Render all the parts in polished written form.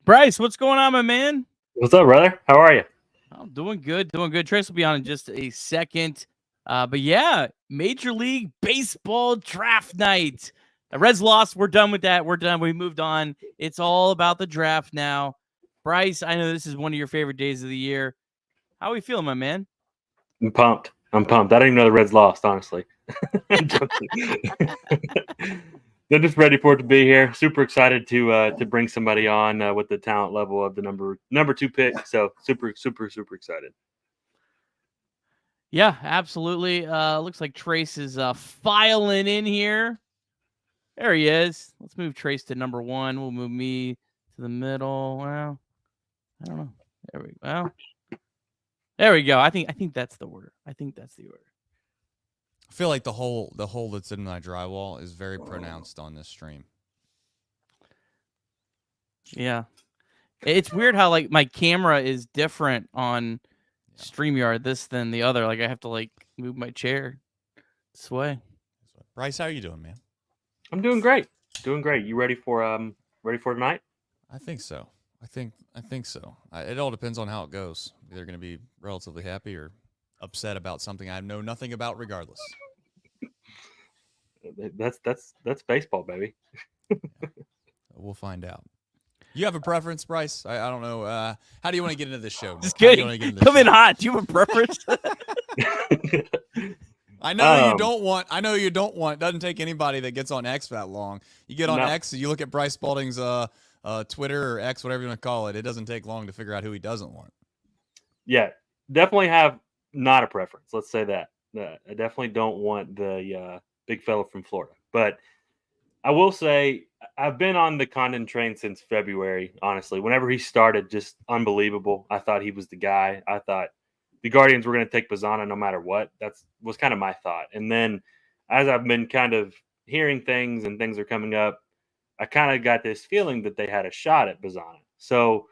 Bryce, what's going on, my man? What's up, brother? How are you? I'm doing good, doing good. Trace will be on in just a second. But yeah, Major League Baseball draft night. The Reds lost. We're done with that. We're done. We moved on. It's all about the draft now. Bryce, I know this is one of your favorite days of the year. How are we feeling, my man? I'm pumped. I didn't even know the Reds lost, honestly. They're just ready for it to be here. Super excited to bring somebody on with the talent level of the number 2 pick. So super excited. Yeah, absolutely. Looks like Trace is filing in here. There he is. Let's move Trace to number 1. We'll move me to the middle. Well, I don't know. There we go. I think that's the order. I feel like the hole that's in my drywall is very pronounced on this stream. Yeah. It's weird how like my camera is different on StreamYard this than the other. Like I have to like move my chair this way. Bryce, how are you doing, man? I'm doing great. You ready for tonight? I think so. I think so. It all depends on how it goes. They're going to be relatively happy or upset about something I know nothing about, regardless. That's baseball, baby. We'll find out. You have a preference, Bryce? I don't know. How do you want to get into this show? Just kidding. Come in hot. Do you have a preference? I know you don't want. It doesn't take anybody that gets on X that long. You get on X, you look at Bryce Spalding's Twitter or X, whatever you want to call it. It doesn't take long to figure out who he doesn't want. Yeah, definitely have not a preference. Let's say that. I definitely don't want the big fella from Florida. But I will say I've been on the Condon train since February, honestly. Whenever he started, just unbelievable. I thought he was the guy. I thought the Guardians were going to take Bazzana no matter what. That was kind of my thought. And then as I've been kind of hearing things and things are coming up, I kind of got this feeling that they had a shot at Bazzana. So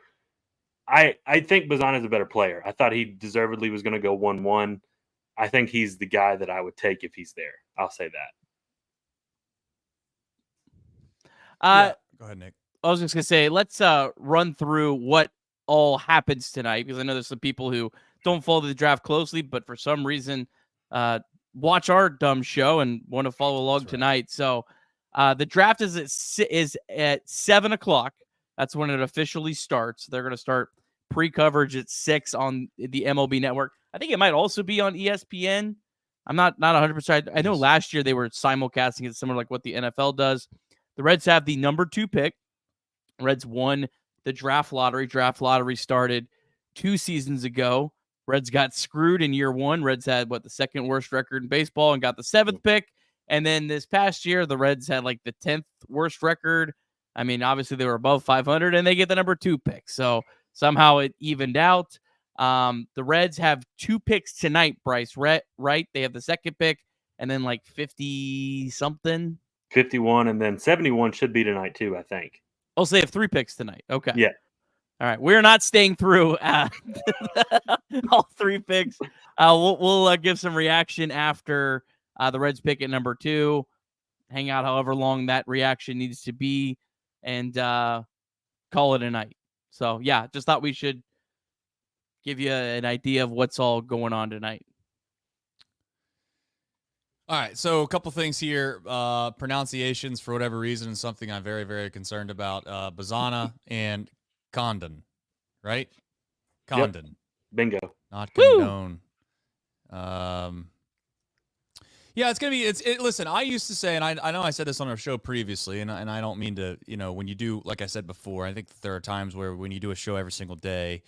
I think Bazzana is a better player. I thought he deservedly was going to go 1-1. I think he's the guy that I would take if he's there. I'll say that. Go ahead, Nick. I was just going to say, let's run through what all happens tonight, because I know there's some people who don't follow the draft closely, but for some reason watch our dumb show and want to follow along tonight. So the draft is at 7 o'clock. That's when it officially starts. They're going to start pre-coverage at 6 on the MLB network. I think it might also be on ESPN. I'm not 100%. I know last year they were simulcasting it similar like what the NFL does. The Reds have the number 2 pick. Reds won the draft lottery. Draft lottery started 2 seasons ago. Reds got screwed in year 1. Reds had the second worst record in baseball and got the 7th pick. And then this past year, the Reds had like the 10th worst record. I mean, obviously they were above 500 and they get the number 2 pick. So somehow it evened out. The Reds have 2 picks tonight, Bryce, right? They have the 2nd pick and then like 50 something. 51 and then 71 should be tonight too, I think. Oh, so they have 3 picks tonight. Okay. Yeah. All right. We're not staying through all 3 picks. We'll give some reaction after the Reds pick at number 2. Hang out however long that reaction needs to be and call it a night. So, yeah, just thought we should give you an idea of what's all going on tonight. All right, so a couple things here. Pronunciations, for whatever reason, is something I'm very, very concerned about. Bazzana and Condon, right? Condon. Yep. Bingo. Not Condon. Yeah, it's going to be – listen, I used to say, and I know I said this on our show previously, and I don't mean to, when you do, like I said before, I think that there are times where when you do a show every single day,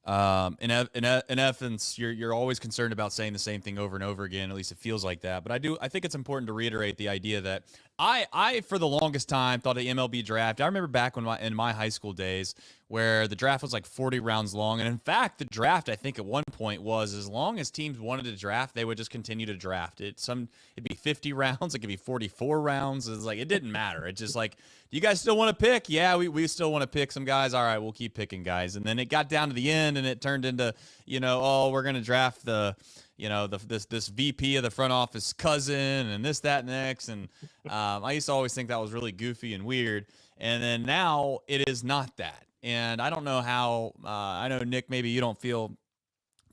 in essence, you're always concerned about saying the same thing over and over again. At least it feels like that. But I think it's important to reiterate the idea that I for the longest time thought the MLB draft. I remember back in my high school days where the draft was like 40 rounds long, and in fact, the draft I think at one point was as long as teams wanted to draft, they would just continue to draft it. It'd be 50 rounds, it could be 44 rounds. It's like it didn't matter. It's just like, do you guys still want to pick? Yeah, we still want to pick some guys. All right, we'll keep picking guys. And then it got down to the end, and it turned into we're gonna draft this VP of the front office cousin and this, that, and next. And I used to always think that was really goofy and weird. And then now it is not that. And I don't know how. I know, Nick, maybe you don't feel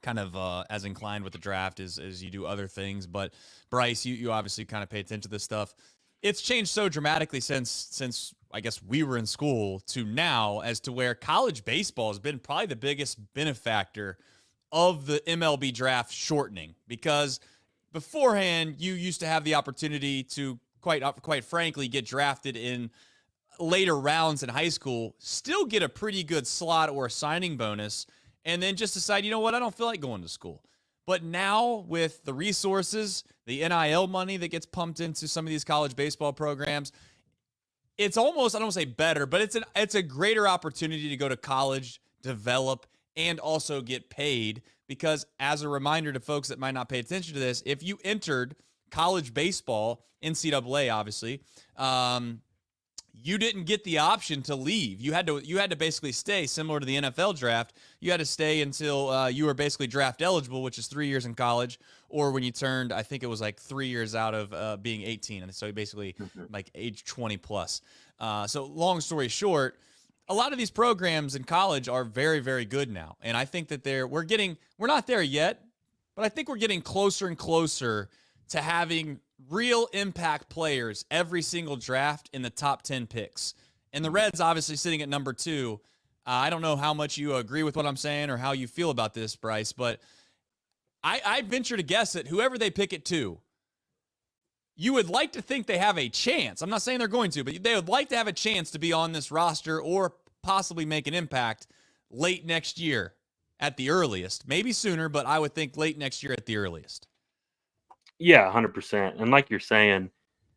kind of as inclined with the draft as you do other things, but Bryce, you obviously kind of pay attention to this stuff. It's changed so dramatically since I guess we were in school to now, as to where college baseball has been probably the biggest benefactor of the MLB draft shortening, because beforehand you used to have the opportunity to quite frankly get drafted in later rounds in high school, still get a pretty good slot or a signing bonus, and then just decide, you know what, I don't feel like going to school. But now with the resources, the NIL money that gets pumped into some of these college baseball programs, it's almost, I don't want to say better, but it's a greater opportunity to go to college, develop, and also get paid. Because as a reminder to folks that might not pay attention to this, if you entered college baseball, NCAA obviously, you didn't get the option to leave. You had to basically stay, similar to the NFL draft. You had to stay until you were basically draft eligible, which is 3 years in college, or when you turned, I think it was like 3 years out of being 18. And so basically like age 20 plus. So long story short, a lot of these programs in college are very, very good now. And I think that we're not there yet, but I think we're getting closer and closer to having real impact players every single draft in the top 10 picks. And the Reds obviously sitting at number 2. I don't know how much you agree with what I'm saying or how you feel about this, Bryce, but I venture to guess that whoever they pick at 2, you would like to think they have a chance. I'm not saying they're going to, but they would like to have a chance to be on this roster or possibly make an impact late next year at the earliest. Maybe sooner, but I would think late next year at the earliest. Yeah, 100%. And like you're saying,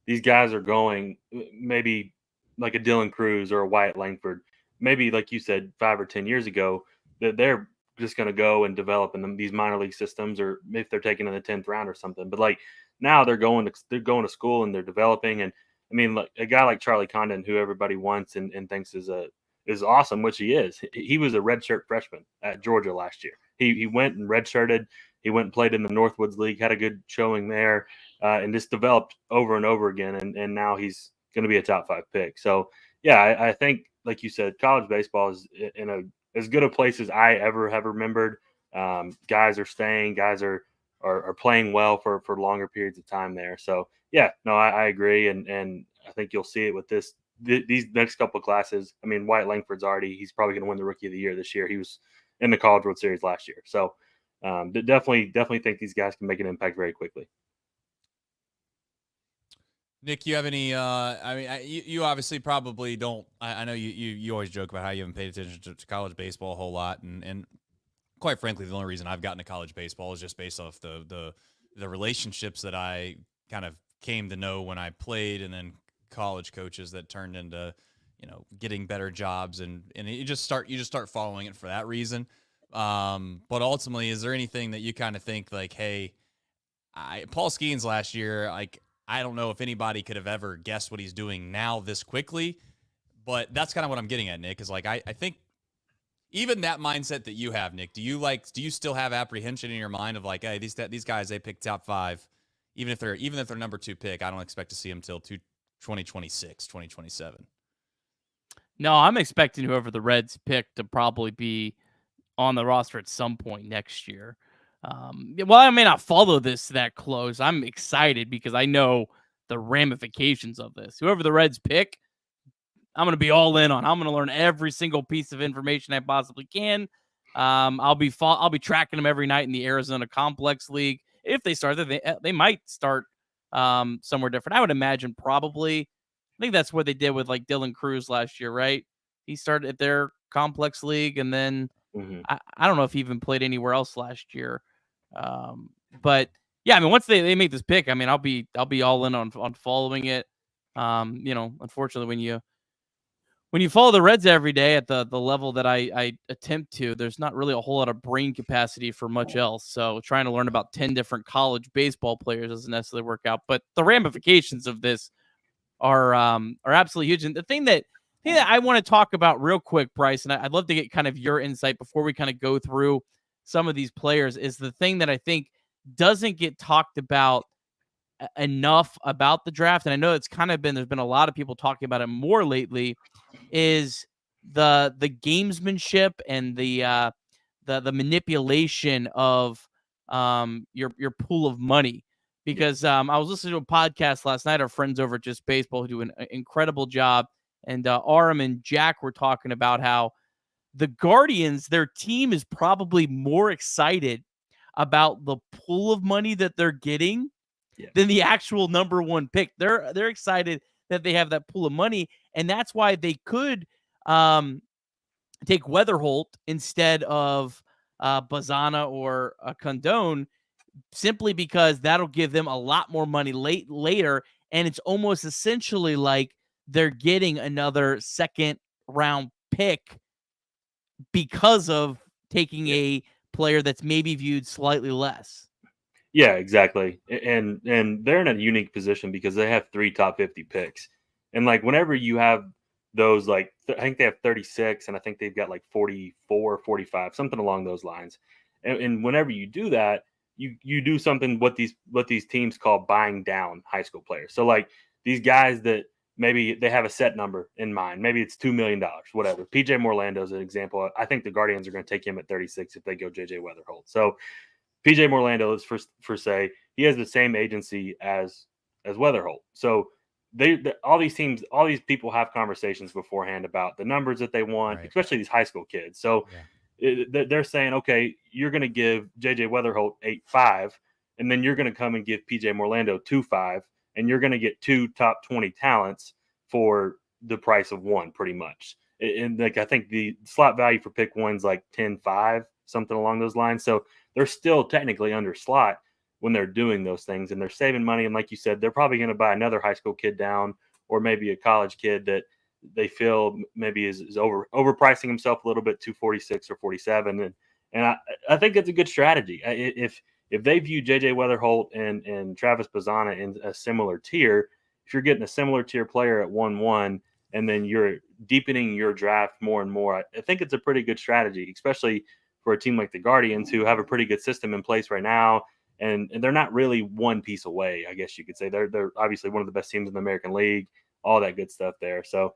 these guys are going maybe like a Dylan Cruz or a Wyatt Langford. Maybe like you said 5 or 10 years ago, that they're just going to go and develop in these minor league systems, or if they're taken in the 10th round or something. But like now they're going to school and they're developing. And I mean, like a guy like Charlie Condon, who everybody wants and thinks is awesome, which he is. He was a redshirt freshman at Georgia last year. He went and redshirted. He went and played in the Northwoods League, had a good showing there, and just developed over and over again. And now he's going to be a top 5 pick. So, yeah, I think, like you said, college baseball is in as good a place as I ever have remembered. Guys are staying. Guys are playing well for longer periods of time there. So, yeah, no, I agree. And I think you'll see it with these next couple of classes. I mean, Wyatt Langford's he's probably going to win the Rookie of the Year this year. He was in the College World Series last year. So, definitely think these guys can make an impact very quickly. Nick, you have any? I mean, you obviously probably don't. I know you always joke about how you haven't paid attention to college baseball a whole lot, and quite frankly, the only reason I've gotten to college baseball is just based off the relationships that I kind of came to know when I played, and then college coaches that turned into getting better jobs, and you just start following it for that reason. But ultimately, is there anything that you kind of think like, hey, Paul Skeens last year, like, I don't know if anybody could have ever guessed what he's doing now this quickly, but that's kind of what I'm getting at, Nick, is like, I think even that mindset that you have, Nick, do you still have apprehension in your mind of like, hey, these guys, they pick top 5, even if they're number 2 pick, I don't expect to see them till 2026, 2027. No, I'm expecting whoever the Reds pick to probably be on the roster at some point next year. Well, I may not follow this that close. I'm excited because I know the ramifications of this. Whoever the Reds pick, I'm going to be all in on. I'm going to learn every single piece of information I possibly can. I'll be tracking them every night in the Arizona Complex League. If they start there, they might start somewhere different. I would imagine probably. I think that's what they did with like Dylan Cruz last year, right? He started at their Complex League, and then I don't know if he even played anywhere else last year. But yeah, I mean, once they make this pick, I mean, I'll be all in on following it. Unfortunately, when you follow the Reds every day at the level that I attempt to, there's not really a whole lot of brain capacity for much else. So trying to learn about 10 different college baseball players doesn't necessarily work out. But the ramifications of this are absolutely huge. And the thing that I want to talk about real quick, Bryce, and I'd love to get kind of your insight before we kind of go through some of these players, is the thing that I think doesn't get talked about enough about the draft. And I know it's kind of there's been a lot of people talking about it more lately, is the gamesmanship and the manipulation of your pool of money. Because I was listening to a podcast last night. Our friends over at Just Baseball who do an incredible job, and Aram and Jack were talking about how the Guardians, their team is probably more excited about the pool of money that they're getting than the actual number one pick. They're excited that they have that pool of money, and that's why they could take Weatherholt instead of Bazzana or Condon, simply because that'll give them a lot more money later, and it's almost essentially like they're getting another second round pick because of taking a player that's maybe viewed slightly less. Yeah, exactly. And they're in a unique position because they have 3 top 50 picks. And like whenever you have those, like I think they have 36 and I think they've got like 44, 45, something along those lines. And whenever you do that, you do something what these teams call buying down high school players. So like these guys that maybe they have a set number in mind. Maybe it's $2 million, whatever. PJ Morlando is an example. I think the Guardians are going to take him at 36 if they go JJ Weatherholt. So PJ Morlando is for say he has the same agency as Weatherholt. So all these teams, all these people have conversations beforehand about the numbers that they want, right, especially these high school kids. So they're saying, okay, you're going to give JJ Weatherholt 8.5, and then you're going to come and give PJ Morlando 2.5, and you're going to get 2 top 20 talents for the price of one, pretty much. And like I think the slot value for pick one's like 10.5, something along those lines. So they're still technically under slot when they're doing those things, and they're saving money. And like you said, they're probably going to buy another high school kid down, or maybe a college kid that they feel maybe is overpricing himself a little bit, 246 or 47. And I think it's a good strategy. If they view JJ Weatherholt and Travis Bazzana in a similar tier, if you're getting a similar tier player at 1-1, and then you're deepening your draft more and more, I think it's a pretty good strategy, especially for a team like the Guardians, who have a pretty good system in place right now. And they're not really one piece away, I guess you could say. They're obviously one of the best teams in the American League, all that good stuff there. So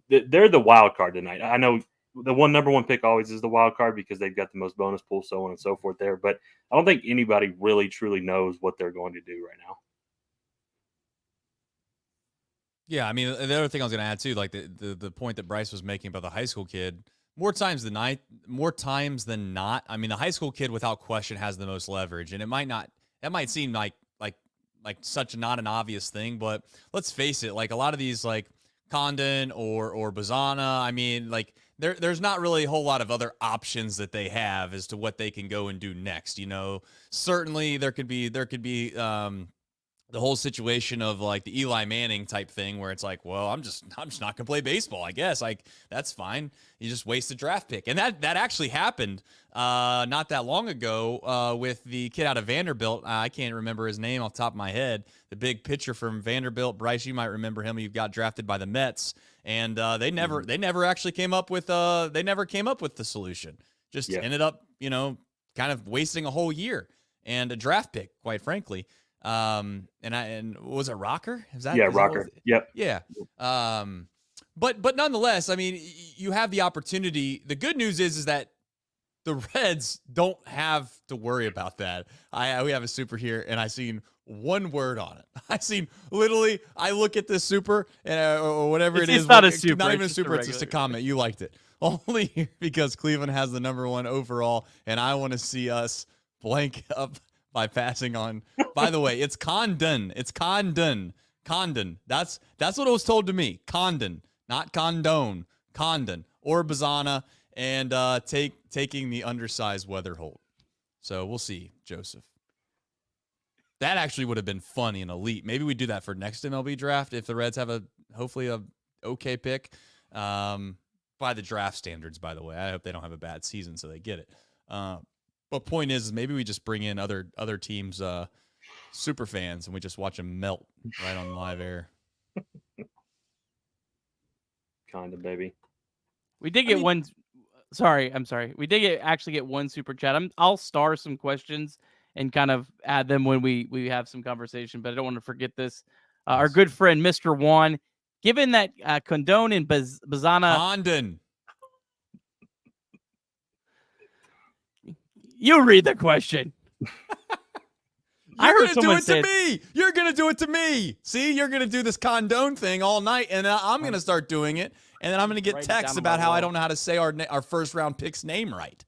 they're the wild card tonight. I know the number one pick always is the wild card because they've got the most bonus pool, so on and so forth there. But I don't think anybody really truly knows what they're going to do right now. Yeah, I mean, the other thing I was going to add too, like the point that Bryce was making about the high school kid, more times than not. I mean, the high school kid without question has the most leverage, and that might seem like such not an obvious thing, but let's face it, like a lot of these like Condon or Bazzana, I mean, like there's not really a whole lot of other options that they have as to what they can go and do next. You know, certainly there could be the whole situation of like the Eli Manning type thing where it's like, well, I'm just not going to play baseball, I guess. Like, that's fine. You just waste a draft pick. And that actually happened not that long ago with the kid out of Vanderbilt. I can't remember his name off the top of my head. The big pitcher from Vanderbilt, Bryce, you might remember him. He got drafted by the Mets, and they never actually came up with the solution. Just ended up, kind of wasting a whole year and a draft pick, quite frankly. And was it Rocker? Rocker. Yep. Yeah. But nonetheless, I mean, you have the opportunity. The good news is that the Reds don't have to worry about that. We have a super here, and I seen one word on it. I look at this super or whatever it is. It's not a super. Not even a super. It's just a comment. You liked it only because Cleveland has the number 1 overall, and I want to see us blank up by passing on. By the way, it's Condon. It's Condon. Condon. That's what it was told to me. Condon, not Condone. Condon or Bazzana, and taking the undersized Weatherholt. So we'll see, Joseph. That actually would have been funny and elite. Maybe we do that for next MLB draft if the Reds have hopefully a okay pick. By the draft standards, by the way. I hope they don't have a bad season so they get it. But point is maybe we just bring in other teams' super fans and we just watch them melt right on live air. Kinda, baby. We did get one. Sorry, I'm sorry. We did actually get one super chat. I'll star some questions and kind of add them when we have some conversation, but I don't want to forget this. Our good friend, Mr. Juan, Given that Condon and Bazzana, Condon. you read the question. You're going to do it to me. You're going to do it to me. See, you're going to do this Condon thing all night, and I'm going to start doing it, and then I'm going to get texts about how I don't know how to say our first-round pick's name right.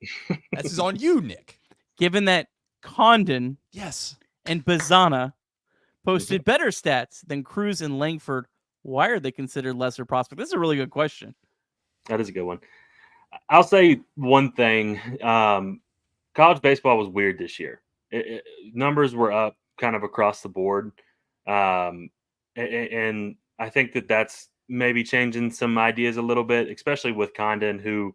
This is on you, Nick. Given that Condon yes. and Bazzana posted better stats than Cruz and Langford, why are they considered lesser prospects? This is a really good question. That is a good one. I'll say one thing. College baseball was weird this year. Numbers were up kind of across the board. And I think that's maybe changing some ideas a little bit, especially with Condon, who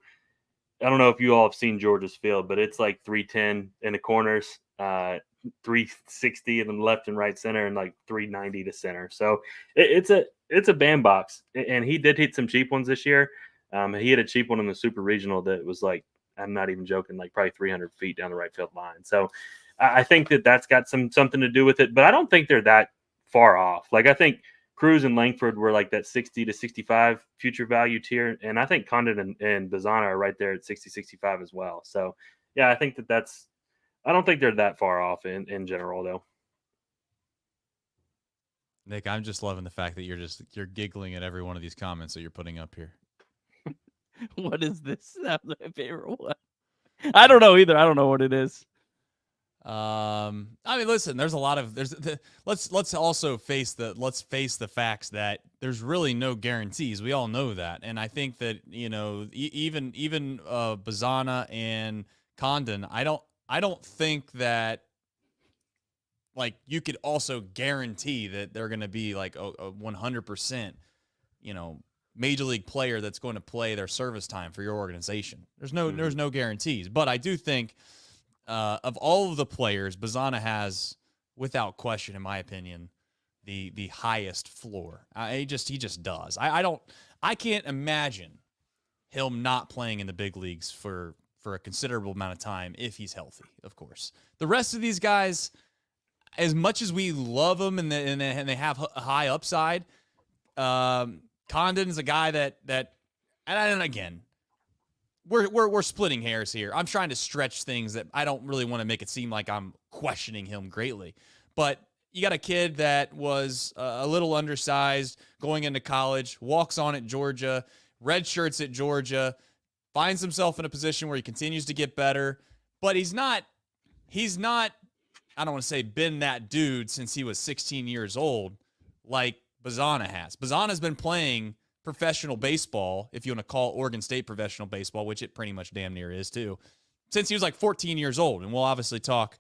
I don't know if you all have seen Georgia's field, but it's like 310 in the corners, 360 in the left and right center, and like 390 to center. So it's a bandbox. And he did hit some cheap ones this year. He hit a cheap one in the Super Regional that was like, I'm not even joking, like probably 300 feet down the right field line. So I think that's got something to do with it, but I don't think they're that far off. Like I think Cruz and Langford were like that 60 to 65 future value tier, and I think Condon and Bazzana are right there at 60, 65 as well. So yeah, I think I don't think they're that far off in general though. Nick, I'm just loving the fact that you're giggling at every one of these comments that you're putting up here. What is this? That's my favorite one. I don't know either. I don't know what it is. I mean, listen, there's a lot of let's also face the facts that there's really no guarantees. We all know that, and I think that even Bazzana and Condon, I don't think that like you could also guarantee that they're going to be like a 100%, major league player that's going to play their service time for your organization. There's no guarantees, but I do think of all of the players, Bazzana has, without question, in my opinion, the highest floor. He just does. I can't imagine him not playing in the big leagues for a considerable amount of time if he's healthy. Of course, the rest of these guys, as much as we love them and they have a high upside. Condon is a guy that and again, we're splitting hairs here. I'm trying to stretch things that I don't really want to make it seem like I'm questioning him greatly. But you got a kid that was a little undersized going into college, walks on at Georgia, red shirts at Georgia, finds himself in a position where he continues to get better, but he's not, I don't want to say been that dude since he was 16 years old like Bazzana has. Bazzana's been playing professional baseball, if you want to call Oregon State professional baseball, which it pretty much damn near is too, since he was like 14 years old. And we'll obviously talk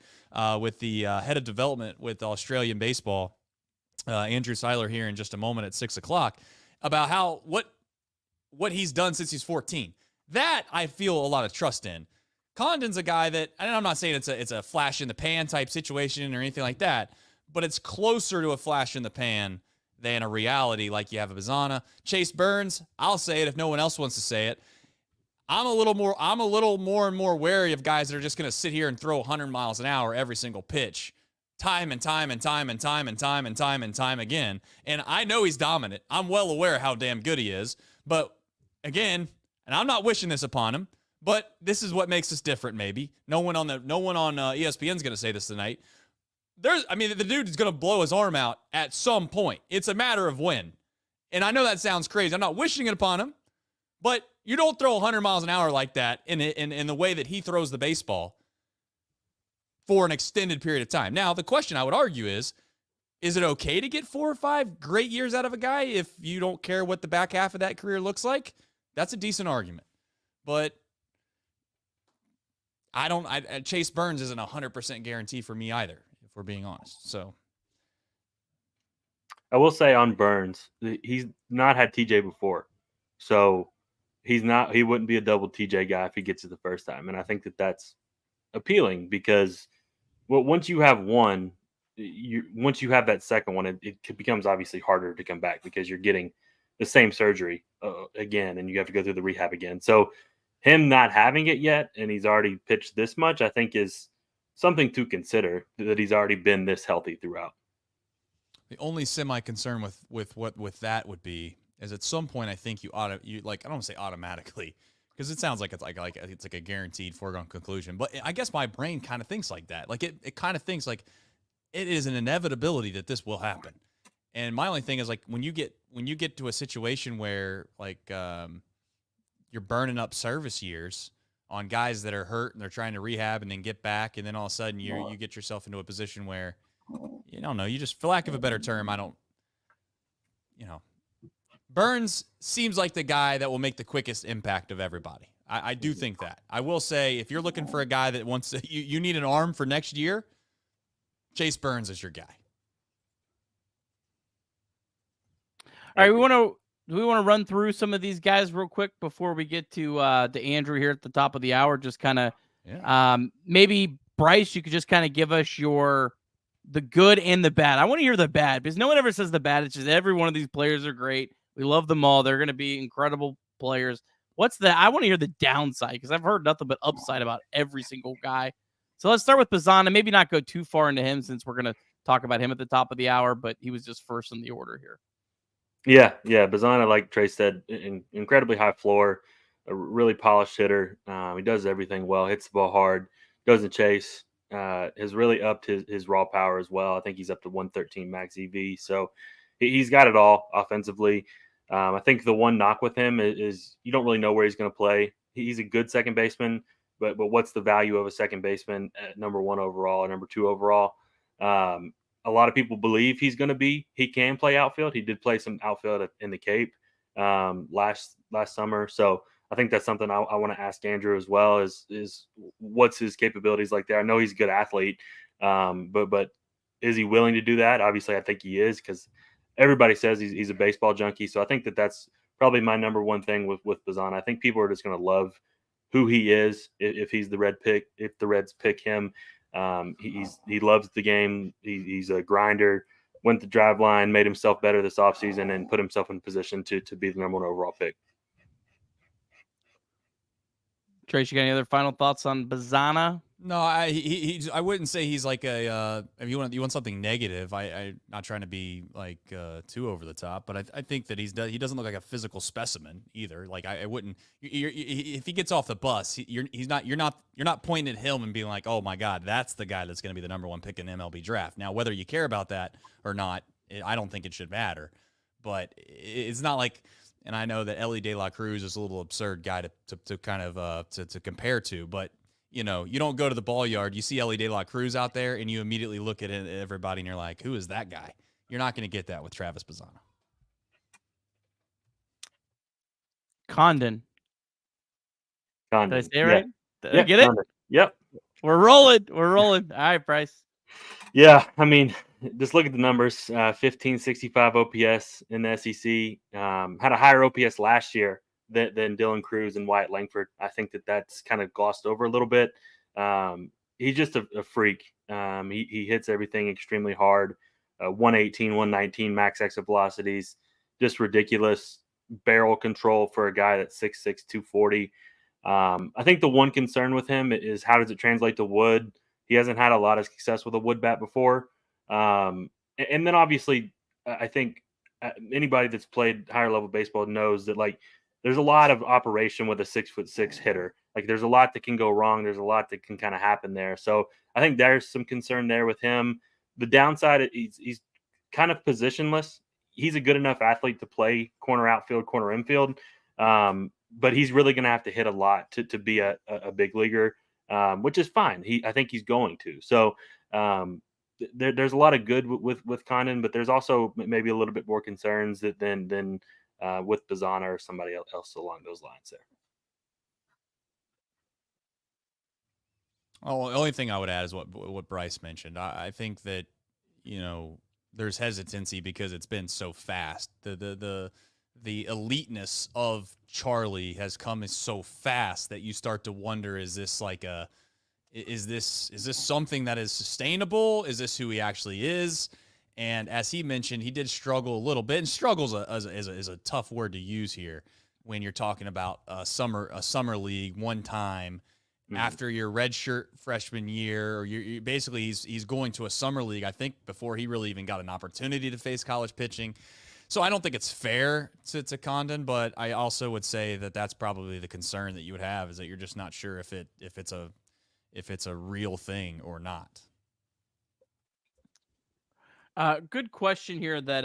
with the head of development with Australian baseball, Andrew Seiler, here in just a moment at 6 o'clock, about what he's done since he's 14. That I feel a lot of trust in. Condon's a guy that, and I'm not saying it's a flash in the pan type situation or anything like that, but it's closer to a flash in the pan than a reality like you have a Bazzana. Chase Burns, I'll say it if no one else wants to say it. I'm a little more and more wary of guys that are just going to sit here and throw 100 miles an hour every single pitch, time and time again. And I know he's dominant. I'm well aware how damn good he is. But again, and I'm not wishing this upon him, but this is what makes us different. Maybe no one on ESPN is going to say this tonight. The dude is going to blow his arm out at some point. It's a matter of when. And I know that sounds crazy. I'm not wishing it upon him, but you don't throw 100 miles an hour like that in the way that he throws the baseball for an extended period of time. Now, the question I would argue is it okay to get 4 or 5 great years out of a guy if you don't care what the back half of that career looks like? That's a decent argument. But Chase Burns isn't a 100% guarantee for me either, if we're being honest. So I will say on Burns, he's not had TJ before. So he wouldn't be a double TJ guy if he gets it the first time. And I think that's appealing because once you have one, once you have that second one, it becomes obviously harder to come back because you're getting the same surgery again, and you have to go through the rehab again. So him not having it yet, and he's already pitched this much, I think is something to consider, that he's already been this healthy throughout. The only semi concern with that would be, is at some point I think you I don't want to say automatically because it sounds like it's like it's like a guaranteed foregone conclusion. But I guess my brain kind of thinks like that. Like it kind of thinks like it is an inevitability that this will happen. And my only thing is like when you get to a situation where like you're burning up service years on guys that are hurt and they're trying to rehab and then get back, and then all of a sudden you get yourself into a position where you don't know, you just, for lack of a better term, Burns seems like the guy that will make the quickest impact of everybody. I do think that. I will say, if you're looking for a guy that wants to, you need an arm for next year, Chase Burns is your guy. All right, do we want to run through some of these guys real quick before we get to Andrew here at the top of the hour? Just kind of, maybe Bryce, you could just kind of give us the good and the bad. I want to hear the bad because no one ever says the bad. It's just every one of these players are great. We love them all. They're going to be incredible players. I want to hear the downside because I've heard nothing but upside about every single guy. So let's start with Bazzana. Maybe not go too far into him since we're going to talk about him at the top of the hour, but he was just first in the order here. Yeah. Bazzana, like Trey said, incredibly high floor, a really polished hitter. He does everything well, hits the ball hard, doesn't chase, has really upped his raw power as well. I think he's up to 113 max EV. So he's got it all offensively. I think the one knock with him is you don't really know where he's going to play. He's a good second baseman, but what's the value of a second baseman at number 1 overall or number 2 overall? A lot of people believe he can play outfield. He did play some outfield in the Cape last summer. So I think that's something I want to ask Andrew as well is what's his capabilities like there? I know he's a good athlete, but is he willing to do that? Obviously, I think he is because everybody says he's a baseball junkie. So I think that's probably my number one thing with Bazzana. I think people are just going to love who he is if he's the Red pick, if the Reds pick him. He loves the game. He's a grinder, went the drive line, made himself better this offseason, and put himself in position to be the number 1 overall pick. Trace, you got any other final thoughts on Bazzana? No, I wouldn't say he's like if you want something negative. I'm not trying to be like too over the top, but I think that he doesn't look like a physical specimen either. Like I wouldn't if he gets off the bus, you're not pointing at him and being like, oh my God, that's the guy that's going to be the number 1 pick in the MLB draft. Now whether you care about that or not, I don't think it should matter. But it's not like. And I know that Ellie De La Cruz is a little absurd guy to kind of to compare to, but you don't go to the ball yard, you see Ellie De La Cruz out there, and you immediately look at everybody and you're like, who is that guy? You're not going to get that with Travis Bazzana. Condon. Did I say it right? Did I get Condon. it? Yep. We're rolling. All right, Bryce. Yeah, I mean, just look at the numbers. 1565 OPS in the SEC. Had a higher OPS last year than Dylan Cruz and Wyatt Langford. I think that's kind of glossed over a little bit. He's just a freak. He hits everything extremely hard. 118, 119 max exit velocities. Just ridiculous barrel control for a guy that's 6'6", 240. I think the one concern with him is how does it translate to wood? He hasn't had a lot of success with a wood bat before. And then obviously, I think anybody that's played higher level baseball knows that like there's a lot of operation with a 6'6" hitter. Like there's a lot that can go wrong. There's a lot that can kind of happen there. So I think there's some concern there with him. The downside, he's kind of positionless. He's a good enough athlete to play corner outfield, corner infield. But he's really going to have to hit a lot to be a big leaguer. Which is fine. I think he's going to. So there's a lot of good with Condon, but there's also maybe a little bit more concerns than with Bazzana or somebody else along those lines there. Oh, the only thing I would add is what Bryce mentioned. I think that there's hesitancy because it's been so fast. The eliteness of Charlie has come so fast that you start to wonder, is this something that is sustainable? Is this who he actually is? And as he mentioned, he did struggle a little bit, and struggles is a tough word to use here when you're talking about a summer league one time after your redshirt freshman year, or you basically he's going to a summer league, I think, before he really even got an opportunity to face college pitching. So I don't think it's fair to Condon, but I also would say that that's probably the concern that you would have, is that you're just not sure if it's a real thing or not. Good question here that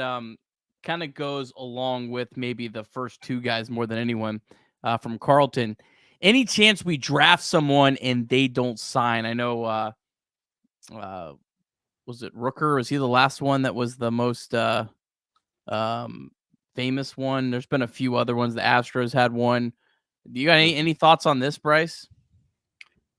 kind of goes along with maybe the first two guys more than anyone from Carlton. Any chance we draft someone and they don't sign? I know, was it Rooker? Was he the last one that was the most famous one? There's been a few other ones. The Astros had one. Do you got any thoughts on this, Bryce?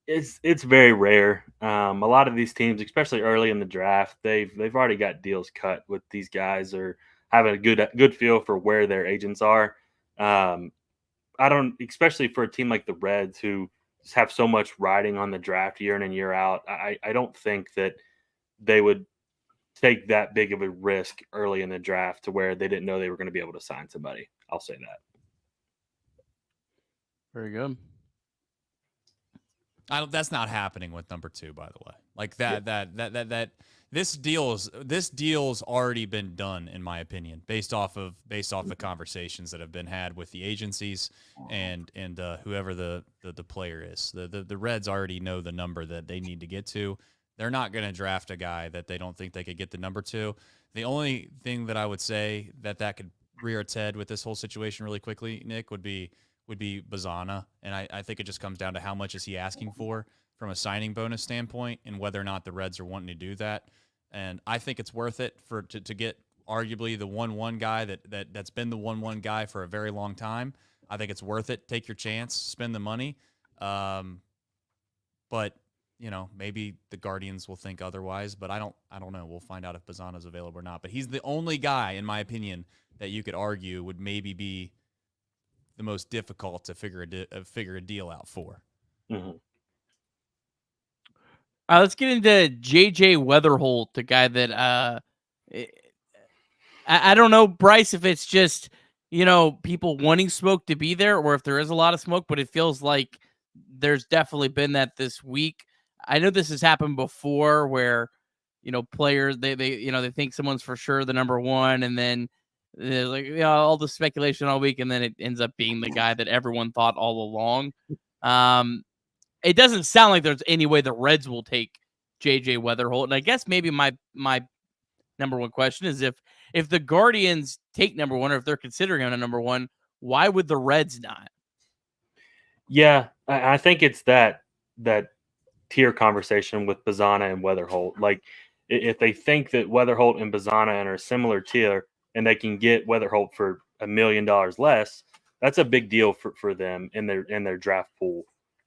It's very rare. A lot of these teams, especially early in the draft, they've already got deals cut with these guys, or having a good feel for where their agents are. I don't, especially for a team like the Reds, who just have so much riding on the draft year in and year out. I don't think that they would take that big of a risk early in the draft to where they didn't know they were going to be able to sign somebody. I'll say that. Very good. That's not happening with number 2, by the way. Like that this deal's already been done, in my opinion, based off the conversations that have been had with the agencies and whoever the player is. The Reds already know the number that they need to get to. They're not going to draft a guy that they don't think they could get the number to. The only thing that I would say that could rear its head with this whole situation really quickly, Nick, would be Bazzana, and I think it just comes down to how much is he asking for from a signing bonus standpoint, and whether or not the Reds are wanting to do that. And I think it's worth it to get arguably the 1-1 guy that's been the 1-1 guy for a very long time. I think it's worth it. Take your chance, spend the money. But maybe the Guardians will think otherwise, but I don't know. We'll find out if Bazzana's available or not. But he's the only guy, in my opinion, that you could argue would maybe be the most difficult to figure a deal out for. Mm-hmm. Let's get into JJ Weatherholt, the guy that I don't know, Bryce, if it's just people wanting smoke to be there, or if there is a lot of smoke, but it feels like there's definitely been that this week. I know this has happened before, where players they think someone's for sure the number 1, and then there's like all the speculation all week, and then it ends up being the guy that everyone thought all along. It doesn't sound like there's any way the Reds will take JJ Weatherholt. And I guess maybe my number 1 question is, if the Guardians take number 1, or if they're considering him a number 1, why would the Reds not? Yeah, I think it's that tier conversation with Bazzana and Weatherholt. Like, if they think that Weatherholt and Bazzana are a similar tier, and they can get Weatherholt for $1 million less, that's a big deal for them in their draft pool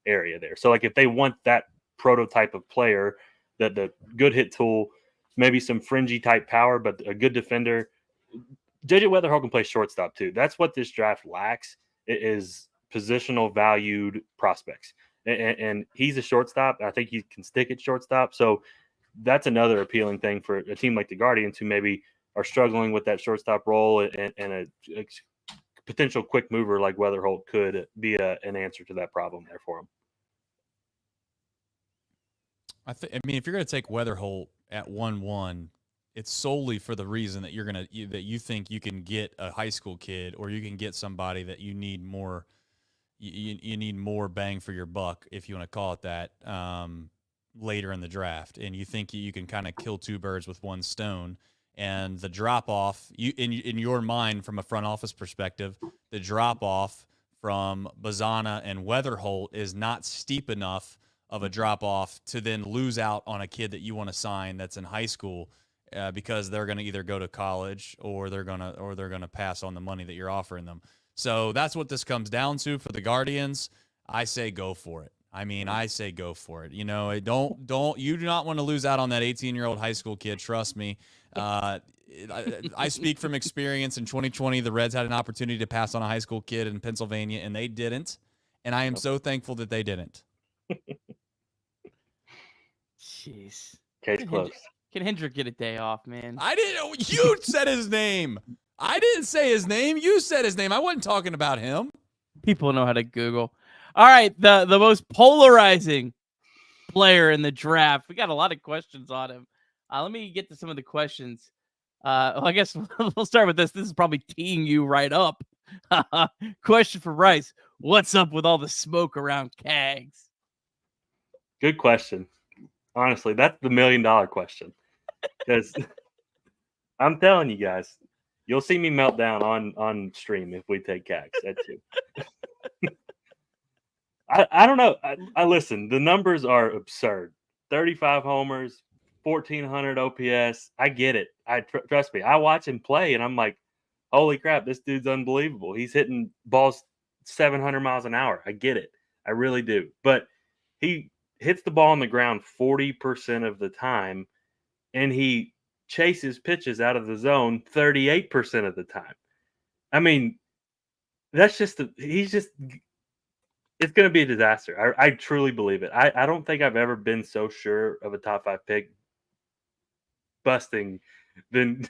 area there. So, like, if they want that prototype of player, that the good hit tool, maybe some fringy type power, but a good defender, JJ Weatherholt can play shortstop too. That's what this draft lacks. It is positional valued prospects, and he's a shortstop. I think he can stick at shortstop. So that's another appealing thing for a team like the Guardians, who maybe are struggling with that shortstop role, and a potential quick mover like Weatherholt could be an answer to that problem there for him. I mean, if you're going to take Weatherholt at 1-1, it's solely for the reason that you think you can get a high school kid, or you can get somebody that you need more. You need more bang for your buck, if you want to call it that, later in the draft, and you think you can kind of kill 2 birds with 1 stone. And the drop off, in your mind, from a front office perspective, the drop off from Bazzana and Weatherholt is not steep enough of a drop off to then lose out on a kid that you want to sign that's in high school, because they're going to either go to college, or they're going to pass on the money that you're offering them. So that's what this comes down to for the Guardians. I say go for it. I mean, I say go for it. You do not want to lose out on that 18-year-old high school kid. Trust me. I speak from experience. In 2020, the Reds had an opportunity to pass on a high school kid in Pennsylvania, and they didn't. And I am so thankful that they didn't. Jeez. Case closed. Can Hendrick get a day off, man? I didn't. You said his name. I didn't say his name. You said his name. I wasn't talking about him. People know how to Google. All right, the most polarizing player in the draft. We got a lot of questions on him. Let me get to some of the questions. Well, I guess we'll start with this. This is probably teeing you right up. Question for Bryce. What's up with all the smoke around Cags? Good question. Honestly, that's the $1 million question. Because I'm telling you guys, you'll see me melt down on stream if we take Cags at 2. I don't know. I listen. The numbers are absurd. 35 homers, 1,400 OPS. I get it. Trust me. I watch him play, and I'm like, holy crap, this dude's unbelievable. He's hitting balls 700 miles an hour. I get it. I really do. But he hits the ball on the ground 40% of the time, and he chases pitches out of the zone 38% of the time. I mean, that's just it's going to be a disaster. I truly believe it. I don't think I've ever been so sure of a top 5 pick busting than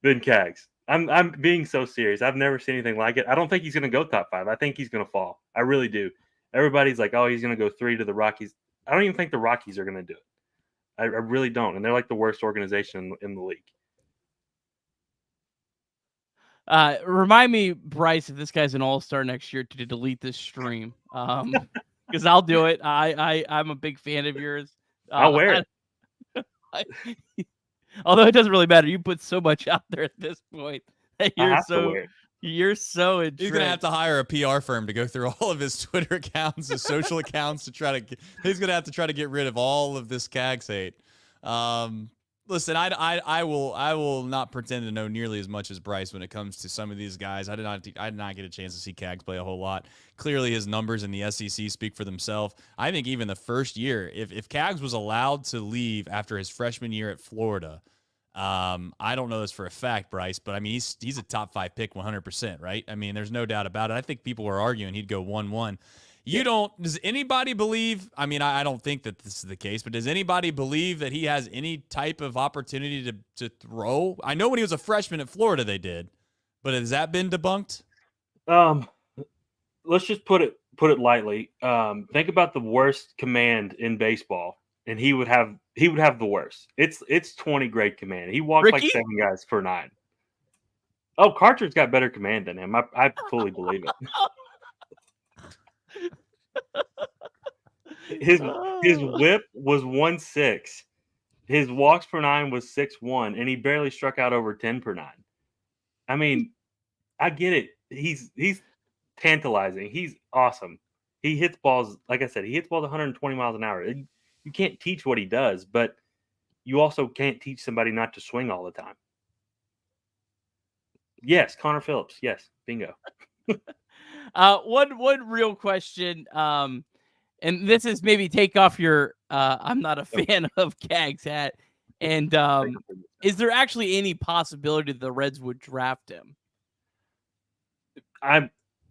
Cags. I'm being so serious. I've never seen anything like it. I don't think he's going to go top 5. I think he's going to fall. I really do. Everybody's like, oh, he's going to go 3 to the Rockies. I don't even think the Rockies are going to do it. I really don't. And they're like the worst organization in the league. Remind me, Bryce, if this guy's an all-star next year, to delete this stream. Because I'll do it. I'm a big fan of yours. I'll wear it. Although it doesn't really matter. You put so much out there at this point that you're so entrenched. He's gonna have to hire a PR firm to go through all of his Twitter accounts, his social accounts to try to. He's gonna have to try to get rid of all of this Cags hate. Listen, I will not pretend to know nearly as much as Bryce when it comes to some of these guys. I did not get a chance to see Cags play a whole lot. Clearly, his numbers in the SEC speak for themselves. I think even the first year, if Cags was allowed to leave after his freshman year at Florida, I don't know this for a fact, Bryce, but I mean he's a top 5 pick 100%, right? I mean, there's no doubt about it. I think people were arguing he'd go 1-1. Does anybody believe, I mean, I don't think that this is the case, but does anybody believe that he has any type of opportunity to throw? I know when he was a freshman at Florida they did, but has that been debunked? Let's just put it lightly. Think about the worst command in baseball, and he would have the worst. It's 20 grade command. He walked like 7 guys per 9. Oh, Carter's got better command than him. I fully believe it. His whip was 1.6. His walks per 9 was 6.1, and he barely struck out over 10 per 9. I mean, I get it. He's tantalizing. He's awesome. He hits balls, like I said, he hits balls 120 miles an hour. You can't teach what he does, but you also can't teach somebody not to swing all the time. Yes, Connor Phillips. Yes, bingo. One real question, and this is maybe take off your I'm not a fan of Cags hat. And is there actually any possibility the Reds would draft him?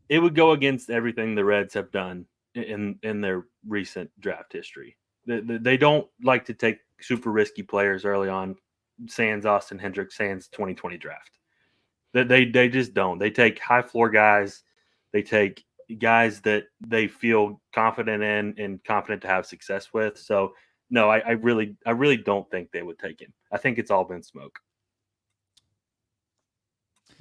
It would go against everything the Reds have done in their recent draft history. They don't like to take super risky players early on, sans Austin Hendricks, sans 2020 draft. They just don't. They take high floor guys. They take guys that they feel confident in and confident to have success with. So no, I really don't think they would take him. I think it's all been smoke.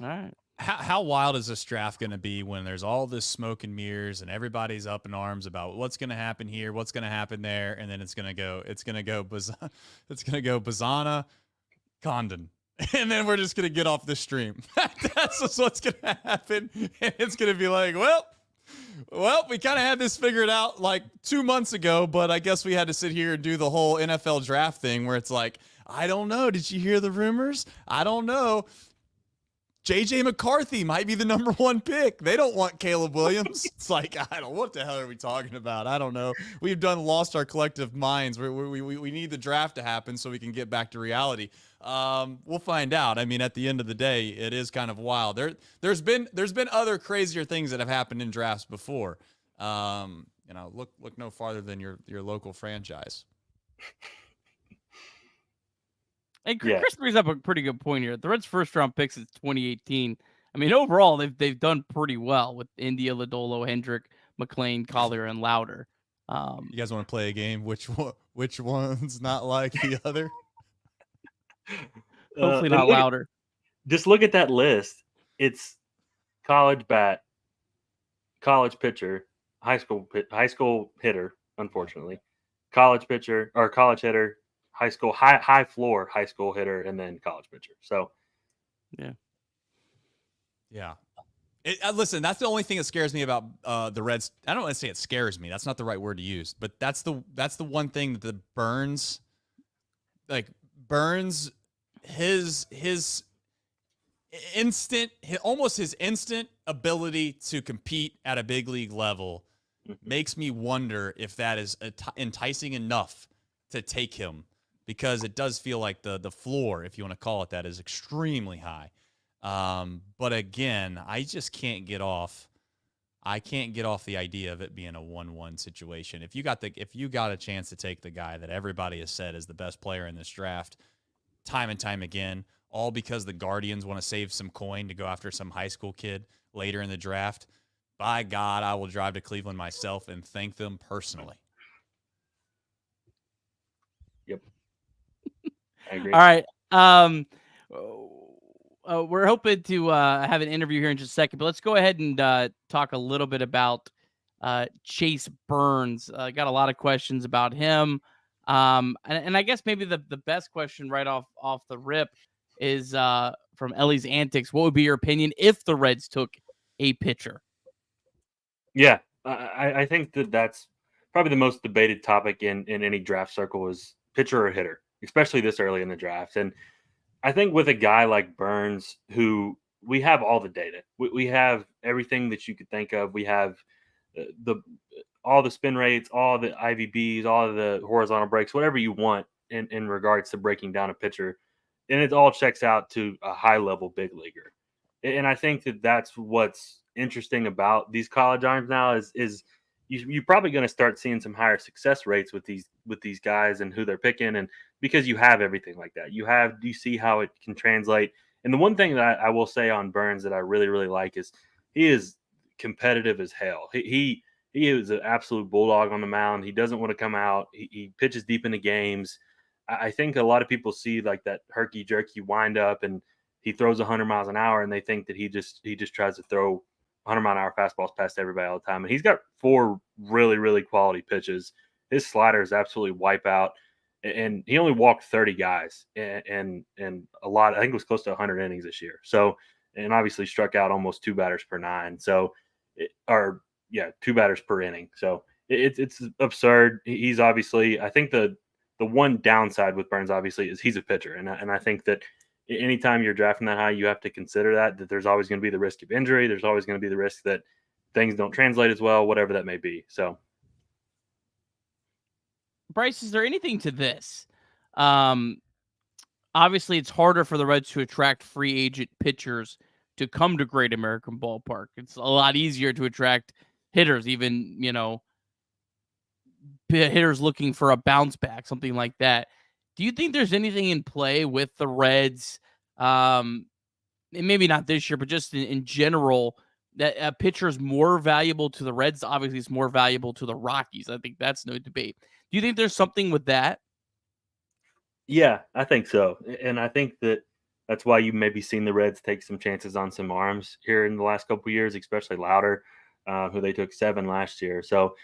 All right. How wild is this draft going to be when there's all this smoke and mirrors and everybody's up in arms about what's going to happen here, what's going to happen there, and then it's going to go Bazzana, Condon, and then we're just going to get off the stream. That's just what's going to happen, and it's going to be like, well, we kind of had this figured out like 2 months ago, but I guess we had to sit here and do the whole NFL draft thing where it's like, I don't know. Did you hear the rumors? I don't know. JJ McCarthy might be the number 1 pick. They don't want Caleb Williams. It's like, what the hell are we talking about? I don't know. We've lost our collective minds. We need the draft to happen so we can get back to reality. We'll find out. I mean, at the end of the day, it is kind of wild. There's been other crazier things that have happened in drafts before. Look no farther than your local franchise. And Chris brings up a pretty good point here. The Reds' first-round picks since 2018. I mean, overall, they've done pretty well with India, Lodolo, Hendrick, McLean, Collier, and Lauder. You guys want to play a game? Which one's not like the other? Hopefully and not louder. Just look at that list. It's college bat, college pitcher, high school hitter, unfortunately, college pitcher or college hitter, high school high floor high school hitter, and then college pitcher. So yeah. Listen, that's the only thing that scares me about the Reds. I don't want to say it scares me. That's not the right word to use. But that's the one thing that the Burns his instant, almost his instant ability to compete at a big league level makes me wonder if that is enticing enough to take him, because it does feel like the floor, if you want to call it that, is extremely high. But again, I just can't get off. I can't get off the idea of it being a 1-1 situation. If you got a chance to take the guy that everybody has said is the best player in this draft, time and time again, all because the Guardians want to save some coin to go after some high school kid later in the draft, by God, I will drive to Cleveland myself and thank them personally. Yep. I agree. All right. We're hoping to have an interview here in just a second, but let's go ahead and talk a little bit about Chase Burns. Got a lot of questions about him. And I guess maybe the best question right off the rip is from Ellie's Antics. What would be your opinion if the Reds took a pitcher? Yeah, I think that's probably the most debated topic in any draft circle is pitcher or hitter, especially this early in the draft. And I think with a guy like Burns, who we have all the data, we have everything that you could think of. We have all the spin rates, all the IVBs, all the horizontal breaks, whatever you want in regards to breaking down a pitcher, and it all checks out to a high level big leaguer. And I think that's what's interesting about these college arms now is you're probably going to start seeing some higher success rates with these guys and who they're picking, and because you have everything like that, you see how it can translate. And the one thing that I will say on Burns that I really really like is he is competitive as hell. He is an absolute bulldog on the mound. He doesn't want to come out. He pitches deep into games. I think a lot of people see like that herky jerky wind up and he throws 100 miles an hour and they think that he just tries to throw 100-mile-an-hour fastballs past everybody all the time. And he's got 4 really, really quality pitches. His slider is absolutely wipe out. And he only walked 30 guys and a lot. I think it was close to 100 innings this year. So, and obviously struck out almost 2 batters per 9. So, 2 batters per inning. So it's absurd. He's obviously, I think the one downside with Burns obviously is he's a pitcher. And I think that anytime you're drafting that high, you have to consider that there's always going to be the risk of injury. There's always going to be the risk that things don't translate as well, whatever that may be. So, Bryce, is there anything to this? Obviously, it's harder for the Reds to attract free agent pitchers to come to Great American Ballpark. It's a lot easier to attract hitters, even, hitters looking for a bounce back, something like that. Do you think there's anything in play with the Reds, and maybe not this year, but just in general, that a pitcher is more valuable to the Reds? Obviously, it's more valuable to the Rockies. I think that's no debate. Do you think there's something with that? Yeah, I think so. And I think that's why you maybe seen the Reds take some chances on some arms here in the last couple of years, especially Louder, who they took 7 last year. So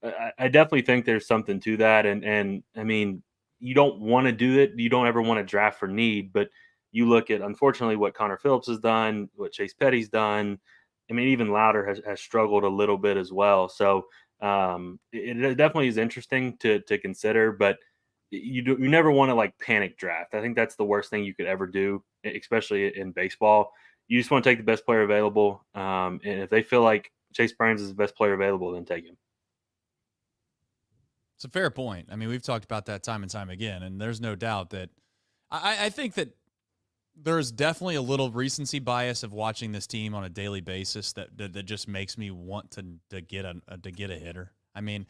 I definitely think there's something to that. And I mean, you don't want to do it. You don't ever want to draft for need, but you look at, unfortunately, what Connor Phillips has done, what Chase Petty's done. I mean, even Louder has struggled a little bit as well. So it definitely is interesting to consider, but you never want to like panic draft. I think that's the worst thing you could ever do, especially in baseball. You just want to take the best player available. And if they feel like Chase Burns is the best player available, then take him. It's a fair point. I mean, we've talked about that time and time again, and there's no doubt that I think that there's definitely a little recency bias of watching this team on a daily basis that just makes me want to get a hitter. I mean,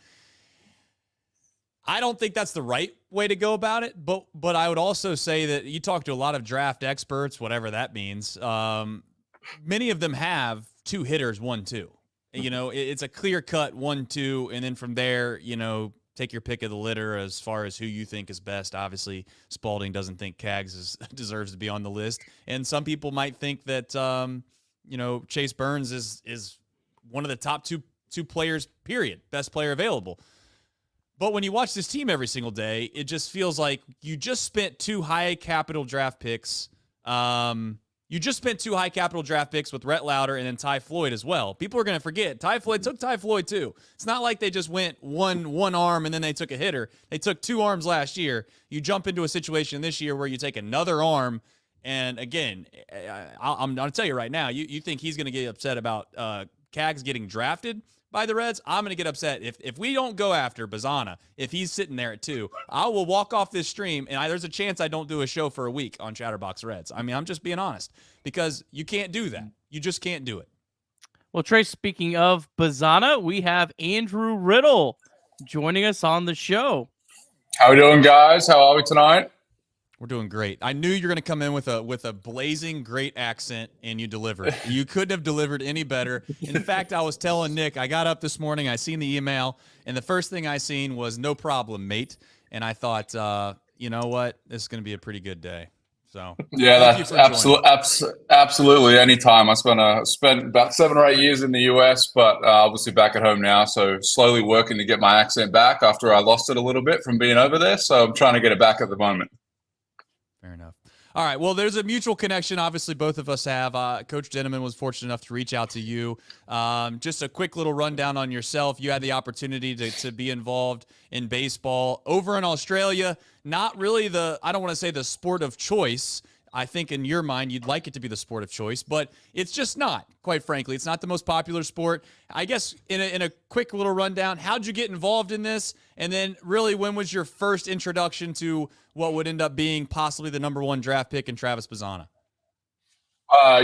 I don't think that's the right way to go about it, but I would also say that you talk to a lot of draft experts, whatever that means. Many of them have 2 hitters, 1-2. It's a clear cut 1-2, and then from there, take your pick of the litter as far as who you think is best. Obviously, Spalding doesn't think Kaggs deserves to be on the list, and some people might think that Chase Burns is one of the top two players. Period, best player available. But when you watch this team every single day, it just feels like you just spent two high capital draft picks. You just spent two high capital draft picks with Rhett Lauder and then Ty Floyd as well. People are going to forget Ty Floyd too. It's not like they just went one arm and then they took a hitter. They took two arms last year. You jump into a situation this year where you take another arm. And again, I'm going to tell you right now, you think he's going to get upset about Kaggs getting drafted by the Reds? I'm going to get upset. If we don't go after Bazzana, if he's sitting there at 2, I will walk off this stream, and there's a chance I don't do a show for a week on Chatterbox Reds. I mean, I'm just being honest, because you can't do that. You just can't do it. Well, Trey, speaking of Bazzana, we have Andrew Riddle joining us on the show. How we doing, guys? How are we tonight? We're doing great. I knew you were going to come in with a blazing great accent, and you delivered. You couldn't have delivered any better. In fact, I was telling Nick, I got up this morning, I seen the email, and the first thing I seen was "no problem, mate." And I thought, you know what, this is going to be a pretty good day. So yeah, that's absolutely anytime. I spent about 7 or 8 years in the US, but obviously back at home now. So slowly working to get my accent back after I lost it a little bit from being over there. So I'm trying to get it back at the moment. Fair enough. All right. Well, there's a mutual connection. Obviously, both of us have. Coach Denneman was fortunate enough to reach out to you. Just a quick little rundown on yourself. You had the opportunity to be involved in baseball over in Australia. Not really I don't want to say the sport of choice. I think in your mind, you'd like it to be the sport of choice, but it's just not, quite frankly. It's not the most popular sport. I guess in a quick little rundown, how'd you get involved in this? And then really, when was your first introduction to what would end up being possibly the number 1 draft pick in Travis Bazzana?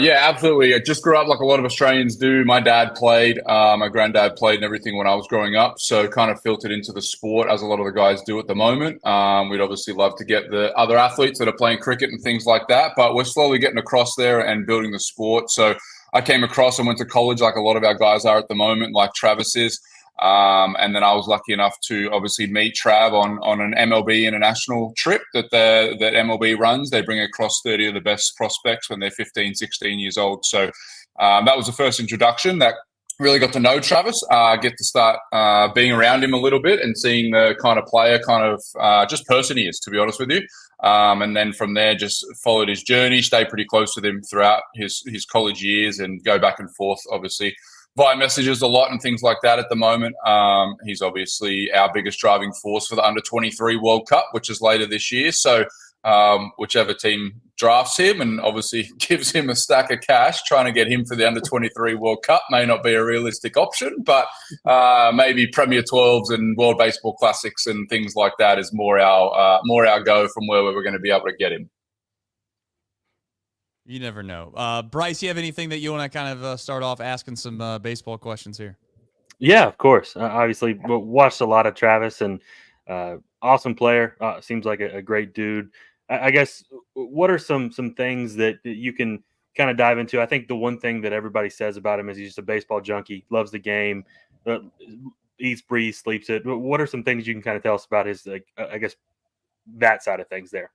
Yeah, absolutely. I just grew up like a lot of Australians do. My dad played, my granddad played and everything when I was growing up. So kind of filtered into the sport as a lot of the guys do at the moment. We'd obviously love to get the other athletes that are playing cricket and things like that, but we're slowly getting across there and building the sport. So I came across and went to college like a lot of our guys are at the moment, like Travis is. And then I was lucky enough to obviously meet Trav on an MLB international trip that MLB runs. They bring across 30 of the best prospects when they're 15, 16 years old. So that was the first introduction that really got to know Travis, get to start being around him a little bit and seeing the kind of player, just person he is, to be honest with you. And then from there, just followed his journey, stayed pretty close with him throughout his college years and go back and forth, obviously, via messages a lot and things like that at the moment. He's obviously our biggest driving force for the Under-23 World Cup, which is later this year. So whichever team drafts him and obviously gives him a stack of cash, trying to get him for the Under-23 World Cup may not be a realistic option, but maybe Premier 12s and World Baseball Classics and things like that is more our go from where we're going to be able to get him. You never know. Bryce, you have anything that you want to kind of start off asking some baseball questions here? Yeah, of course. Obviously, watched a lot of Travis and awesome player. Seems like a great dude. I guess, what are some things that you can kind of dive into? I think the one thing that everybody says about him is he's just a baseball junkie, loves the game, eats, breathes, sleeps it. What are some things you can kind of tell us about his, I guess, that side of things there?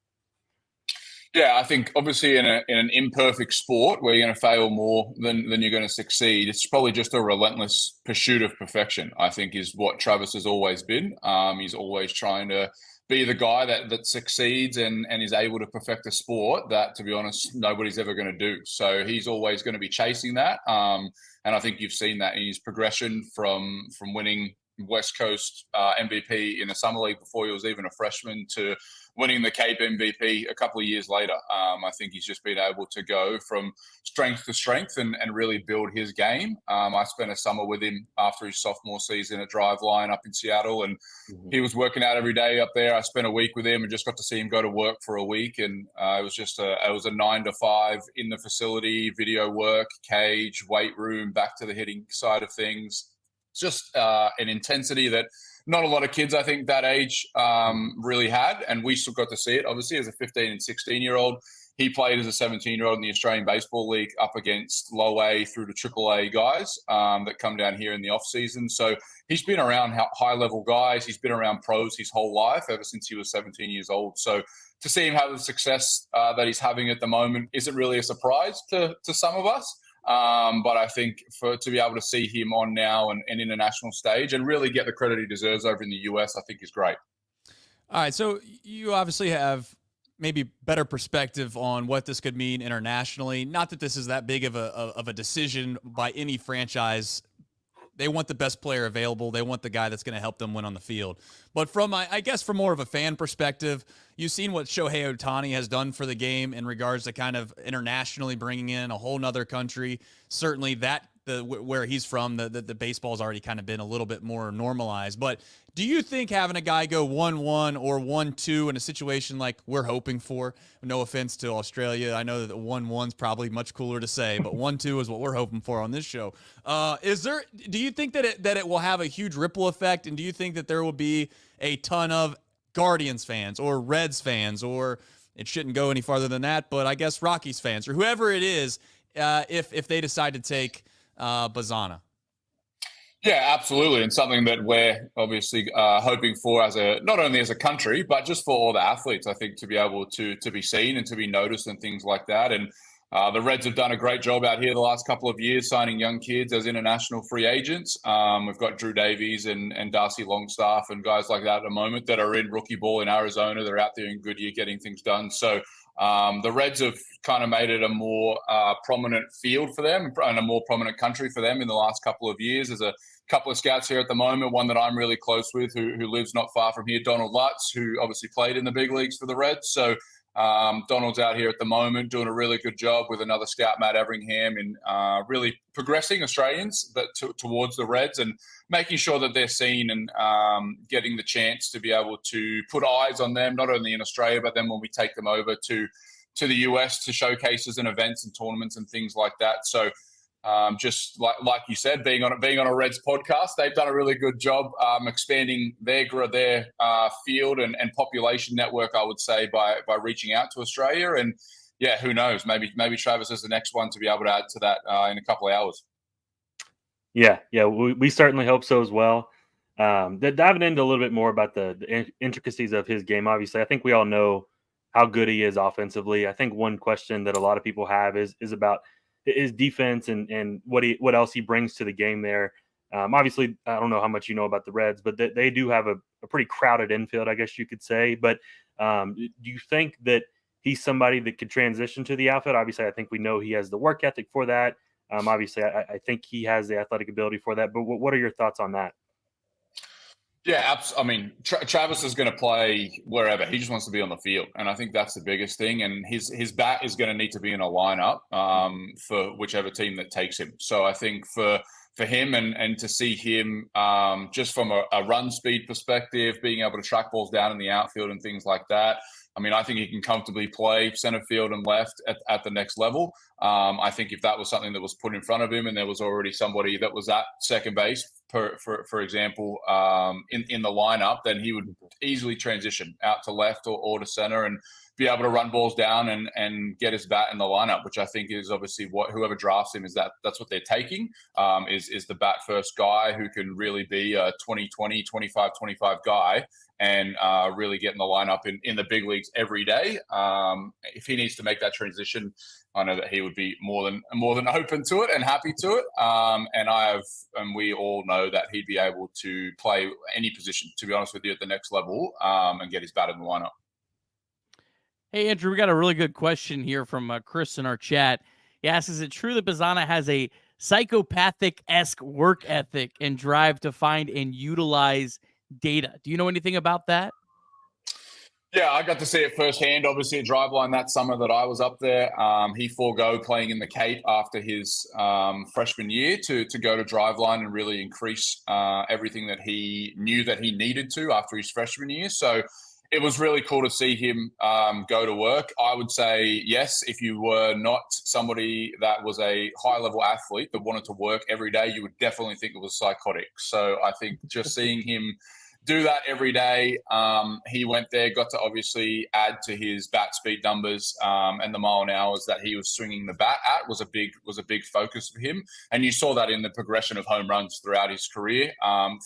Yeah, I think obviously in an imperfect sport where you're going to fail more than you're going to succeed, it's probably just a relentless pursuit of perfection, I think, is what Travis has always been. He's always trying to be the guy that succeeds and is able to perfect a sport that, to be honest, nobody's ever going to do. So he's always going to be chasing that. And I think you've seen that in his progression from winning West Coast MVP in the Summer League before he was even a freshman to winning the Cape MVP a couple of years later. I think he's just been able to go from strength to strength and really build his game. I spent a summer with him after his sophomore season at Driveline up in Seattle, and he was working out every day up there. I spent a week with him and just got to see him go to work for a week. And it was a 9 to 5 in the facility, video work, cage, weight room, back to the hitting side of things. It's just an intensity that not a lot of kids, I think, that age really had. And we still got to see it, obviously, as a 15 and 16-year-old. he played as a 17-year-old in the Australian Baseball League up against low A through to triple A guys that come down here in the off season. So he's been around high-level guys. He's been around pros his whole life, ever since he was 17 years old. So to see him have the success that he's having at the moment isn't really a surprise to some of us. But I think to be able to see him on now and international stage and really get the credit he deserves over in the US, I think is great. All right, so you obviously have maybe better perspective on what this could mean internationally. Not that this is that big of a decision by any franchise. They want the best player available. They want the guy that's going to help them win on the field. But from, I guess, from more of a fan perspective, you've seen what Shohei Ohtani has done for the game in regards to kind of internationally bringing in a whole nother country. Certainly where he's from, the baseball's already kind of been a little bit more normalized. But do you think having a guy go 1-1 or 1-2 in a situation like we're hoping for, no offense to Australia, I know that 1-1's probably much cooler to say, but 1-2 is what we're hoping for on this show. Do you think that it will have a huge ripple effect, and do you think that there will be a ton of Guardians fans or Reds fans, or it shouldn't go any farther than that, but I guess Rockies fans or whoever it is, if they decide to take Bazzana? Yeah, absolutely, and something that we're obviously hoping for not only as a country, but just for all the athletes. I think to be able to be seen and to be noticed and things like that. And the Reds have done a great job out here the last couple of years signing young kids as international free agents. We've got Drew Davies and Darcy Longstaff and guys like that at the moment that are in rookie ball in Arizona. They're out there in Goodyear getting things done. So the Reds have kind of made it a more prominent field for them and a more prominent country for them in the last couple of years. There's a couple of scouts here at the moment, one that I'm really close with who lives not far from here, Donald Lutz, who obviously played in the big leagues for the Reds. So Donald's out here at the moment doing a really good job with another scout, Matt Everingham, in really progressing Australians towards the Reds and making sure that they're seen and getting the chance to be able to put eyes on them, not only in Australia, but then when we take them over to the US to showcases and events and tournaments and things like that. So just like you said, being on a Reds podcast, they've done a really good job expanding their field and population network, I would say, by reaching out to Australia. And yeah, who knows? Maybe Travis is the next one to be able to add to that in a couple of hours. Yeah, we certainly hope so as well. Diving into a little bit more about the intricacies of his game, obviously, I think we all know how good he is offensively. I think one question that a lot of people have is about his defense and what else he brings to the game there. Obviously, I don't know how much you know about the Reds, but they do have a pretty crowded infield, I guess you could say. But do you think that he's somebody that could transition to the outfield? Obviously, I think we know he has the work ethic for that. Obviously, I think he has the athletic ability for that. But what are your thoughts on that? Yeah, I mean, Travis is going to play wherever. He just wants to be on the field, and I think that's the biggest thing. And his bat is going to need to be in a lineup for whichever team that takes him. So I think for him and to see him just from a run speed perspective, being able to track balls down in the outfield and things like that. I mean, I think he can comfortably play center field and left at the next level. I think if that was something that was put in front of him and there was already somebody that was at second base, for example, in the lineup, then he would easily transition out to left or to center and be able to run balls down and get his bat in the lineup, which I think is obviously what whoever drafts him that's what they're taking, is the bat first guy who can really be a 20-20, 25-25 guy and really get in the lineup in the big leagues every day. If he needs to make that transition, I know that he would be more than open to it and happy to it. And we all know that he'd be able to play any position, to be honest with you, at the next level and get his bat in the lineup. Hey, Andrew, we got a really good question here from Chris in our chat. He asks, is it true that Bazzana has a psychopathic-esque work ethic and drive to find and utilize data? Do you know anything about that? Yeah, I got to see it firsthand. Obviously, at Driveline that summer that I was up there, he forego playing in the Cape after his freshman year to go to Driveline and really increase everything that he knew that he needed to after his freshman year. So it was really cool to see him go to work. I would say, yes, if you were not somebody that was a high-level athlete that wanted to work every day, you would definitely think it was psychotic. So I think just seeing him do that every day. He went there, got to obviously add to his bat speed numbers, and the mile an hours that he was swinging the bat at was a big focus for him. And you saw that in the progression of home runs throughout his career,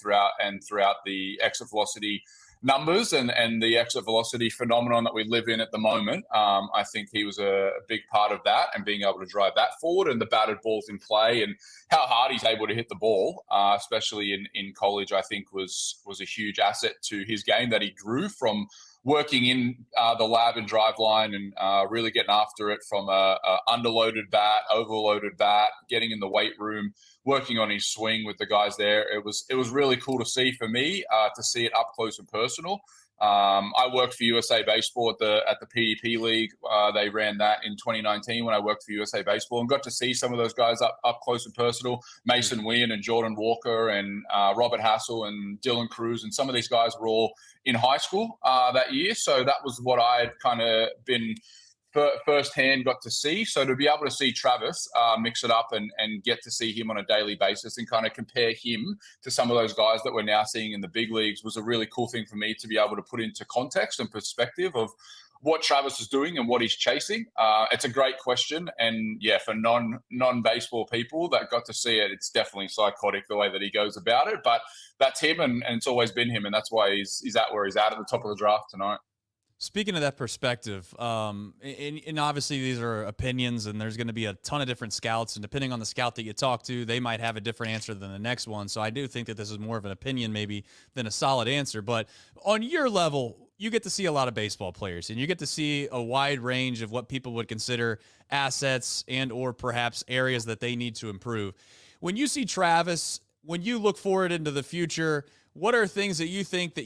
throughout the exit velocity numbers and the exit velocity phenomenon that we live in at the moment. I think he was a big part of that, and being able to drive that forward, and the batted balls in play and how hard he's able to hit the ball, especially in college, I think was a huge asset to his game that he grew from working in the lab and drive line, and really getting after it from a underloaded bat, overloaded bat, getting in the weight room, working on his swing with the guys there. It was really cool to see for me, to see it up close and personal. I worked for USA Baseball at the PEP League. They ran that in 2019 when I worked for USA Baseball, and got to see some of those guys up close and personal. Mason Wynn and Jordan Walker and Robert Hassel and Dylan Cruz, and some of these guys were all in high school that year. So that was what I had kind of been firsthand got to see. So to be able to see Travis mix it up and get to see him on a daily basis and kind of compare him to some of those guys that we're now seeing in the big leagues was a really cool thing for me to be able to put into context and perspective of what Travis is doing and what he's chasing. It's a great question. And yeah, for non-baseball people that got to see it, it's definitely psychotic the way that he goes about it. But that's him, and it's always been him. And that's why he's at where he's at the top of the draft tonight. Speaking of that perspective, and obviously these are opinions, and there's going to be a ton of different scouts, and depending on the scout that you talk to, they might have a different answer than the next one. So I do think that this is more of an opinion maybe than a solid answer. But on your level, you get to see a lot of baseball players, and you get to see a wide range of what people would consider assets and or perhaps areas that they need to improve. When you see Travis, when you look forward into the future, what are things that you think that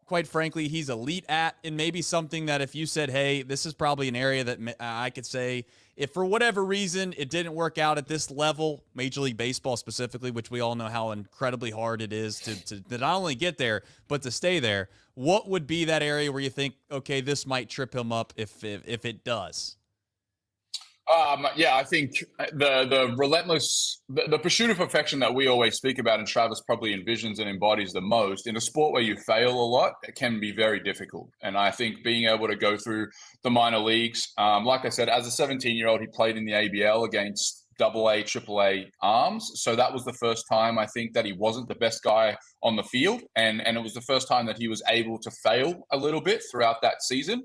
quite frankly, he's elite at, and maybe something that if you said, hey, this is probably an area that I could say, if for whatever reason it didn't work out at this level, Major League Baseball specifically, which we all know how incredibly hard it is to not only get there, but to stay there, what would be that area where you think, okay, this might trip him up if it does? Yeah, I think the relentless, the pursuit of perfection that we always speak about, and Travis probably envisions and embodies the most, in a sport where you fail a lot, it can be very difficult. And I think being able to go through the minor leagues, like I said, as a 17-year-old, he played in the ABL against AA, AAA arms. So that was the first time I think that he wasn't the best guy on the field. And it was the first time that he was able to fail a little bit throughout that season.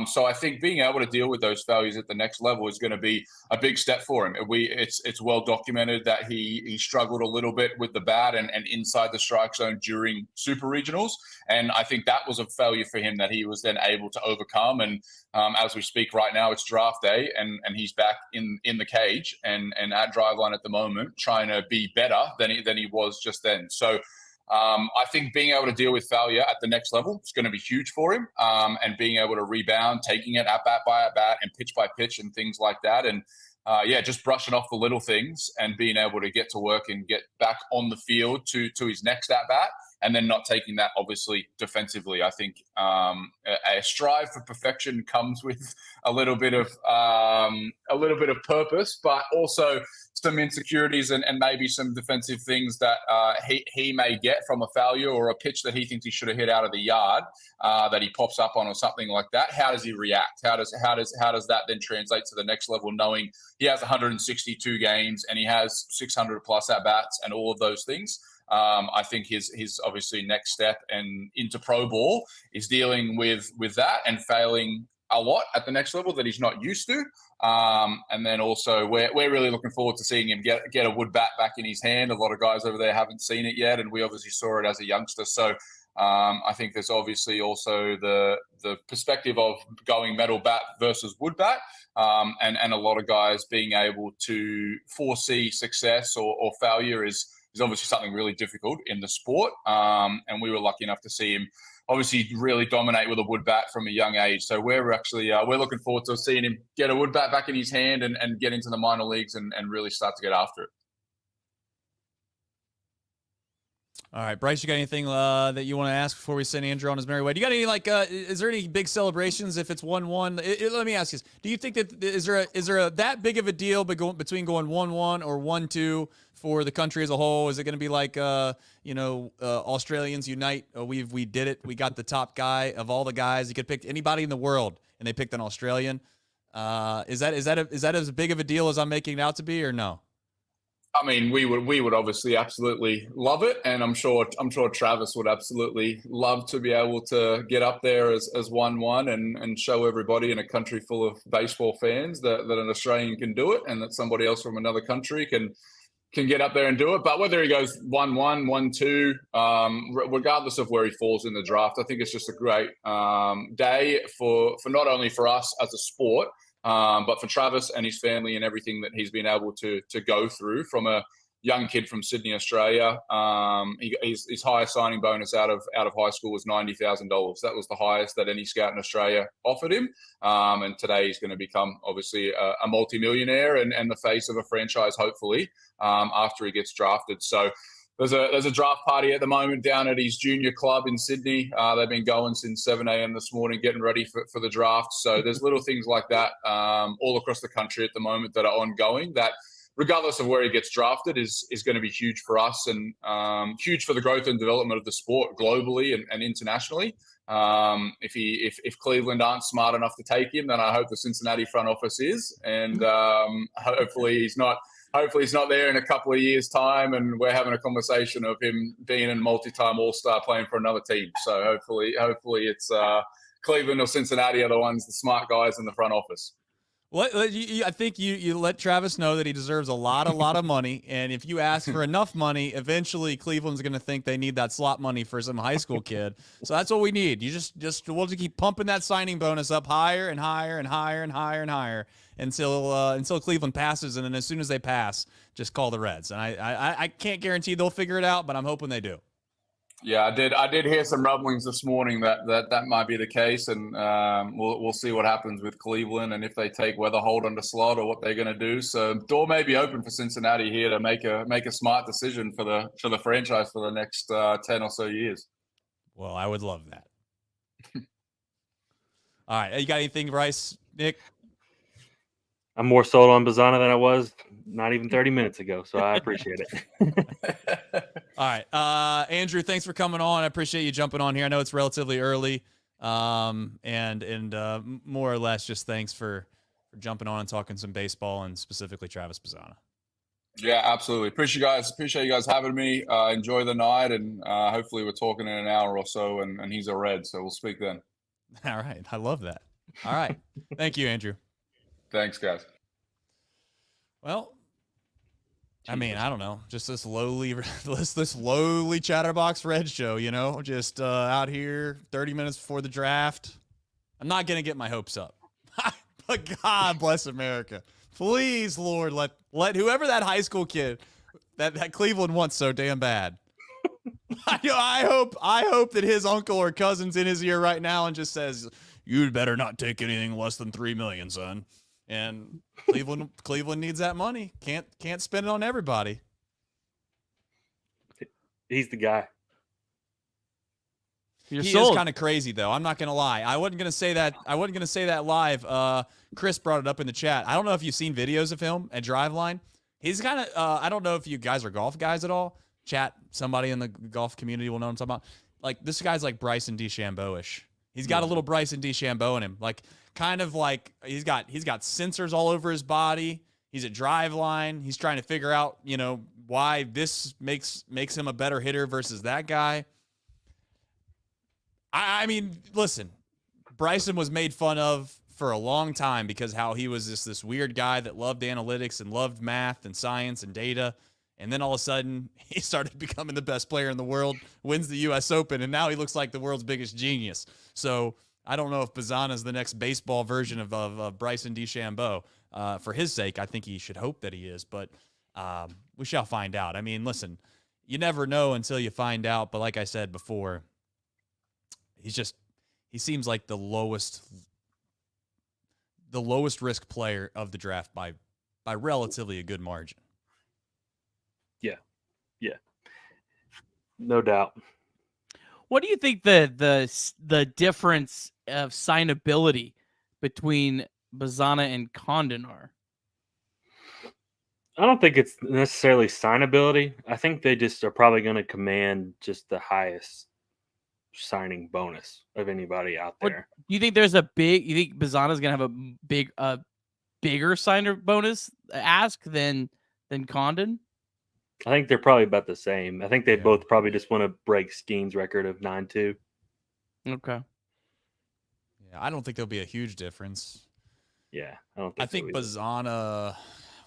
So I think being able to deal with those failures at the next level is going to be a big step for him. It's well documented that he struggled a little bit with the bat and inside the strike zone during super regionals. And I think that was a failure for him that he was then able to overcome. And as we speak right now, it's draft day, and he's back in the cage and at driveline at the moment, trying to be better than he was just then. So I think being able to deal with failure at the next level is going to be huge for him, and being able to rebound, taking it at bat by at bat and pitch by pitch and things like that. And just brushing off the little things and being able to get to work and get back on the field to his next at bat, and then not taking that obviously defensively. I think a strive for perfection comes with a little bit of purpose, but also some insecurities and maybe some defensive things that he may get from a failure or a pitch that he thinks he should have hit out of the yard that he pops up on or something like that. How does he react? How does that then translate to the next level, knowing he has 162 games and he has 600 plus at bats and all of those things? I think his obviously next step and into pro ball is dealing with that and failing a lot at the next level that he's not used to. And then also we're really looking forward to seeing him get a wood bat back in his hand. A lot of guys over there haven't seen it yet, and we obviously saw it as a youngster. So I think there's obviously also the perspective of going metal bat versus wood bat, and a lot of guys being able to foresee success or failure is obviously something really difficult in the sport. And we were lucky enough to see him obviously really dominate with a wood bat from a young age. So we're actually we're looking forward to seeing him get a wood bat back in his hand and get into the minor leagues and really start to get after it. All right, Bryce, you got anything that you want to ask before we send Andrew on his merry way? Do you got any is there any big celebrations if it's 1-1? Let me ask you this: do you think that is there that big of a deal between going 1-1 or 1-2 for the country as a whole? Is it going to be like, Australians unite? We did it. We got the top guy of all the guys. You could pick anybody in the world, and they picked an Australian. Is that as big of a deal as I'm making it out to be, or no? I mean, we would obviously absolutely love it, and I'm sure Travis would absolutely love to be able to get up there as 1-1 and show everybody in a country full of baseball fans that an Australian can do it, and that somebody else from another country can get up there and do it. But whether he goes 1-1, 1-2, regardless of where he falls in the draft, I think it's just a great day for not only for us as a sport, but for Travis and his family and everything that he's been able to go through from a young kid from Sydney, Australia. His highest signing bonus out of high school was $90,000. That was the highest that any scout in Australia offered him. And today he's going to become obviously a multimillionaire and the face of a franchise, hopefully, after he gets drafted. So there's a draft party at the moment down at his junior club in Sydney. They've been going since 7 a.m. this morning, getting ready for the draft. So there's little things like that all across the country at the moment that are ongoing that, regardless of where he gets drafted, is going to be huge for us and huge for the growth and development of the sport globally and internationally. If Cleveland aren't smart enough to take him, then I hope the Cincinnati front office is. And hopefully he's not there in a couple of years' time and we're having a conversation of him being a multi-time All-Star playing for another team. So hopefully it's Cleveland or Cincinnati are the smart guys in the front office. Well, I think you let Travis know that he deserves a lot of money, and if you ask for enough money, eventually Cleveland's going to think they need that slot money for some high school kid. So that's what we need. You we'll just keep pumping that signing bonus up higher and higher and higher and higher and higher until Cleveland passes, and then as soon as they pass, just call the Reds. And I can't guarantee they'll figure it out, but I'm hoping they do. Yeah, I did hear some rumblings this morning that might be the case, and we'll see what happens with Cleveland and if they take Weatherholt on the slot or what they're going to do. So door may be open for Cincinnati here to make a smart decision for the franchise for the next 10 or so years. Well, I would love that. All right, you got anything, Bryce, Nick? I'm more sold on Bazzana than I was not even 30 minutes ago, so I appreciate it. All right. Andrew, thanks for coming on. I appreciate you jumping on here. I know it's relatively early, and more or less just thanks for jumping on and talking some baseball and specifically Travis Bazzana. Yeah, absolutely. Appreciate you guys having me. Enjoy the night, and hopefully we're talking in an hour or so, and he's a Red, so we'll speak then. All right. I love that. All right. Thank you, Andrew. Thanks, guys. Well, I mean, I don't know, just this lowly Chatterbox Red show, just out here 30 minutes before the draft. I'm not going to get my hopes up. But God bless America. Please, Lord, let whoever that high school kid that Cleveland wants so damn bad. I hope that his uncle or cousin's in his ear right now and just says, "You'd better not take anything less than $3 million, son." And Cleveland needs that money. Can't spend it on everybody. He's the guy. He is kind of crazy, though. I'm not gonna lie. I wasn't gonna say that live. Chris brought it up in the chat. I don't know if you've seen videos of him at Driveline. He's kind of. I don't know if you guys are golf guys at all. Chat. Somebody in the golf community will know what I'm talking about. Like, this guy's like Bryson DeChambeau-ish. He's got a little Bryson DeChambeau in him. Like, kind of like he's got sensors all over his body. He's at Driveline. He's trying to figure out, why this makes him a better hitter versus that guy. I mean, listen, Bryson was made fun of for a long time because how he was this weird guy that loved analytics and loved math and science and data. And then all of a sudden, he started becoming the best player in the world, wins the U.S. Open, and now he looks like the world's biggest genius. So I don't know if Bazzana is the next baseball version of Bryson DeChambeau. For his sake, I think he should hope that he is, but we shall find out. I mean, listen, you never know until you find out, but like I said before, he seems like the lowest risk player of the draft by relatively a good margin. Yeah. No doubt. What do you think the difference of signability between Bazzana and Condon are? I don't think it's necessarily signability. I think they just are probably going to command just the highest signing bonus of anybody out What there. do you think? There's a big. You think Bazzana's gonna have a bigger signer bonus ask than Condon? I think they're probably about the same. I think they Yeah. both probably just want to break Skeen's record of 9-2. Okay. Yeah, I don't think there'll be a huge difference. Yeah, I don't think. I think Bazzana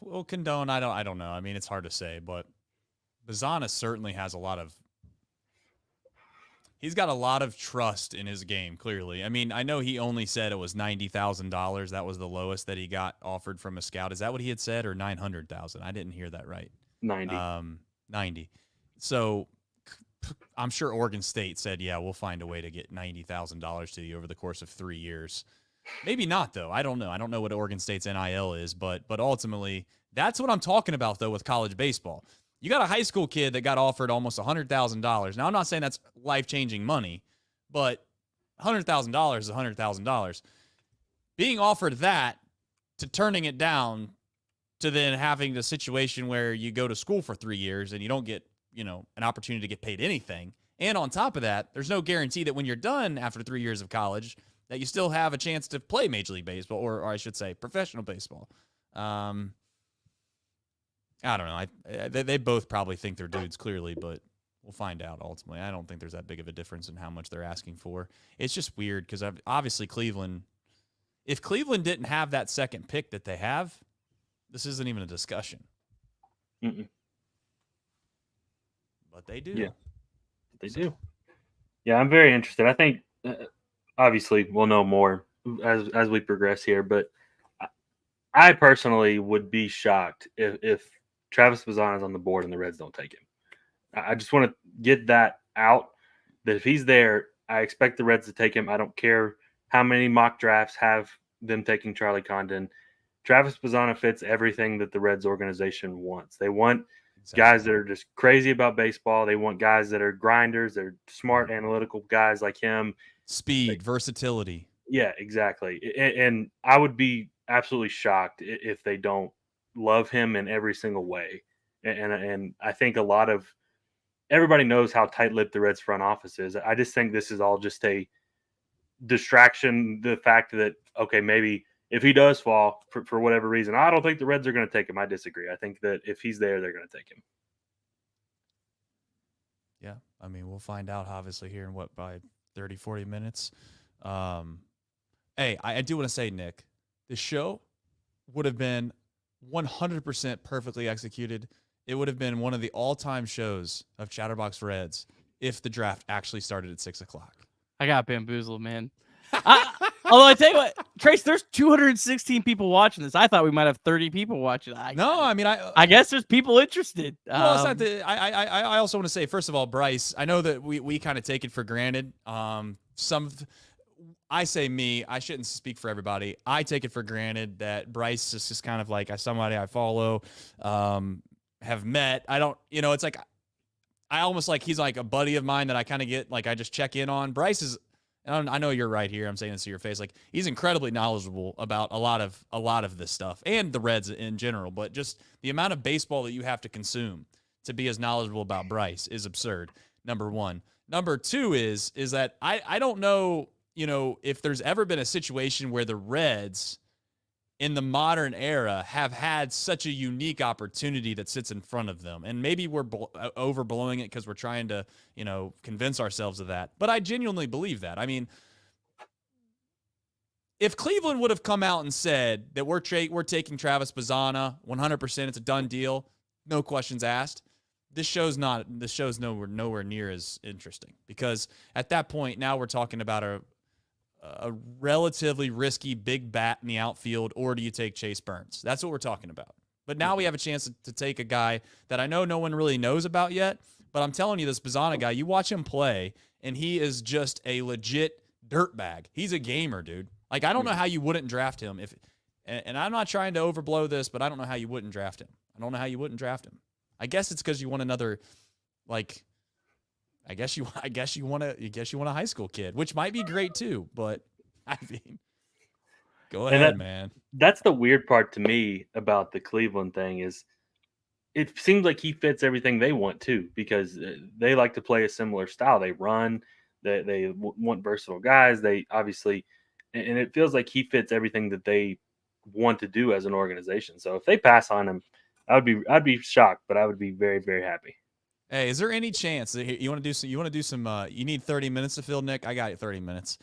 will Condon. I don't know. I mean, it's hard to say, but Bazzana certainly has he's got a lot of trust in his game, clearly. I mean, I know he only said it was $90,000. That was the lowest that he got offered from a scout. Is that what he had said, or 900,000? I didn't hear that right. 90. 90. So I'm sure Oregon State said, yeah, we'll find a way to get $90,000 to you over the course of 3 years. Maybe not, though. I don't know. I don't know what Oregon State's NIL is, but ultimately, that's what I'm talking about, though, with college baseball. You got a high school kid that got offered almost $100,000. Now, I'm not saying that's life-changing money, but $100,000 is $100,000. Being offered that to turning it down to then having the situation where you go to school for 3 years and you don't get, an opportunity to get paid anything. And on top of that, there's no guarantee that when you're done after 3 years of college that you still have a chance to play Major League Baseball, or I should say professional baseball. I don't know. They both probably think they're dudes, clearly, but we'll find out ultimately. I don't think there's that big of a difference in how much they're asking for. It's just weird because obviously Cleveland, if Cleveland didn't have that second pick that they have, this isn't even a discussion. Mm-mm. But they do. Yeah, they do. Yeah, I'm very interested. I think obviously we'll know more as we progress here, but I personally would be shocked if Travis Bazzana is on the board and the Reds don't take him. I just want to get that out, that if he's there, I expect the Reds to take him. I don't care how many mock drafts have them taking Charlie Condon. Travis Bazzana fits everything that the Reds organization wants. They want guys that are just crazy about baseball. They want guys that are grinders. They're smart, analytical guys like him. Speed, versatility. Yeah, exactly. And I would be absolutely shocked if they don't love him in every single way. And I think a lot of everybody knows how tight-lipped the Reds front office is. I just think this is all just a distraction. The fact that, okay, maybe if he does fall for whatever reason, I don't think the Reds are going to take him. I disagree. I think that if he's there, they're going to take him. Yeah. I mean, we'll find out obviously here in by 30, 40 minutes. Hey, I do want to say, Nick, the show would have been 100% perfectly executed. It would have been one of the all-time shows of Chatterbox Reds if the draft actually started at 6 o'clock. I got bamboozled, man. Although I tell you what, Trace, there's 216 people watching this. I thought we might have 30 people watching. I guess there's people interested. Well, it's not I also want to say, first of all, Bryce, I know that we kind of take it for granted. I say me, I shouldn't speak for everybody. I take it for granted that Bryce is just kind of like somebody I follow, have met. I don't, it's like, I almost like he's like a buddy of mine that I kind of get, like I just check in on. Bryce is, and I know you're right here. I'm saying this to your face. Like he's incredibly knowledgeable about a lot of this stuff and the Reds in general, but just the amount of baseball that you have to consume to be as knowledgeable about Bryce is absurd. Number one. Number two is that I don't know, if there's ever been a situation where the Reds in the modern era have had such a unique opportunity that sits in front of them. And maybe we're overblowing it because we're trying to, convince ourselves of that. But I genuinely believe that. I mean, if Cleveland would have come out and said that we're taking Travis Bazzana 100%, it's a done deal, no questions asked, this show's nowhere near as interesting, because at that point now we're talking about a relatively risky big bat in the outfield, or do you take Chase Burns? That's what we're talking about. But now we have a chance to take a guy that I know no one really knows about yet, but I'm telling you, this Bazzana guy, you watch him play, and he is just a legit dirtbag. He's a gamer, dude. Like, I don't know how you wouldn't draft him. And I'm not trying to overblow this, but I don't know how you wouldn't draft him. I guess it's because you want another, like, I guess you want a high school kid, which might be great too. But I mean, go ahead, man. That's the weird part to me about the Cleveland thing is it seems like he fits everything they want too, because they like to play a similar style. They run, they want versatile guys. They obviously, and it feels like he fits everything that they want to do as an organization. So if they pass on him, I'd be shocked, but I would be very, very happy. Hey, is there any chance that you want to do some? You want to do some? You need 30 minutes to fill, Nick. I got you 30 minutes.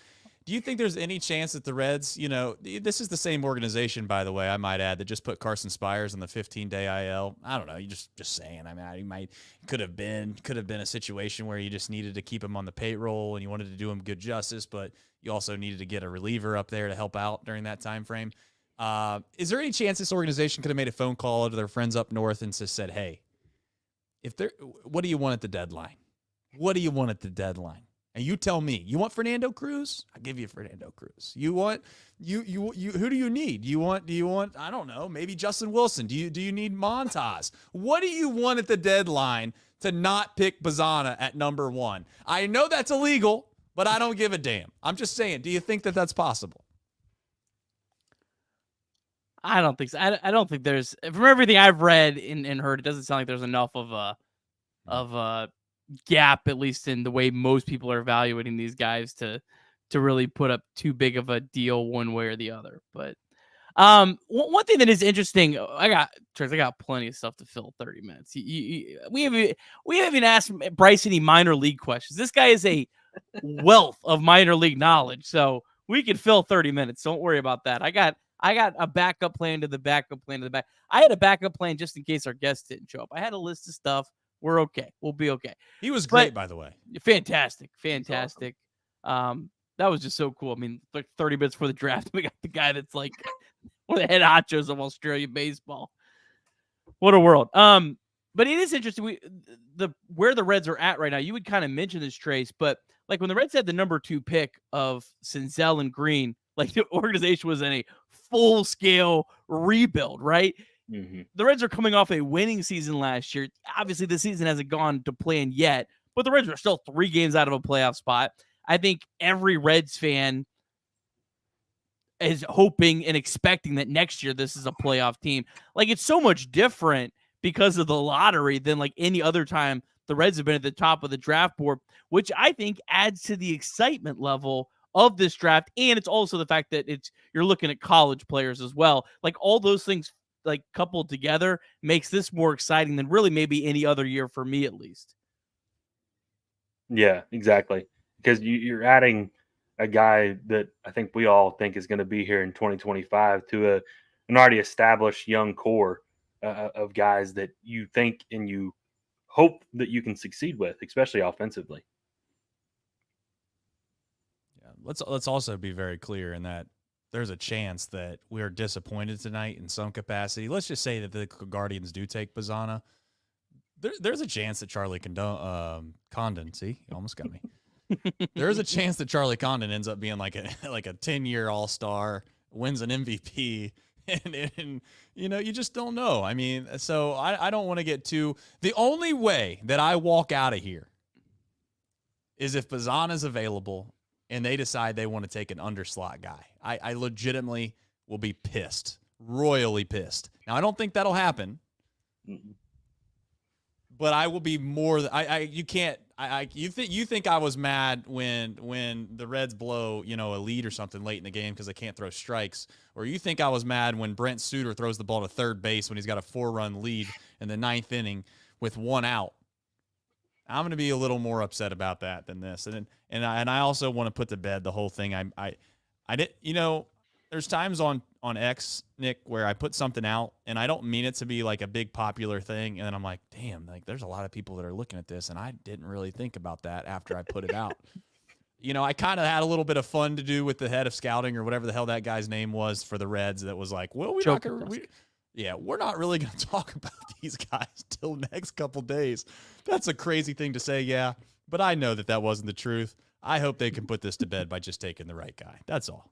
Do you think there's any chance that the Reds, this is the same organization, by the way, I might add, that just put Carson Spires on the 15-day IL? I don't know. You just saying. I mean, could have been a situation where you just needed to keep him on the payroll and you wanted to do him good justice, but you also needed to get a reliever up there to help out during that time frame. Is there any chance this organization could have made a phone call to their friends up north and just said, "Hey, what do you want at the deadline? What do you want at the deadline?" And you tell me, you want Fernando Cruz? I'll give you Fernando Cruz. You want you who do you need? Do you want I don't know, maybe Justin Wilson? Do you need Montas? What do you want at the deadline to not pick Bazzana at number 1? I know that's illegal, but I don't give a damn. I'm just saying, do you think that that's possible? I don't think so. I don't think there's, from everything I've read and heard, it doesn't sound like there's enough of a gap, at least in the way most people are evaluating these guys, to really put up too big of a deal one way or the other. But one thing that is interesting, I got plenty of stuff to fill 30 minutes. We haven't even asked Bryce any minor league questions. This guy is a wealth of minor league knowledge, so we can fill 30 minutes. Don't worry about that. I got a backup plan to the backup plan to the back. I had a backup plan just in case our guests didn't show up. I had a list of stuff. We're okay. We'll be okay. He was great, by the way. Fantastic. Awesome. That was just so cool. I mean, like 30 minutes before the draft, we got the guy that's like one of the head honchos of Australian baseball. What a world. But it is interesting. Where the Reds are at right now, you would kind of mention this, Trace, but like when the Reds had the number 2 pick of Senzel and Green, like the organization was in a full-scale rebuild, right? Mm-hmm. The Reds are coming off a winning season last year. Obviously, the season hasn't gone to plan yet, but the Reds are still 3 games out of a playoff spot. I think every Reds fan is hoping and expecting that next year this is a playoff team. Like, it's so much different because of the lottery than like any other time the Reds have been at the top of the draft board, which I think adds to the excitement level of this draft. And it's also the fact that you're looking at college players as well. Like, all those things like coupled together makes this more exciting than really maybe any other year, for me at least. Yeah, exactly. Because you're adding a guy that I think we all think is going to be here in 2025 to an already established young core of guys that you think and you hope that you can succeed with, especially offensively. Yeah, let's also be very clear in that there's a chance that we're disappointed tonight in some capacity. Let's just say that the Guardians do take Bazzana. There's a chance that Charlie Condon, see, you almost got me. There's a chance that Charlie Condon ends up being like a 10-year All-Star, wins an MVP, and you just don't know. I mean, so I don't want to get too. The only way that I walk out of here is if Bazzana's available and they decide they want to take an underslot guy. I legitimately will be pissed, royally pissed. Now, I don't think that'll happen, but I will be more. You think I was mad when the Reds blow a lead or something late in the game because they can't throw strikes, or you think I was mad when Brent Suter throws the ball to third base when he's got a 4-run lead in the 9th inning with 1 out. I'm going to be a little more upset about that than this. And I also want to put to bed the whole thing. I did, there's times on X, Nick, where I put something out and I don't mean it to be like a big popular thing. And then I'm like, damn, like there's a lot of people that are looking at this and I didn't really think about that after I put it out. I kind of had a little bit of fun to do with the head of scouting or whatever the hell that guy's name was for the Reds that was like, well, we're not really going to talk about these guys till next couple days. That's a crazy thing to say, yeah, but I know that wasn't the truth. I hope they can put this to bed by just taking the right guy. That's all.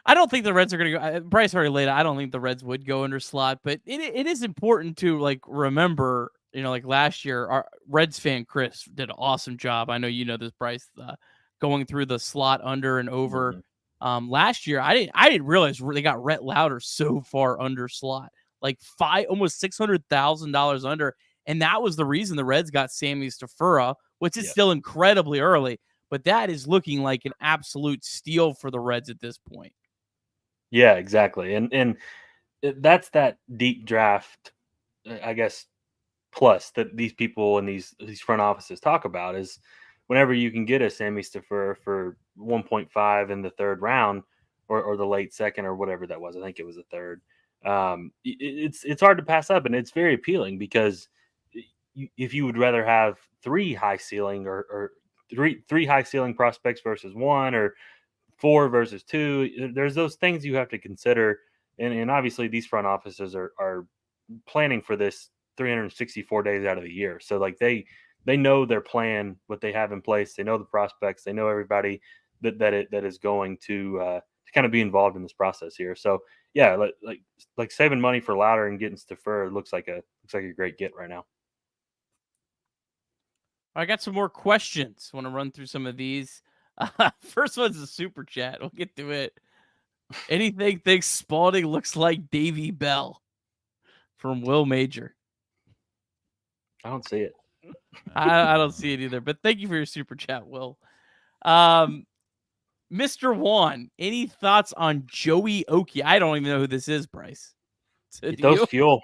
I don't think the Reds are going to go. Bryce already laid out. I don't think the Reds would go under slot, but it is important to like remember, like last year, our Reds fan Chris did an awesome job. I know you know this, Bryce, going through the slot under and over. Mm-hmm. Last year, I didn't realize they got Rhett Lauder so far under slot. like almost $600,000 under. And that was the reason the Reds got Sammy Stafura, which is still incredibly early. But that is looking like an absolute steal for the Reds at this point. Yeah, exactly. And that's that deep draft, I guess, plus that these people and these front offices talk about is whenever you can get a Sammy Staffer for 1.5 in the third round or the late second or whatever that was. I think it was the third. It's hard to pass up, and it's very appealing because if you would rather have three high ceiling or three high ceiling prospects versus one, or four versus two, there's those things you have to consider. And obviously these front offices are planning for this 364 days out of the year. So like they know their plan, what they have in place. They know the prospects. They know everybody that is going to kind of be involved in this process here. So yeah, like saving money for Louder and getting Staffer looks like a great get right now. I got some more questions. Want to run through some of these? First one's a super chat. We'll get to it. Anything thinks Spalding looks like Davy Bell from Will Major. I don't see it. I don't see it either. But thank you for your super chat, Will. Mr. Juan, any thoughts on Joey Okie? I don't even know who this is, Bryce. He throws fuel.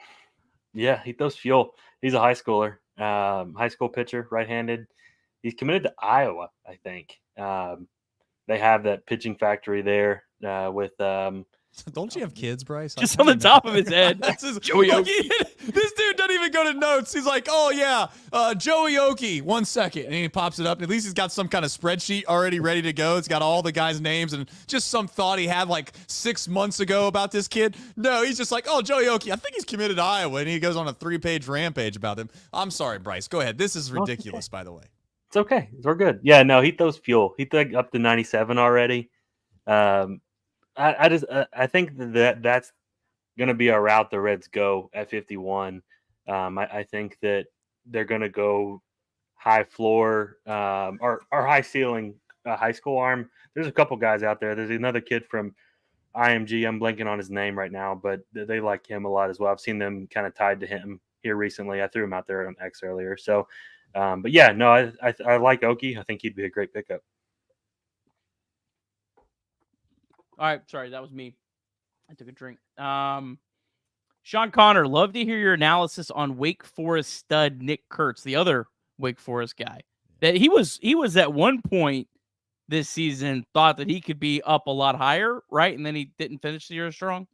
Yeah, he throws fuel. He's a high schooler, high school pitcher, right-handed. He's committed to Iowa, I think. They have that pitching factory there with. Don't you have kids, Bryce? Just on the top of his head. Joey Okie. This dude doesn't even go to notes. He's like, oh, yeah, Joey Okie. 1 second. And he pops it up. At least he's got some kind of spreadsheet already ready to go. It's got all the guys' names and just some thought he had like 6 months ago about this kid. No, he's just like, oh, Joey Okie. I think he's committed to Iowa. And he goes on a 3-page rampage about him. I'm sorry, Bryce. Go ahead. This is ridiculous, by the way. It's okay. We're good. Yeah, no, he throws fuel. He threw up to 97 already. I think that's going to be a route the Reds go at 51. I think that they're going to go high floor or high ceiling high school arm. There's a couple guys out there. There's another kid from IMG. I'm blanking on his name right now, but they like him a lot as well. I've seen them kind of tied to him here recently. I threw him out there on X earlier. So, but yeah, no, I like Okie. I think he'd be a great pickup. All right, sorry, that was me. I took a drink. Sean Connor, love to hear your analysis on Wake Forest stud Nick Kurtz, the other Wake Forest guy. That he was at one point this season thought that he could be up a lot higher, right? And then he didn't finish the year strong.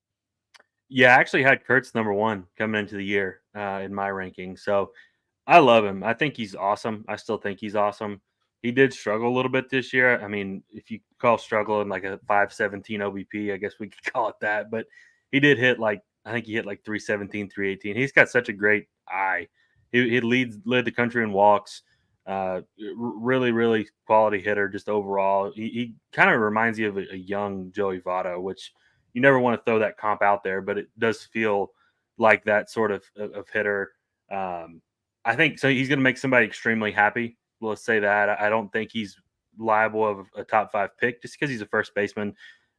Yeah, I actually had Kurtz number 1 coming into the year in my ranking. So I love him. I think he's awesome. I still think he's awesome. He did struggle a little bit this year. I mean, if you call struggling like a 517 OBP, I guess we could call it that. But he did hit I think he hit like 317, 318. He's got such a great eye. He led the country in walks. Really, really quality hitter just overall. He kind of reminds you of a young Joey Votto, which you never want to throw that comp out there, but it does feel like that sort of hitter. I think so. He's going to make somebody extremely happy. Let's say that. I don't think he's liable of a top 5 pick just because he's a first baseman.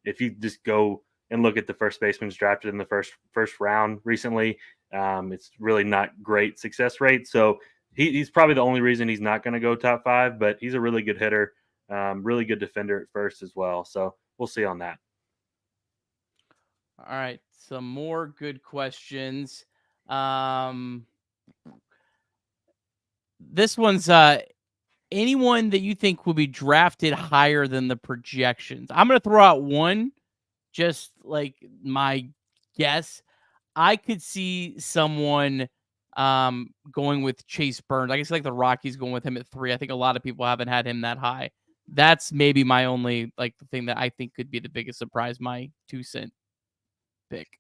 If you just go and look at the first basemen drafted in the first round recently, it's really not great success rate. So he's probably the only reason he's not going to go top 5, but he's a really good hitter, really good defender at first as well. So we'll see on that. All right, some more good questions. This one's anyone that you think will be drafted higher than the projections. I'm going to throw out one, just like my guess. I could see someone going with Chase Burns. I guess like the Rockies going with him at 3. I think a lot of people haven't had him that high. That's maybe my only the thing that I think could be the biggest surprise, my 2-cent pick.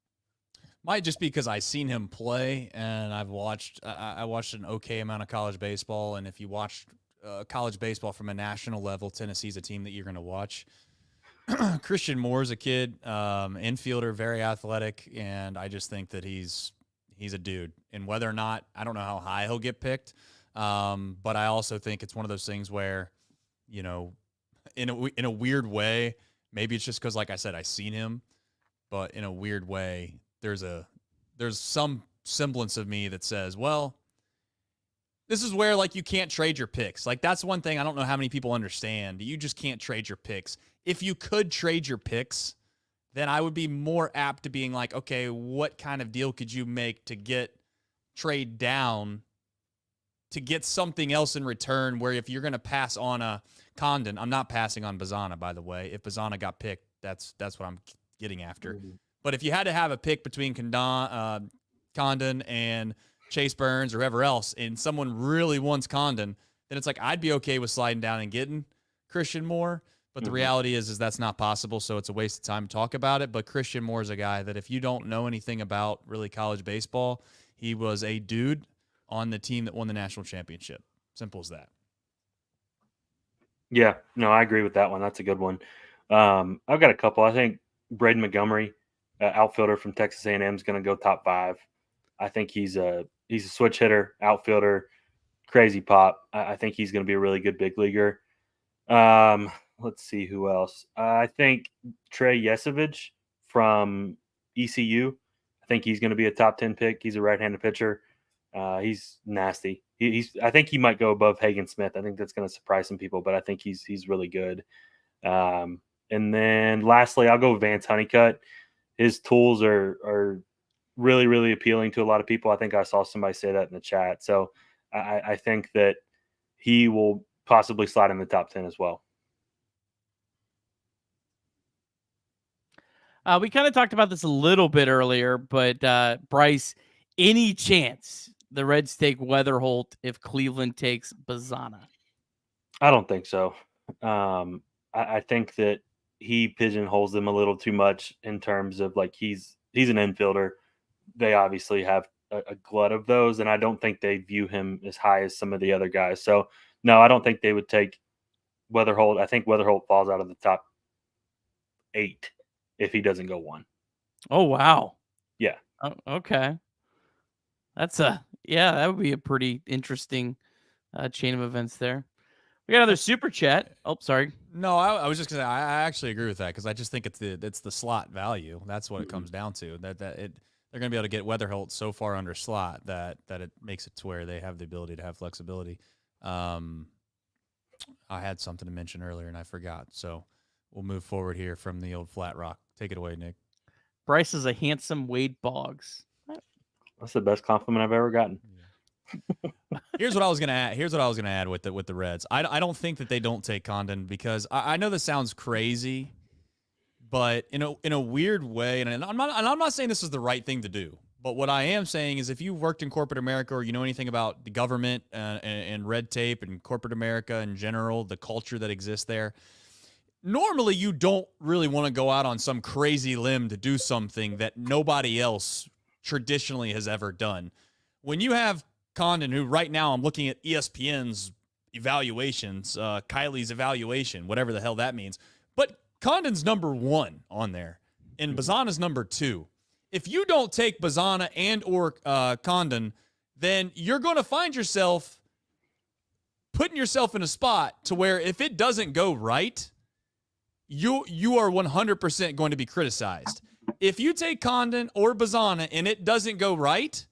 Might just be because I've seen him play, and I watched an okay amount of college baseball. And if you watch college baseball from a national level, Tennessee's a team that you're going to watch. Christian Moore's a kid, infielder, very athletic, and I just think that he's a dude. And whether or not, I don't know how high he'll get picked, but I also think it's one of those things where, in a weird way, maybe it's just because, like I said, I've seen him, but in a weird way, there's there's some semblance of me that says, well, this is where like you can't trade your picks. Like that's one thing I don't know how many people understand. You just can't trade your picks. If you could trade your picks, then I would be more apt to being like, okay, what kind of deal could you make to trade down to get something else in return, where if you're going to pass on a Condon, I'm not passing on Bazzana, by the way. If Bazzana got picked, that's what I'm getting after. Mm-hmm. But if you had to have a pick between Condon and Chase Burns or whoever else, and someone really wants Condon, then it's like I'd be okay with sliding down and getting Christian Moore. But the reality is that's not possible, so it's a waste of time to talk about it. But Christian Moore is a guy that if you don't know anything about really college baseball, he was a dude on the team that won the national championship. Simple as that. Yeah, no, I agree with that one. That's a good one. I've got a couple. I think Braden Montgomery, outfielder from Texas A&M, is going to go top 5. I think he's a switch hitter, outfielder, crazy pop. I think he's going to be a really good big leaguer. Let's see who else. I think Trey Yesevich from ECU. I think he's going to be a top 10 pick. He's a right-handed pitcher. He's nasty. I think he might go above Hagen Smith. I think that's going to surprise some people, but I think he's really good. And then lastly, I'll go with Vance Honeycutt. His tools are really, really appealing to a lot of people. I think I saw somebody say that in the chat. So I think that he will possibly slide in the top 10 as well. We kind of talked about this a little bit earlier, but Bryce, any chance the Reds take Weatherholt if Cleveland takes Bazzana? I don't think so. I think that he pigeonholes them a little too much in terms of like he's an infielder. They obviously have a glut of those, and I don't think they view him as high as some of the other guys. So, no, I don't think they would take Weatherholt. I think Weatherholt falls out of the top 8 if he doesn't go 1. Oh, wow. Yeah. Oh, okay. That's that would be a pretty interesting chain of events there. We got another super chat. Oh, sorry. No, I was just gonna say I actually agree with that because I just think it's the slot value. That's what it comes down to. They're gonna be able to get Weatherholt so far under slot that it makes it to where they have the ability to have flexibility. I had something to mention earlier and I forgot. So we'll move forward here from the old Flat Rock. Take it away, Nick. Bryce is a handsome Wade Boggs. That's the best compliment I've ever gotten. Yeah. Here's what I was gonna add with the Reds. I don't think that they don't take Condon because I know this sounds crazy, but in a weird way, and I'm not saying this is the right thing to do. But what I am saying is, if you've worked in corporate America or you know anything about the government and red tape and corporate America in general, the culture that exists there, normally you don't really want to go out on some crazy limb to do something that nobody else traditionally has ever done. When you have Condon, who right now I'm looking at ESPN's evaluations, Kylie's evaluation, whatever the hell that means, but Condon's number 1 on there, and Bazzana's number 2. If you don't take Bazzana and or Condon, then you're going to find yourself putting yourself in a spot to where if it doesn't go right, you are 100% going to be criticized. If you take Condon or Bazzana and it doesn't go right,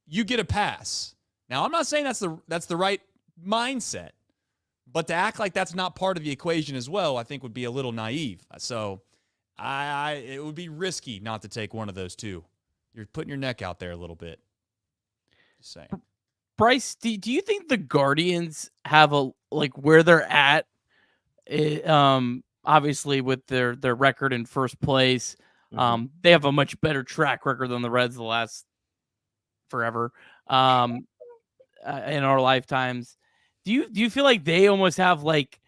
you get a pass. Now, I'm not saying that's the right mindset, but to act like that's not part of the equation as well, I think would be a little naive. So it would be risky not to take one of those two. You're putting your neck out there a little bit. Just saying. Bryce, do you think the Guardians have where they're at? Obviously with their record in first place, they have a much better track record than the Reds the last forever in our lifetimes. Do you feel like they almost have like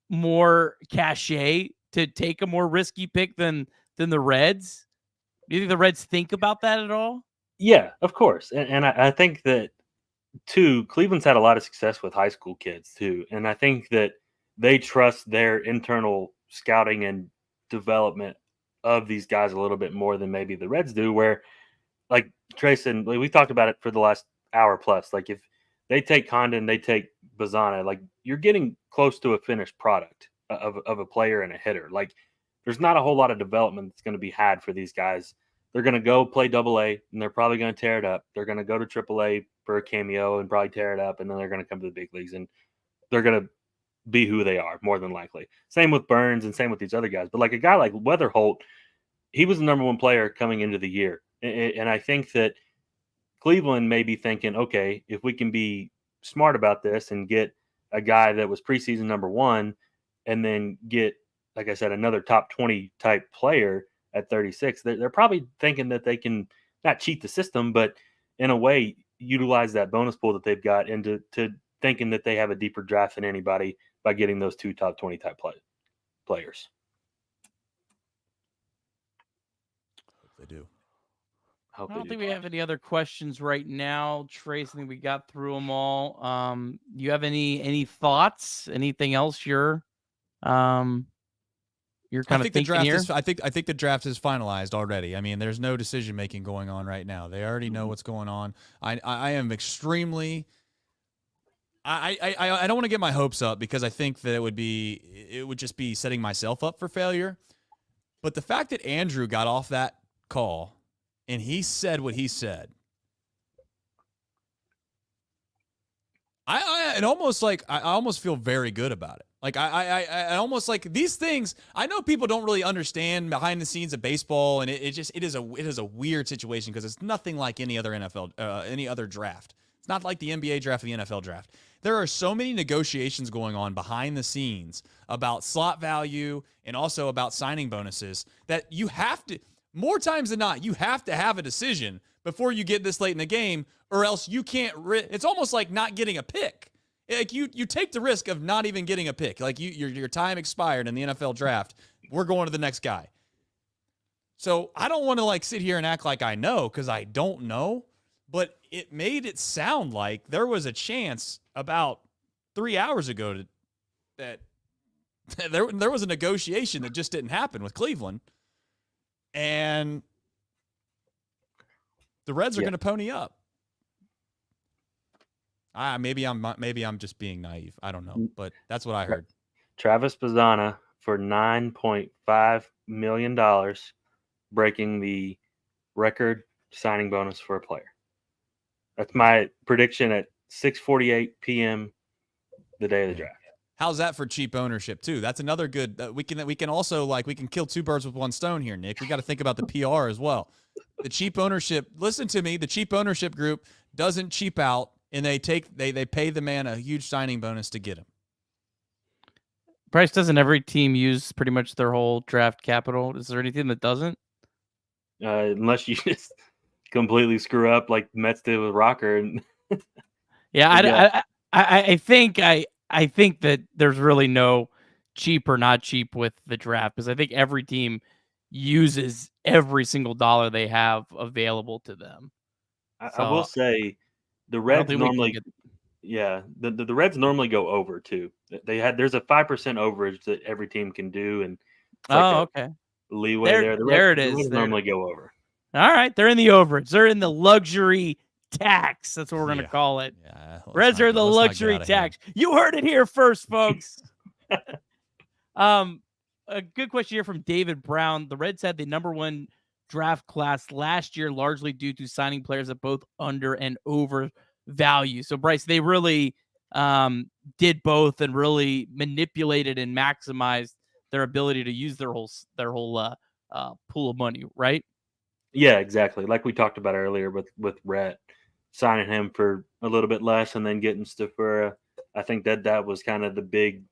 more cachet to take a more risky pick than the Reds? Do you think the Reds think about that at all? Yeah, of course. And I think that too, Cleveland's had a lot of success with high school kids too. And I think that they trust their internal scouting and development of these guys a little bit more than maybe the Reds do, where like Trace and we talked about it for the last hour plus. Like if they take Condon, they take Bazzana, like you're getting close to a finished product of a player and a hitter. Like there's not a whole lot of development that's going to be had for these guys they're going to go play AA, and they're probably going to tear it up. They're going to go to AAA for a cameo and probably tear it up, and then they're going to come to the big leagues, and they're going to be who they are more than likely. Same with Burns and same with these other guys. But like a guy like Weatherholt, he was the number one player coming into the year. And I think that Cleveland may be thinking, okay, if we can be smart about this and get a guy that was preseason number one and then get, like I said, another top 20 type player at 36, they're probably thinking that they can not cheat the system, but in a way utilize that bonus pool that they've got into thinking that they have a deeper draft than anybody by getting those two top 20 type players. They do. I don't think we have any other questions right now. Trace, I think we got through them all. You have any thoughts? Anything else you're kind of thinking here? I think the draft is finalized already. I mean, there's no decision making going on right now. They already know what's going on. I am extremely. I don't want to get my hopes up because I think that it would just be setting myself up for failure. But the fact that Andrew got off that call and he said what he said, I almost feel very good about it. Like I almost like these things. I know people don't really understand behind the scenes of baseball, and it is a weird situation because it's nothing like any other any other draft. It's not like the NBA draft or the NFL draft. There are so many negotiations going on behind the scenes about slot value and also about signing bonuses that you have to, more times than not, you have to have a decision before you get this late in the game, or else you can't. It's almost like not getting a pick. Like you take the risk of not even getting a pick. Like your time expired in the NFL draft. We're going to the next guy. So I don't want to like sit here and act like I know because I don't know. But it made it sound like there was a chance about 3 hours ago that there was a negotiation that just didn't happen with Cleveland, and the Reds are going to pony up. Maybe I'm just being naive. I don't know, but that's what I heard. Travis Bazzana for $9.5 million, breaking the record signing bonus for a player. That's my prediction at 6:48 p.m. the day of the draft. How's that for cheap ownership too? That's another good. We can also we can kill two birds with one stone here, Nick. We got to think about the PR as well. The cheap ownership. Listen to me. The cheap ownership group doesn't cheap out, and they pay the man a huge signing bonus to get him. Bryce, doesn't every team use pretty much their whole draft capital? Is there anything that doesn't? Unless you just completely screw up like Mets did with Rocker. Yeah, I think that there's really no cheap or not cheap with the draft because I think every team uses every single dollar they have available to them. I will say the Reds normally, the Reds normally go over too. There's a 5% overage that every team can do, and okay, leeway there. The Reds normally go over. All right, they're in the overage. They're in the luxury tax. That's what we're gonna call it. Yeah, Reds are the luxury tax. You heard it here first, folks. A good question here from David Brown. The Reds had the number one draft class last year, largely due to signing players at both under and over value. So, Bryce, they really did both and really manipulated and maximized their ability to use their whole pool of money, right? Yeah, exactly. Like we talked about earlier with Rhett, signing him for a little bit less and then getting Stafura. I think that was kind of the big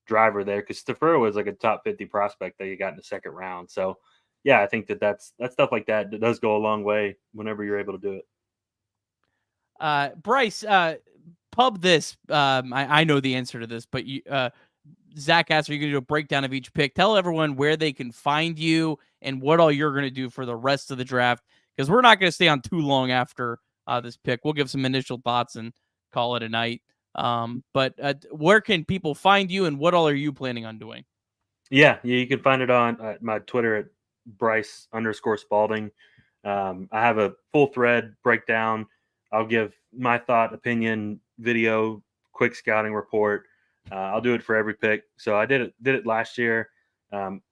driver there because Stafura was like a top 50 prospect that you got in the second round. So, yeah, I think that stuff like that does go a long way whenever you're able to do it. Bryce, pub this. I know the answer to this, but Zach asked, are you going to do a breakdown of each pick? Tell everyone where they can find you and what all you're going to do for the rest of the draft, because we're not going to stay on too long after this pick. We'll give some initial thoughts and call it a night. But where can people find you and what all are you planning on doing? Yeah, you can find it on my Twitter at Bryce_Spalding. I have a full thread breakdown. I'll give my thought, opinion, video, quick scouting report. I'll do it for every pick. So I did it last year.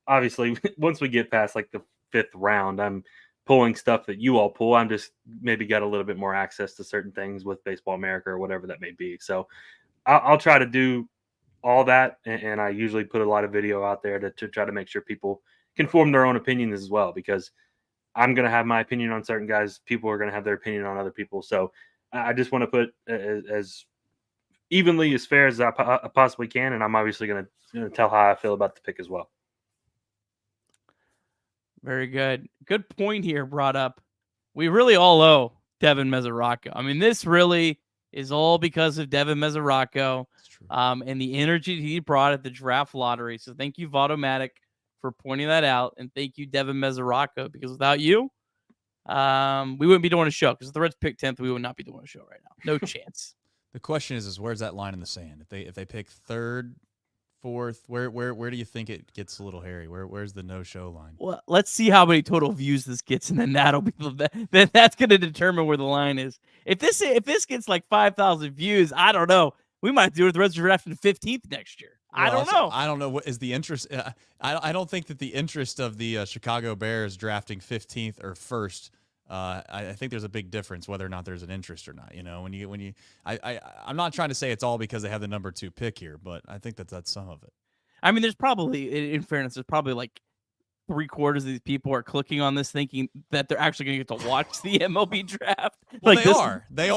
Obviously, once we get past like the fifth round, I'm pulling stuff that you all pull. I'm just maybe got a little bit more access to certain things with Baseball America or whatever that may be. So I'll try to do all that, and I usually put a lot of video out there to try to make sure people can form their own opinions as well, because I'm going to have my opinion on certain guys. People are going to have their opinion on other people. So I just want to put as evenly, as fair as I possibly can, and I'm obviously going to tell how I feel about the pick as well. Very good. Good point here brought up. We really all owe Devin Mesoraco. I mean, this really is all because of Devin Mesoraco and the energy he brought at the draft lottery. So thank you, Votomatic, for pointing that out. And thank you, Devin Mesoraco, because without you, we wouldn't be doing a show. Because if the Reds pick 10th, we would not be doing a show right now. No chance. The question is where's that line in the sand? If they pick third, fourth, where do you think it gets a little hairy? Where's the no-show line? Well, let's see how many total views this gets, and then that'll be that's going to determine where the line is. If this gets like 5,000 views, I don't know. We might do it with the Reds drafting 15th next year. Well, I don't know. I don't know what is the interest. I don't think that the interest of the Chicago Bears drafting 15th or first. I think there's a big difference whether or not there's an interest or not. You know, I'm not trying to say it's all because they have the number 2 pick here, but I think that's some of it. I mean, there's probably, in fairness, there's probably like 3/4 of these people are clicking on this thinking that they're actually going to get to watch the MLB draft. Well, they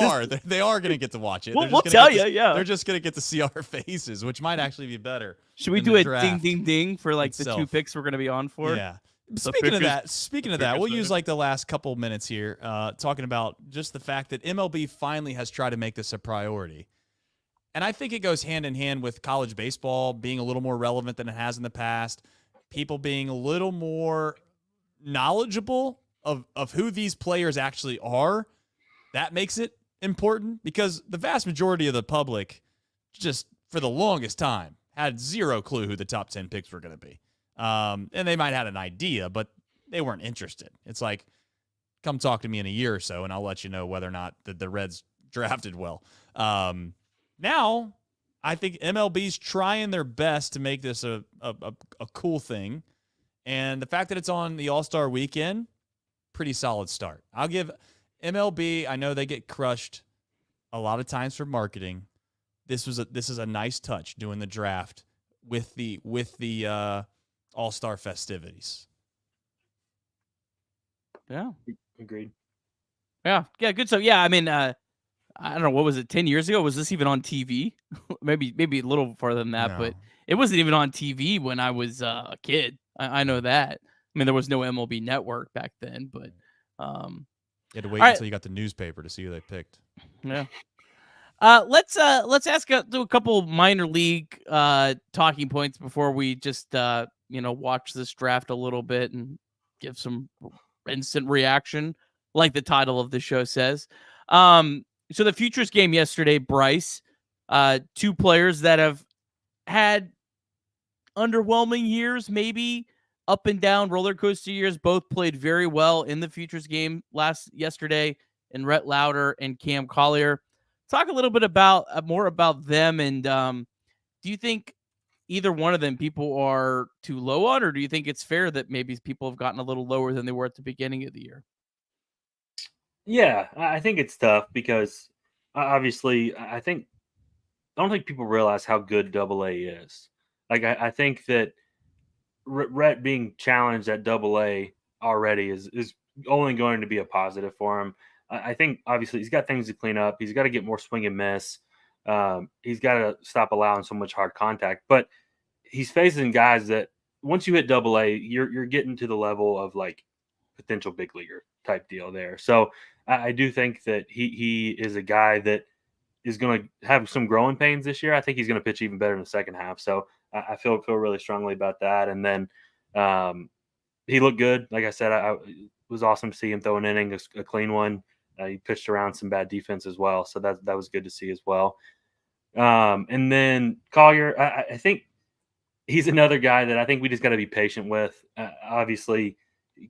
are going to get to watch it. We'll tell you, they're just going to get to see our faces, which might actually be better. Should we do a ding, ding, ding for like itself. The 2 picks we're going to be on for? Yeah. Speaking of that, we'll use like the last couple minutes here talking about just the fact that MLB finally has tried to make this a priority. And I think it goes hand in hand with college baseball being a little more relevant than it has in the past, people being a little more knowledgeable of who these players actually are. That makes it important because the vast majority of the public just for the longest time had zero clue who the top 10 picks were going to be. And they might have had an idea, but they weren't interested. It's like, come talk to me in a year or so, and I'll let you know whether or not the Reds drafted well. Now, I think MLB's trying their best to make this a cool thing. And the fact that it's on the All-Star weekend, pretty solid start. I'll give MLB, I know they get crushed a lot of times for marketing. This is a nice touch doing the draft with the All-Star festivities. Yeah. Agreed. Yeah, good stuff. Yeah, I mean, I don't know, what was it, 10 years ago? Was this even on TV? maybe a little farther than that, but it wasn't even on TV when I was a kid. I know that. I mean, there was no MLB Network back then, but you had to wait until you got the newspaper to see who they picked. Yeah. Let's ask do a couple minor league talking points before we just watch this draft a little bit and give some instant reaction, like the title of the show says. So the Futures game yesterday, Bryce, 2 players that have had underwhelming years, maybe up and down roller coaster years, both played very well in the Futures game yesterday, and Rhett Lauder and Cam Collier. Talk a little bit more about them, and do you think either one of them people are too low on, or do you think it's fair that maybe people have gotten a little lower than they were at the beginning of the year? Yeah, I think it's tough because obviously I don't think people realize how good AA is. Like I think that Rhett being challenged at AA already is only going to be a positive for him. I think obviously he's got things to clean up. He's got to get more swing and miss. He's got to stop allowing so much hard contact. But he's facing guys that once you hit AA, you're getting to the level of like potential big leaguer type deal there. So I do think that he is a guy that is going to have some growing pains this year. I think he's going to pitch even better in the second half. So I feel really strongly about that. And then he looked good. Like I said, it was awesome to see him throw an inning, a clean one. He pitched around some bad defense as well. So that was good to see as well. And then Collier, I think he's another guy that I think we just got to be patient with. Obviously,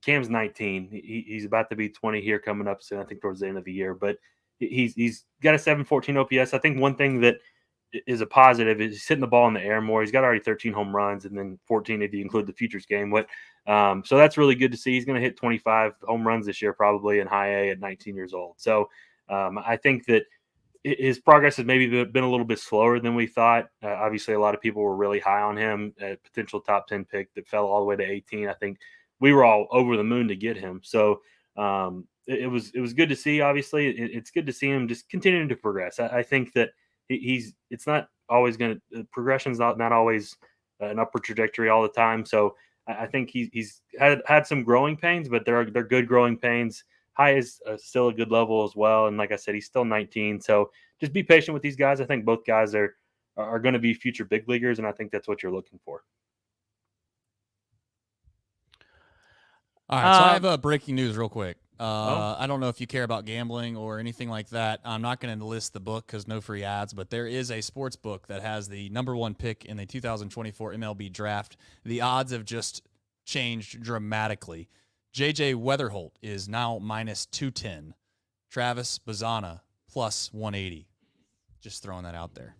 Cam's 19. He's about to be 20 here coming up soon, I think towards the end of the year. But he's got a 714 OPS. I think one thing that is a positive. He's hitting the ball in the air more. He's got already 13 home runs and then 14 if you include the Futures game. So that's really good to see. He's going to hit 25 home runs this year probably in high A at 19 years old. So I think that his progress has maybe been a little bit slower than we thought. Obviously, a lot of people were really high on him, a potential top 10 pick that fell all the way to 18. I think we were all over the moon to get him. So it was good to see. Obviously, it's good to see him just continuing to progress. I think that it's not always going to progression's not always an upward trajectory all the time. So I think he's had some growing pains, but they're good growing pains. High is still a good level as well. And like I said, he's still 19. So just be patient with these guys. I think both guys are going to be future big leaguers, and I think that's what you're looking for. All right, so I have breaking news real quick. I don't know if you care about gambling or anything like that. I'm not going to list the book because no free ads, but there is a sports book that has the #1 pick in the 2024 MLB Draft. The odds have just changed dramatically. JJ Weatherholt is now -210. Travis Bazzana +180. Just throwing that out there.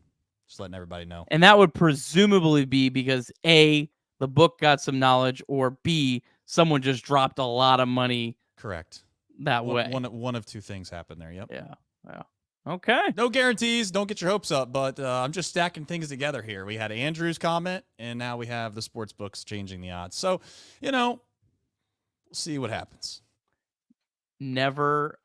Just letting everybody know. And that would presumably be because A, the book got some knowledge, or B, someone just dropped a lot of money. Correct. That way. One of two things happened there. Yep. Yeah. Okay. No guarantees. Don't get your hopes up, but I'm just stacking things together here. We had Andrew's comment, and now we have the sports books changing the odds. So, we'll see what happens. Never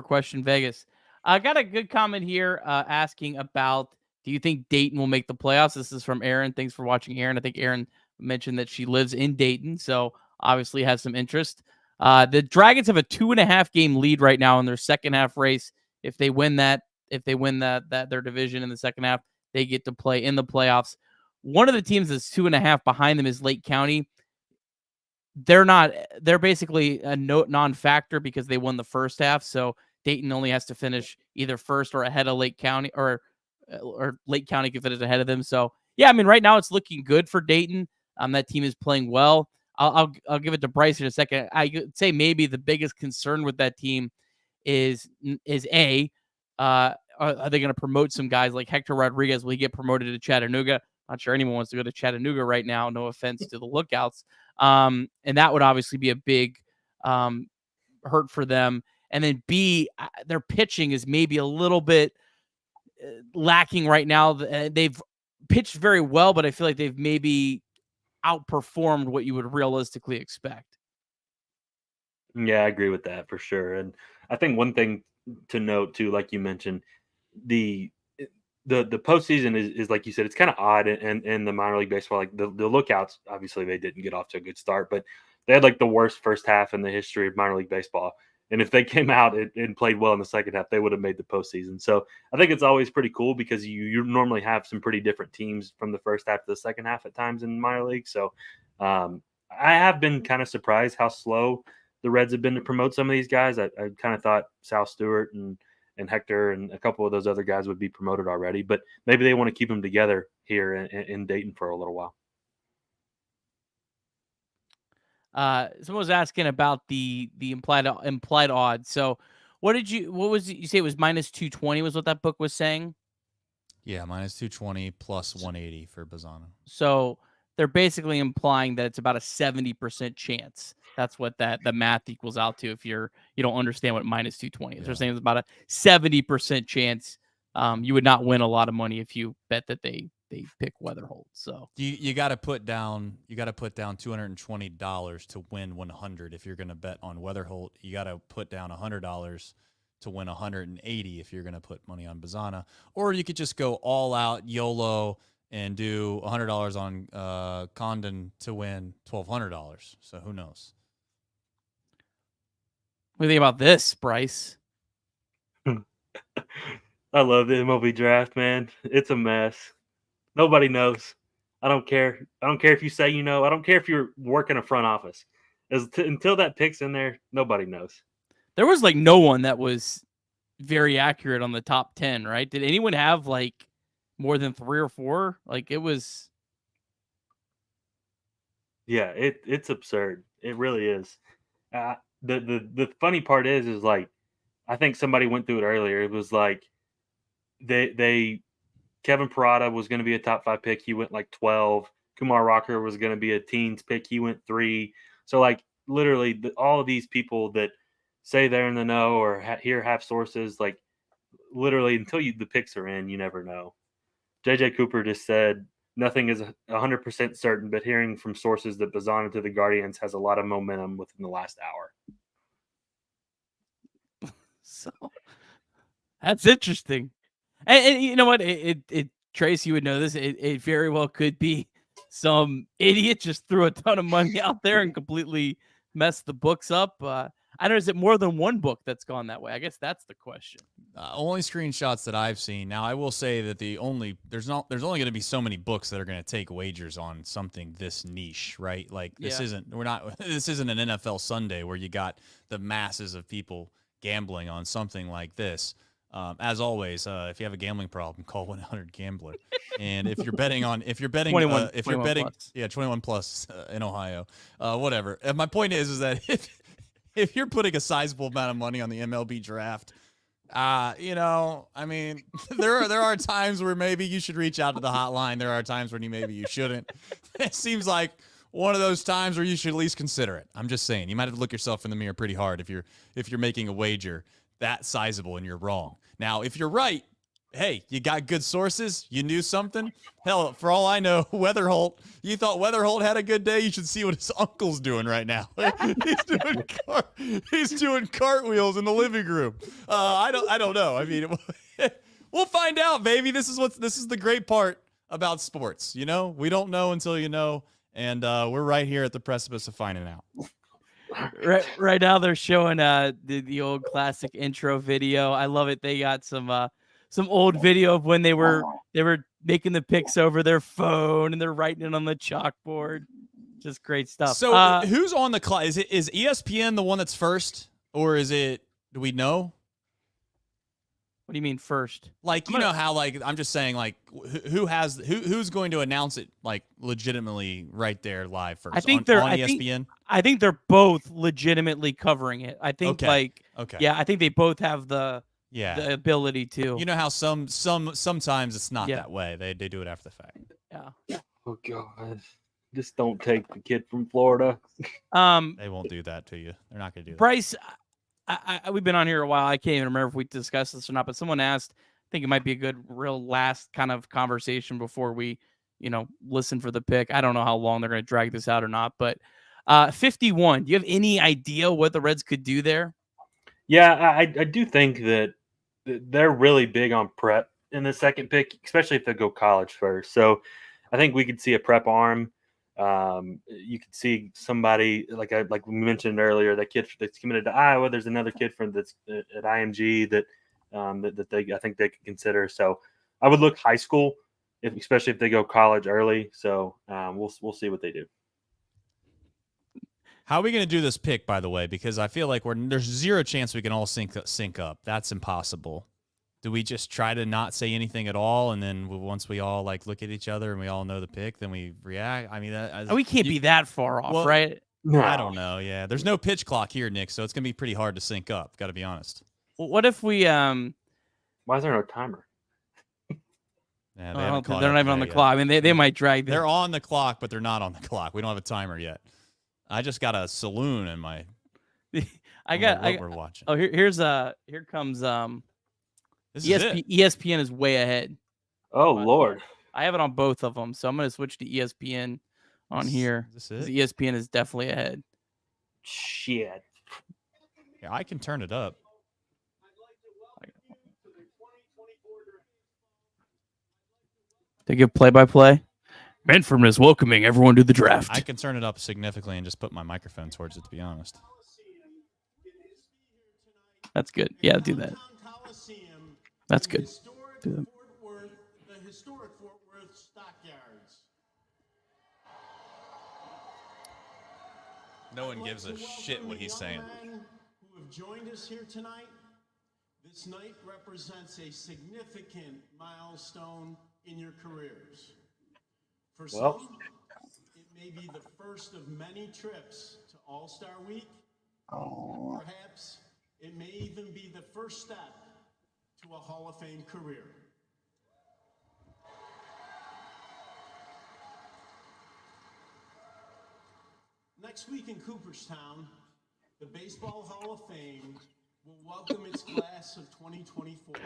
question Vegas. I got a good comment here asking about, do you think Dayton will make the playoffs? This is from Aaron. Thanks for watching, Aaron. I think Aaron mentioned that she lives in Dayton, so obviously has some interest. The Dragons have a 2.5 game lead right now in their second half race. If they win that their division in the second half, they get to play in the playoffs. One of the teams that's 2.5 behind them is Lake County. They're basically a non-factor because they won the first half. So Dayton only has to finish either first or ahead of Lake County, or Lake County can finish ahead of them. So yeah, I mean, right now it's looking good for Dayton. That team is playing well. I'll give it to Bryce in a second. I would say maybe the biggest concern with that team is are they going to promote some guys like Hector Rodriguez? Will he get promoted to Chattanooga? Not sure anyone wants to go to Chattanooga right now. No offense to the Lookouts. And that would obviously be a big hurt for them. And then B, their pitching is maybe a little bit lacking right now. They've pitched very well, but I feel like they've maybe outperformed what you would realistically expect. Yeah, I agree with that for sure. And I think one thing to note too, like you mentioned, the postseason is like you said, it's kind of odd in the minor league baseball. Like the Lookouts, obviously they didn't get off to a good start, but they had like the worst first half in the history of minor league baseball. And if they came out and played well in the second half, they would have made the postseason. So I think it's always pretty cool because you normally have some pretty different teams from the first half to the second half at times in minor league. So I have been kind of surprised how slow the Reds have been to promote some of these guys. I kind of thought Sal Stewart and Hector and a couple of those other guys would be promoted already, but maybe they want to keep them together here in Dayton for a little while. Someone was asking about the implied odds. So what was you say it was -220 was what that book was saying? Yeah, -220 +180 for Bazzana. So they're basically implying that it's about a 70% chance. That's what the math equals out to if you don't understand what -220 is. They're saying it's about a 70% chance you would not win a lot of money if you bet that they pick Weatherholt. So you got to put down $220 to win 100 if you're going to bet on Weatherholt. You got to put down $100 to win 180 if you're going to put money on Bazzana, or you could just go all out YOLO and do $100 on Condon to win $1,200. So who knows? What do you think about this, Bryce? I love the MLB draft, man. It's a mess. Nobody knows. I don't care. I don't care if you say you know. I don't care if you're working a front office. Until that pick's in there, nobody knows. There was like no one that was very accurate on the top 10, right? Did anyone have like more than 3 or 4? Like it was. Yeah, it's absurd. It really is. The funny part is like, I think somebody went through it earlier. It was like Kevin Parada was going to be a top 5 pick. He went like 12. Kumar Rocker was going to be a teens pick. He went 3. So like literally all of these people that say they're in the know or here have sources, like literally until the picks are in, you never know. JJ Cooper just said nothing is 100% certain, but hearing from sources that Bazzana to the Guardians has a lot of momentum within the last hour. So that's interesting. And you know what? Trace, you would know this. It very well could be some idiot just threw a ton of money out there and completely messed the books up. I don't know. Is it more than one book that's gone that way? I guess that's the question. Only screenshots that I've seen. Now, I will say that there's only going to be so many books that are going to take wagers on something this niche, right? Like this isn't an NFL Sunday where you got the masses of people gambling on something like this. As always, if you have a gambling problem, call 1-800-GAMBLER. And if you're betting 21 plus. 21 plus in Ohio, whatever. And my point is that if you're putting a sizable amount of money on the MLB draft, I mean, there are times where maybe you should reach out to the hotline. There are times when maybe you shouldn't. It seems like one of those times where you should at least consider it. I'm just saying, you might have to look yourself in the mirror pretty hard if you're making a wager that sizable and you're wrong. Now, if you're right, hey, you got good sources. You knew something. Hell, for all I know, Weatherholt, you thought Weatherholt had a good day. You should see what his uncle's doing right now. He's doing cartwheels in the living room. I don't know. I mean, we'll find out, baby. This is the great part about sports. You know, we don't know until you know, and we're right here at the precipice of finding out. Right now they're showing the old classic intro video. I love it. They got some old video of when they were making the picks over their phone and they're writing it on the chalkboard. Just great stuff. So who's on the clock? Is ESPN the one that's first, or is it? Do we know? What do you mean first? Like, you know how, like, I'm just saying, like, who's going to announce it, like, legitimately right there live first? I think on ESPN. I think they're both legitimately covering it. I think okay. Yeah, I think they both have the ability to. You know how sometimes it's not that way. They do it after the fact. Yeah. Oh God. Just don't take the kid from Florida. They won't do that to you. They're not going to do that. Bryce, we've been on here a while. I can't even remember if we discussed this or not, but someone asked, I think it might be a good real last kind of conversation before we, listen for the pick. I don't know how long they're going to drag this out or not, but 51, do you have any idea what the Reds could do there? Yeah, I do think that they're really big on prep in the second pick, especially if they go college first. So I think we could see a prep arm. You could see somebody like we mentioned earlier, that kid that's committed to Iowa. There's another kid that's at IMG that I think they could consider. So I would look high school, especially if they go college early. So we'll see what they do. How are we going to do this pick, by the way? Because I feel like there's zero chance we can all sync up. That's impossible. Do we just try to not say anything at all, and then once we all look at each other and we all know the pick, then we react? I mean, we can't be that far off, right? No. I don't know. Yeah, there's no pitch clock here, Nick, so it's gonna be pretty hard to sync up. Got to be honest. Well, what if we Why is there no timer? Yeah, they're not even on the clock. I mean, they might drag. They're on the clock, but they're not on the clock. We don't have a timer yet. I just got a saloon in my. We're watching. Oh, here comes ESPN is way ahead. Oh, Lord. I have it on both of them, so I'm going to switch to ESPN on here. Is this it? ESPN is definitely ahead. Shit. Yeah, I can turn it up. To give play-by-play. Benford is welcoming everyone to the draft. I can turn it up significantly and just put my microphone towards it, to be honest. That's good. Yeah, do that. That's good. Do that. The historic Fort Worth Stockyards. No one gives a shit what he's saying. Who have joined us here tonight? This night represents a significant milestone in your careers. For some, it may be the first of many trips to All-Star Week. Perhaps it may even be the first step to a Hall of Fame career. Next week in Cooperstown, the Baseball Hall of Fame will welcome its class of 2024.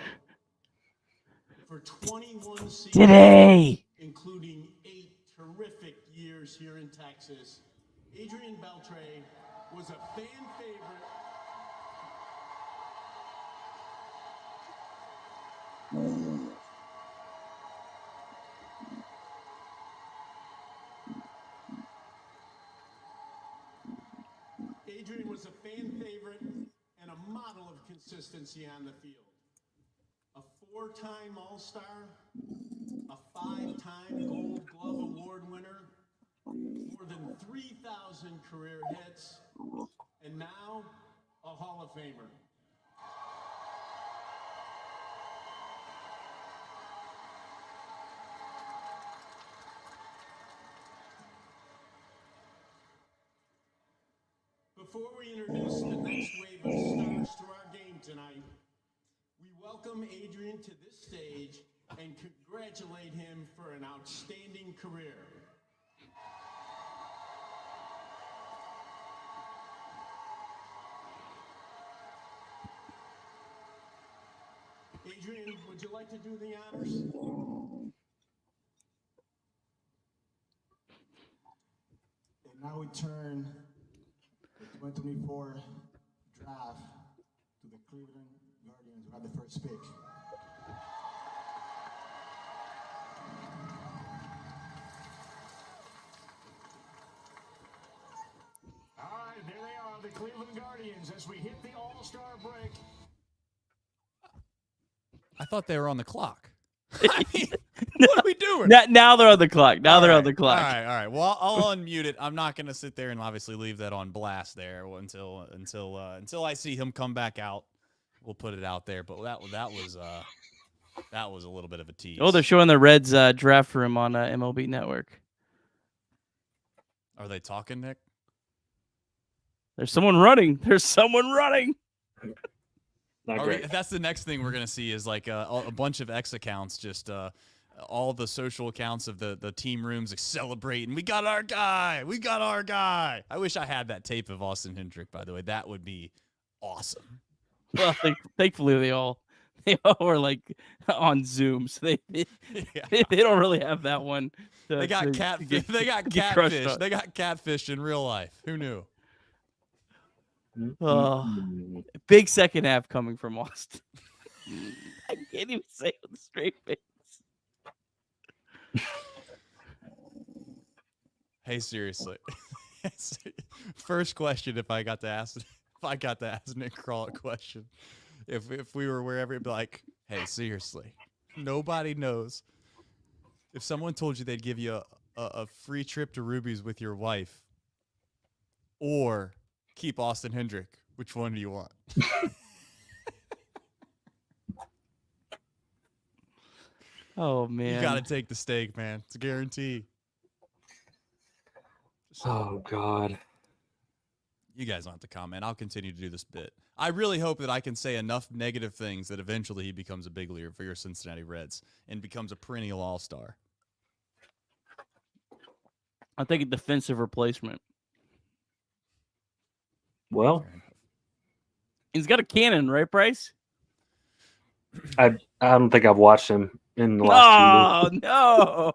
For 21 seasons, including 8 terrific years here in Texas, Adrian Beltre was a fan favorite. Adrian was a fan favorite and a model of consistency on the field. A 4-time All-Star, a 5-time Gold Glove Award winner, more than 3,000 career hits, and now a Hall of Famer. Before we introduce the next wave of stars to our game tonight, we welcome Adrian to this stage and congratulate him for an outstanding career. Adrian, would you like to do the honors? And now we turn the 2024 draft to the Cleveland Guardians, who have the first pick. All right, there they are, the Cleveland Guardians, as we hit the All-Star break. I thought they were on the clock. I mean, what are we doing? Now they're on the clock. Now they're on the clock. All right. Well, I'll unmute it. I'm not going to sit there and obviously leave that on blast there until I see him come back out. We'll put it out there. But that was a little bit of a tease. Oh, they're showing the Reds draft room on MLB Network. Are they talking, Nick? There's someone running. That's the next thing we're going to see is like a bunch of X accounts, just all the social accounts of the team rooms celebrating. We got our guy. I wish I had that tape of Austin Hendrick, by the way. That would be awesome. Well, thankfully they all are like on Zoom, so they don't really have that one. They got catfish. They got catfish. They got catfished in real life. Who knew? Big second half coming from Austin. I can't even say it with a straight face. Hey, seriously. First question, if I got to ask Nick Kroll a question, if we were wherever, it'd be like, hey, seriously, nobody knows. If someone told you they'd give you a free trip to Ruby's with your wife, or keep Austin Hendrick, which one do you want? Oh, man. You got to take the steak, man. It's a guarantee. Oh, God. You guys don't have to comment. I'll continue to do this bit. I really hope that I can say enough negative things that eventually he becomes a big leaguer for your Cincinnati Reds and becomes a perennial all-star. I think a defensive replacement. Well, he's got a cannon, right, Bryce? I don't think I've watched him in the last 2 years. No.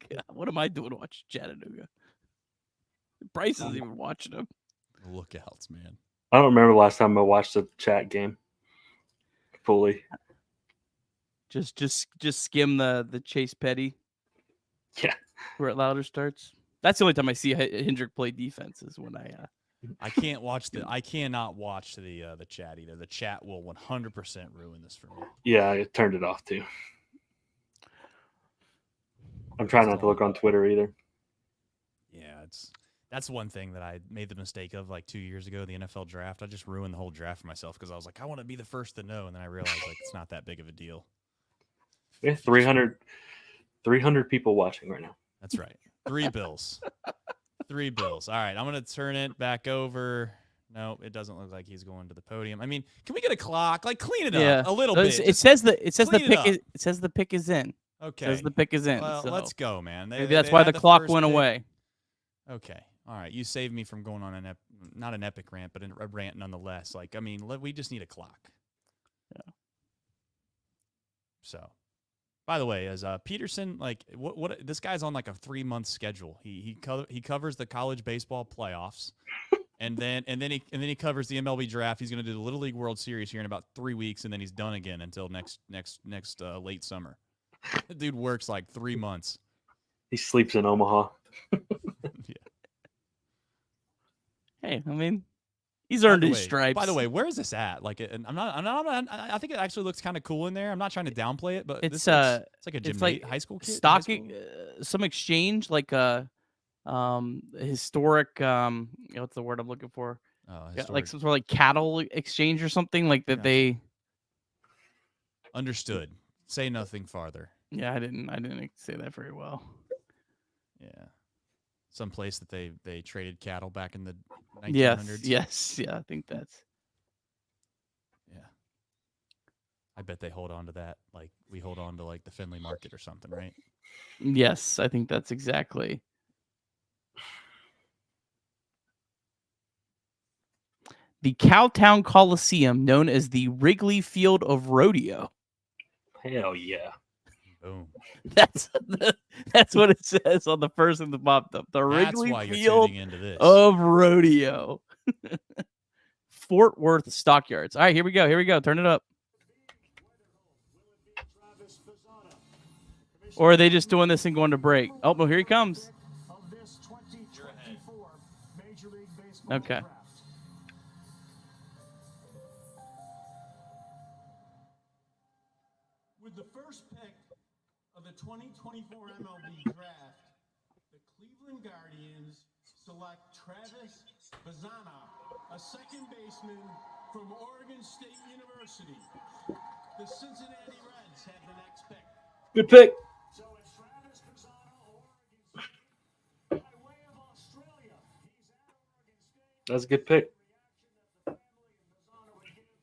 God, what am I doing watching Chattanooga? Bryce isn't even watching him. Lookouts, man. I don't remember the last time I watched a chat game fully. Just skim the Chase Petty. Yeah. Where it louder starts. That's the only time I see Hendrick play defense is when I cannot watch the chat either. The chat will 100% ruin this for me. Yeah, I turned it off too. I'm trying not to look on Twitter either. Yeah, that's one thing that I made the mistake of like 2 years ago, the NFL draft. I just ruined the whole draft for myself because I was like, I want to be the first to know, and then I realized like it's not that big of a deal. Yeah, 300 people watching right now. That's right. 3 bills. 3 bills. All right, I'm going to turn it back over. No, it doesn't look like he's going to the podium. I mean, can we get a clock? Like, clean it up a little bit. It says the pick is in. Okay. Says the pick is in. Well, so let's go, man. maybe that's why the clock went away. Okay. All right. You saved me from going on not an epic rant, but a rant nonetheless. Like, I mean, we just need a clock. Yeah. So, by the way, as Peterson, like, what this guy's on like a 3-month schedule. He covers the college baseball playoffs, and then he covers the MLB draft. He's going to do the Little League World Series here in about 3 weeks, and then he's done again until next late summer. The dude works like 3 months. He sleeps in Omaha. Yeah. Hey, I mean, he's earned his stripes. By the way, where is this at? Like, I think it actually looks kind of cool in there. I'm not trying to downplay it, but it's it's like a like high school kid. Stocking, some exchange, like a historic. What's the word I'm looking for? Like some sort of like cattle exchange or something like that. Gotcha. They understood. Say nothing farther. Yeah, I didn't say that very well. Yeah. Some place that they traded cattle back in the 1900s. Yes, yeah, I think that's. Yeah. I bet they hold on to that like we hold on to like the Findlay Market or something, right? Yes, I think that's exactly. The Cowtown Coliseum, known as the Wrigley Field of Rodeo. Hell yeah. Boom. That's what it says on the first thing that popped up. The Wrigley Field of Rodeo. Fort Worth Stockyards. All right, here we go. Turn it up. Or are they just doing this and going to break? Oh, well, here he comes. Okay. With the first pick of the 2024 MLB Draft, the Cleveland Guardians select Travis Bazzana, a second baseman from Oregon State University. The Cincinnati Reds have the next pick. Good pick. So it's Travis Bazzana, Oregon State, by way of Australia. He's at Oregon State. That's a good pick.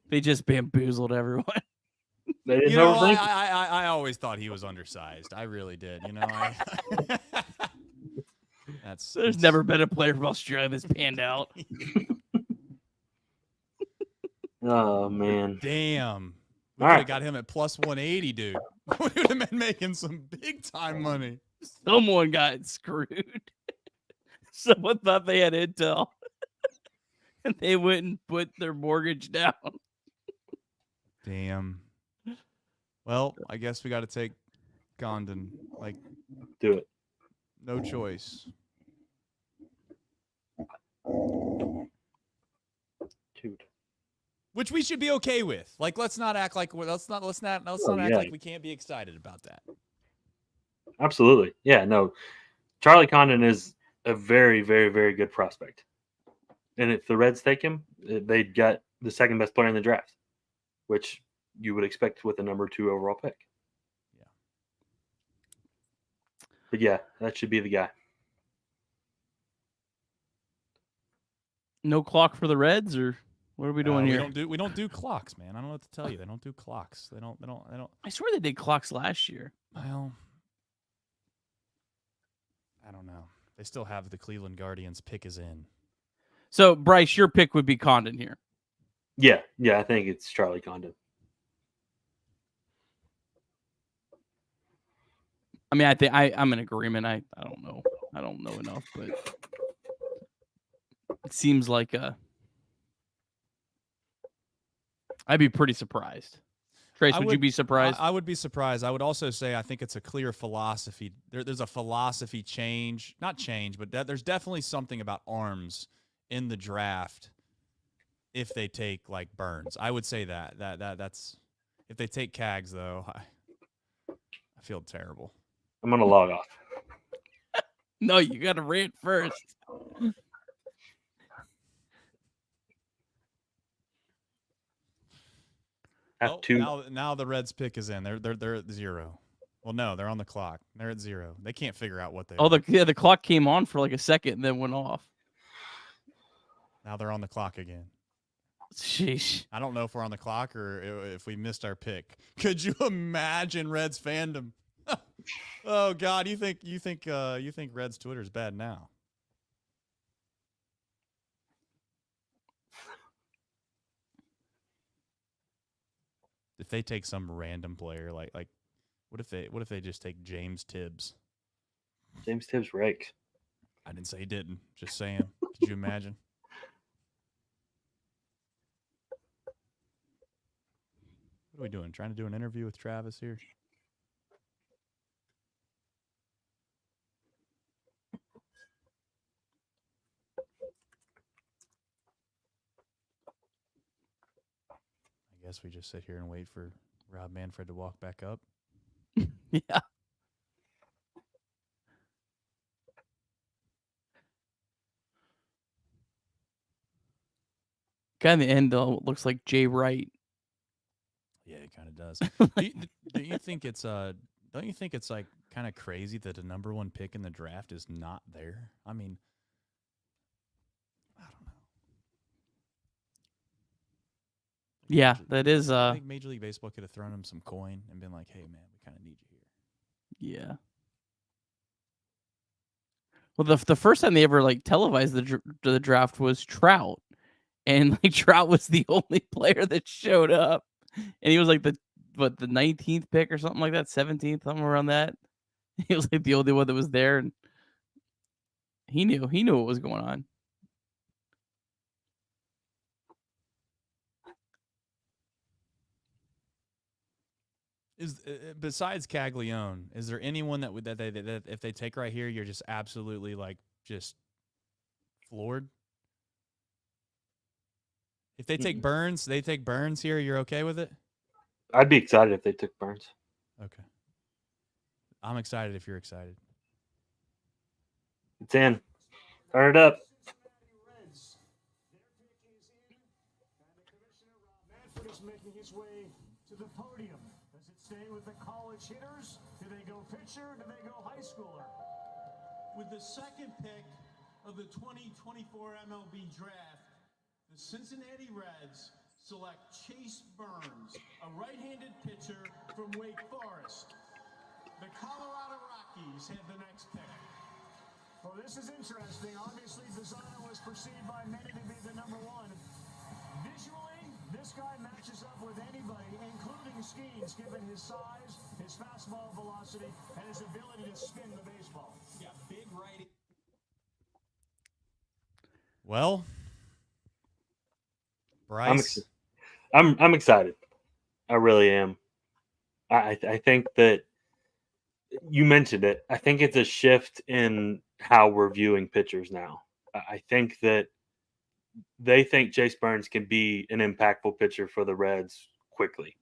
They just bamboozled everyone. They didn't overthink. I always thought he was undersized. I really did. There's never been a player from Australia that's panned out. Oh man. Damn. We could have got him at plus 180, dude. We would have been making some big time money. Someone got screwed. Someone thought they had intel. And they went and put their mortgage down. Damn. Well, I guess we got to take Condon. Like, do it. No choice. Dude. Which we should be okay with. Like, let's not act like let's not act like we can't be excited about that. Absolutely. Yeah, no. Charlie Condon is a very, very, very good prospect. And if the Reds take him, they got the second best player in the draft, which you would expect with a number 2 overall pick. Yeah. But yeah, that should be the guy. No clock for the Reds, or what are we doing here? We don't do clocks, man. I don't know what to tell you. They don't do clocks. They don't. I swear they did clocks last year. Well, I don't know. They still have the Cleveland Guardians pick is in. So, Bryce, your pick would be Condon here. Yeah, I think it's Charlie Condon. I mean, I think I'm in agreement. I don't know. I don't know enough, but it seems like I'd be pretty surprised. Trace, would you be surprised? I would be surprised. I would also say I think it's a clear philosophy. There's a philosophy change. Not change, but there's definitely something about arms in the draft if they take like Burns. I would say that's if they take Cags though, I feel terrible. I'm gonna log off. No, you gotta rant first. Now the Reds pick is in. They're at 0. Well, no, they're on the clock. They're at 0. They can't figure out what they. Oh, the clock came on for like a second and then went off. Now they're on the clock again. Sheesh. I don't know if we're on the clock or if we missed our pick. Could you imagine Reds fandom? Oh God, you think Reds Twitter is bad now? If they take some random player, like what if they just take James Tibbs? James Tibbs rakes. I didn't say he didn't. Just saying. Could you imagine? What are we doing? Trying to do an interview with Travis here? I guess we just sit here and wait for Rob Manfred to walk back up. Yeah. Guy in the end though looks like Jay Wright. Yeah, it kind of does. do you think it's don't you think it's like kind of crazy that the number 1 pick in the draft is not there? I mean, I don't know. Yeah, that is I think Major League Baseball could have thrown him some coin and been like, "Hey man, we kind of need you here." Yeah. Well, the first time they ever like televised the draft was Trout, and like Trout was the only player that showed up, and he was like the 19th pick or something like that, 17th, something around that. He was like the only one that was there, and he knew what was going on. Is besides Caglione, is there anyone that if they take right here, you're just absolutely like just floored? If they take Burns, here. You're okay with it? I'd be excited if they took Burns. Okay. I'm excited if you're excited. It's in. Turn it up. Cincinnati Reds. Their pick is in, and the commissioner, Rob Manfred, is making his way to the podium. Does it stay with the college hitters? Do they go pitcher? Do they go high schooler? With the second pick of the 2024 MLB Draft, the Cincinnati Reds select Chase Burns, a right-handed pitcher from Wake Forest. The Colorado Rockies have the next pick. Well, this is interesting. Obviously, Bazzana was perceived by many to be the number 1. Visually, this guy matches up with anybody, including Skeens, given his size, his fastball velocity, and his ability to spin the baseball. Yeah, big righty. Well, Bryce, I'm excited. I really am. I think that you mentioned it. I think it's a shift in how we're viewing pitchers now. I think that they think Chase Burns can be an impactful pitcher for the Reds quickly,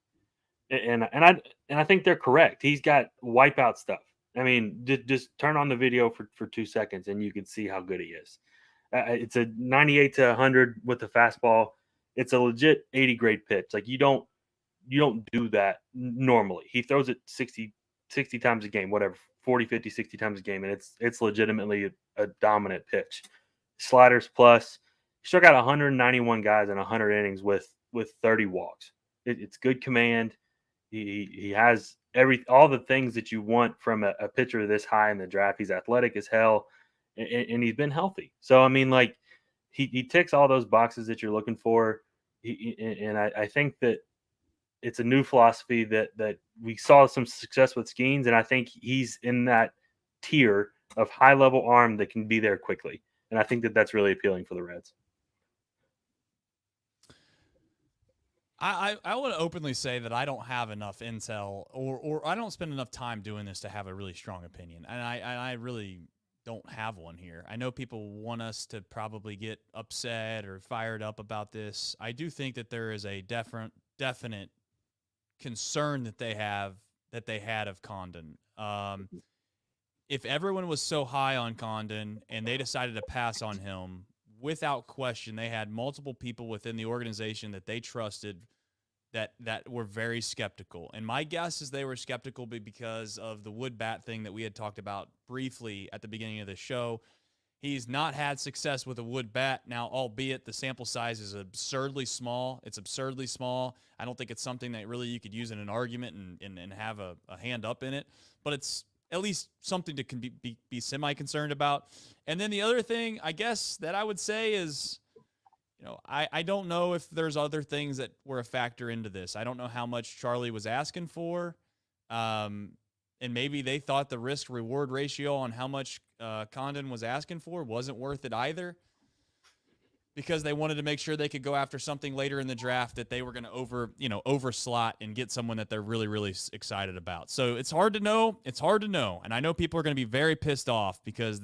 and I think they're correct. He's got wipeout stuff. I mean, just turn on the video for 2 seconds and you can see how good he is. It's a 98 to 100 with the fastball. It's a legit 80 grade pitch. Like you don't do that normally. He throws it 60 times a game, whatever, 40, 50, 60 times a game, and it's legitimately a dominant pitch. Sliders plus. He struck out 191 guys in 100 innings with 30 walks. It's good command. He has all the things that you want from a pitcher this high in the draft. He's athletic as hell, and he's been healthy. So I mean, like he ticks all those boxes that you're looking for. I think that it's a new philosophy that we saw some success with Skeens, and I think he's in that tier of high level arm that can be there quickly. And I think that that's really appealing for the Reds. I want to openly say that I don't have enough intel or I don't spend enough time doing this to have a really strong opinion. And I really don't have one here. I know people want us to probably get upset or fired up about this. I do think that there is a definite concern that they had of Condon. If everyone was so high on Condon and they decided to pass on him, without question, they had multiple people within the organization that they trusted that were very skeptical. And my guess is they were skeptical because of the wood bat thing that we had talked about briefly at the beginning of the show. He's not had success with a wood bat. Now, albeit the sample size is absurdly small. It's absurdly small. I don't think it's something that really you could use in an argument and have a hand up in it. But it's at least something to be semi-concerned about. And then the other thing, I guess, that I would say is, I don't know if there's other things that were a factor into this. I don't know how much Charlie was asking for. And maybe they thought the risk-reward ratio on how much Condon was asking for wasn't worth it either, because they wanted to make sure they could go after something later in the draft that they were going to overslot and get someone that they're really, really excited about. So it's hard to know. It's hard to know. And I know people are going to be very pissed off because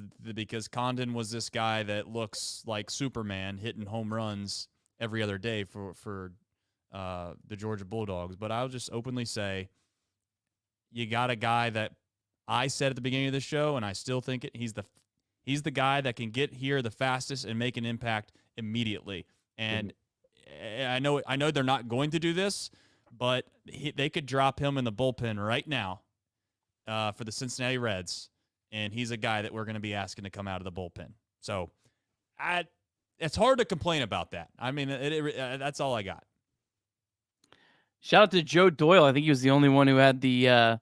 Condon was this guy that looks like Superman hitting home runs every other day for the Georgia Bulldogs. But I'll just openly say, you got a guy that I said at the beginning of the show, and I still think it. He's the guy that can get here the fastest and make an impact immediately. And I know they're not going to do this, but they could drop him in the bullpen right now for the Cincinnati Reds, and he's a guy that we're going to be asking to come out of the bullpen. So it's hard to complain about that. I mean, that's all I got. Shout out to Joe Doyle. I think he was the only one who had the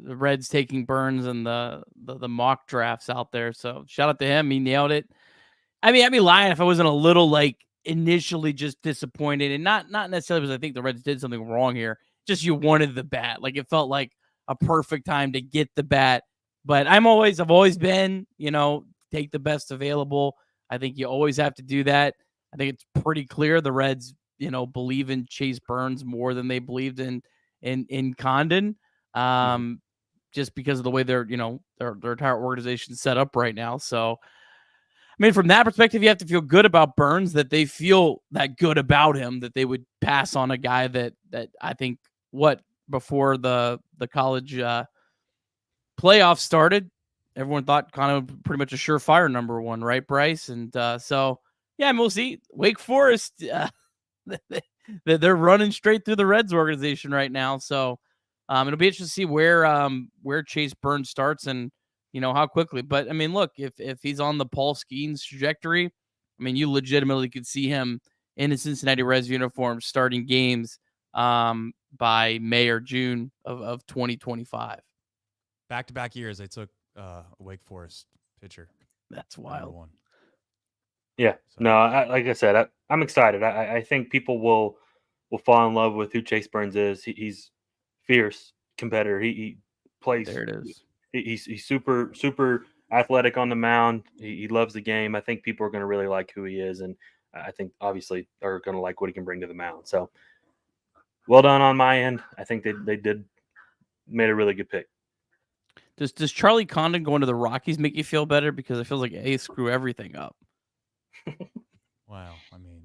Reds taking Burns and the mock drafts out there. So shout out to him. He nailed it. I mean, I'd be lying if I wasn't a little initially just disappointed, and not necessarily because I think the Reds did something wrong here. Just you wanted the bat. It felt like a perfect time to get the bat. But I've always been, take the best available. I think you always have to do that. I think it's pretty clear the Reds, believe in Chase Burns more than they believed in Condon. Just because of the way their entire organization is set up right now. So, I mean, from that perspective, you have to feel good about Burns, that they feel that good about him, that they would pass on a guy that I think before the college playoffs started, everyone thought kind of pretty much a surefire number one, right, Bryce? And so, yeah, we'll see. Wake Forest, they're running straight through the Reds organization right now. So it'll be interesting to see where Chase Burns starts and how quickly. But I mean, look, if he's on the Paul Skeens trajectory, I mean, you legitimately could see him in a Cincinnati Reds uniform starting games by May or June of 2025. Back-to-back years, they took a Wake Forest pitcher. That's wild. One. Yeah, no, like I said, I'm excited. I think people will fall in love with who Chase Burns is. He's fierce competitor. He plays. There it is. He's super athletic on the mound. He loves the game. I think people are going to really like who he is, and I think obviously are going to like what he can bring to the mound. So, well done on my end. I think they made a really good pick. Does Charlie Condon going to the Rockies make you feel better? Because it feels like they screw everything up. Wow, I mean,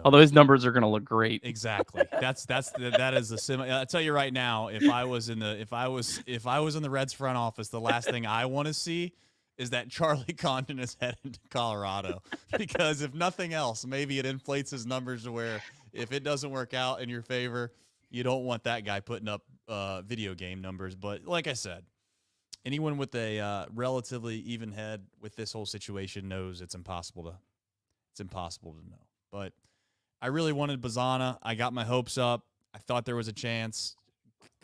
although his numbers are going to look great. Exactly. That is the sim. I'll tell you right now, if I was in the Reds front office, the last thing I want to see is that Charlie Condon is heading to Colorado, because if nothing else, maybe it inflates his numbers to where if it doesn't work out in your favor, you don't want that guy putting up video game numbers. But like I said, anyone with a relatively even head with this whole situation knows it's impossible to know. But I really wanted Bazzana. I got my hopes up. I thought there was a chance.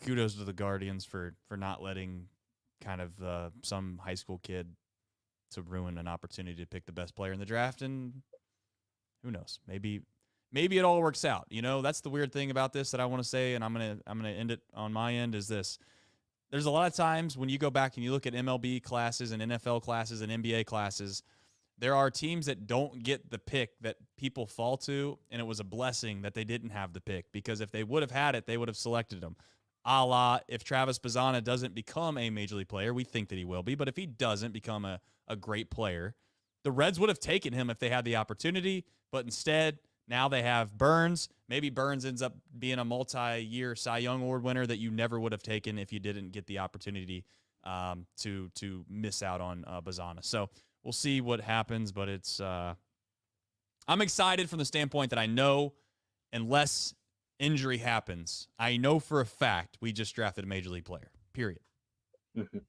Kudos to the Guardians for not letting kind of some high school kid to ruin an opportunity to pick the best player in the draft. And who knows? Maybe it all works out. That's the weird thing about this that I want to say, and I'm gonna end it on my end, is this. There's a lot of times when you go back and you look at MLB classes and NFL classes and NBA classes, there are teams that don't get the pick that people fall to, and it was a blessing that they didn't have the pick, because if they would have had it, they would have selected them. A la, if Travis Bazzana doesn't become a major league player, we think that he will be, but if he doesn't become a great player, the Reds would have taken him if they had the opportunity, but instead, now they have Burns. Maybe Burns ends up being a multi-year Cy Young Award winner that you never would have taken if you didn't get the opportunity to miss out on Bazzana. So we'll see what happens, but it's I'm excited from the standpoint that I know unless injury happens, I know for a fact we just drafted a major league player, period. Mm-hmm.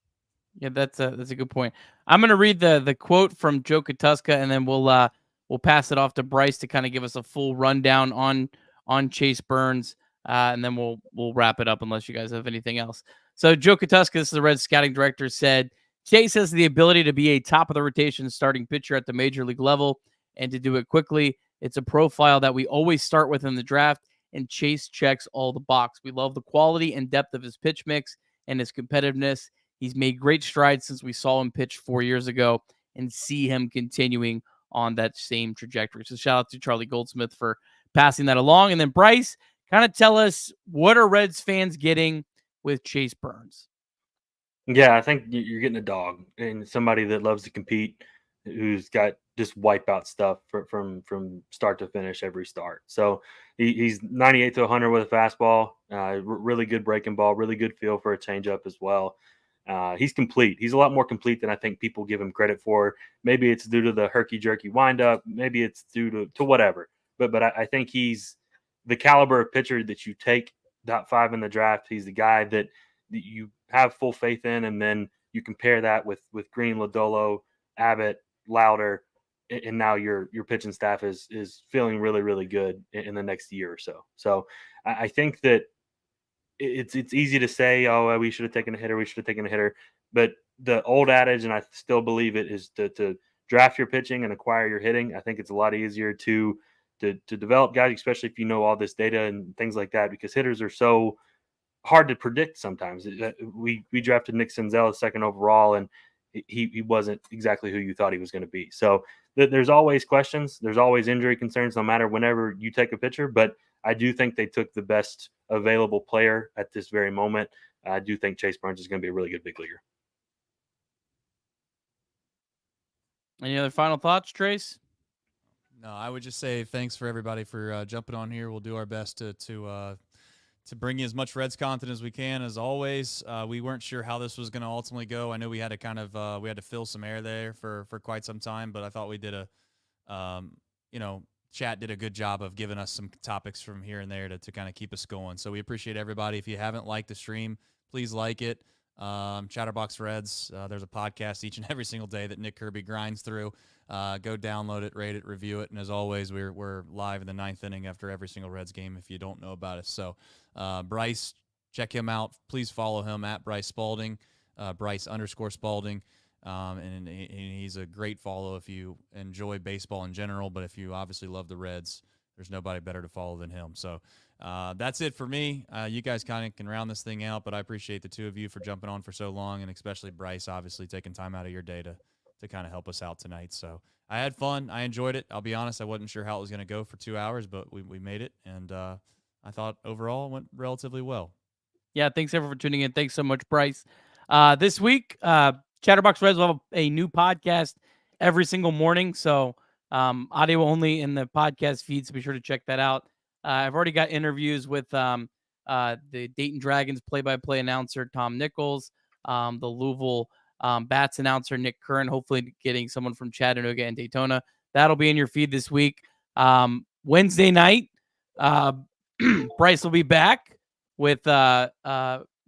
Yeah, that's a good point. I'm gonna read the quote from Joe Katuska, and then we'll pass it off to Bryce to kind of give us a full rundown on Chase Burns, and then we'll wrap it up unless you guys have anything else. So Joe Katuska, this is the Reds scouting director, said Chase has the ability to be a top of the rotation starting pitcher at the major league level and to do it quickly. It's a profile that we always start with in the draft, and Chase checks all the box. We love the quality and depth of his pitch mix and his competitiveness. He's made great strides since we saw him pitch 4 years ago and see him continuing on that same trajectory. So shout out to Charlie Goldsmith for passing that along. And then Bryce, kind of tell us, what are Reds fans getting with Chase Burns? Yeah, I think you're getting a dog and somebody that loves to compete, who's got just wipeout stuff from start to finish every start. So he's 98 to 100 with a fastball, really good breaking ball, really good feel for a changeup as well. He's complete. He's a lot more complete than I think people give him credit for. Maybe it's due to the herky jerky windup. Maybe it's due to whatever. But I think he's the caliber of pitcher that you take .5 in the draft. He's the guy that you have full faith in, and then you compare that with Green, Lodolo, Abbott, Louder, and now your pitching staff is feeling really, really good in the next year or so. So I think that it's easy to say, oh, we should have taken a hitter, but the old adage, and I still believe it, is to draft your pitching and acquire your hitting. I think it's a lot easier to develop guys, especially if you know all this data and things like that, because hitters are so hard to predict sometimes. We drafted Nick Senzel second overall, and he wasn't exactly who you thought he was going to be. So there's always questions. There's always injury concerns, no matter whenever you take a pitcher. But I do think they took the best available player at this very moment. I do think Chase Burns is going to be a really good big leaguer. Any other final thoughts, Trace? No, I would just say thanks for everybody for jumping on here. We'll do our best to bring you as much Reds content as we can. As always, we weren't sure how this was going to ultimately go. I know we had to kind of we had to fill some air there for quite some time, but I thought we did chat did a good job of giving us some topics from here and there to kind of keep us going. So we appreciate everybody. If you haven't liked the stream, please like it. Chatterbox Reds, there's a podcast each and every single day that Nick Kirby grinds through. Go download it, rate it, review it, and as always, we're live in the 9th inning after every single Reds game if you don't know about us. So Bryce, check him out. Please follow him at Bryce Spalding, Bryce_Spalding. And he's a great follow if you enjoy baseball in general, but if you obviously love the Reds, there's nobody better to follow than him. So that's it for me. You guys kind of can round this thing out, but I appreciate the two of you for jumping on for so long, and especially Bryce, obviously taking time out of your day to kind of help us out tonight. So I had fun. I enjoyed it. I'll be honest, I wasn't sure how it was going to go for 2 hours, but we made it, and I thought overall it went relatively well. Yeah, thanks everyone for tuning in. Thanks so much, Bryce. This week, Chatterbox Reds will have a new podcast every single morning, so audio only in the podcast feed, so be sure to check that out. I've already got interviews with the Dayton Dragons play-by-play announcer, Tom Nichols, the Louisville Bats announcer, Nick Curran, hopefully getting someone from Chattanooga and Daytona. That'll be in your feed this week. Wednesday night, Bryce will be back with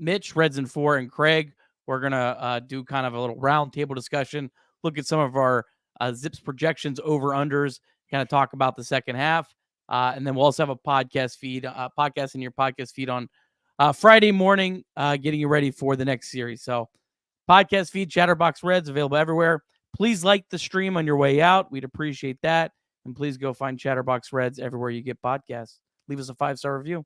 Mitch, Reds in 4, and Craig. We're going to do kind of a little round table discussion, look at some of our Zips projections, over-unders, kind of talk about the second half. And then we'll also have a podcast feed, podcast in your podcast feed on Friday morning, getting you ready for the next series. So podcast feed, Chatterbox Reds, available everywhere. Please like the stream on your way out. We'd appreciate that. And please go find Chatterbox Reds everywhere you get podcasts. Leave us a 5-star review.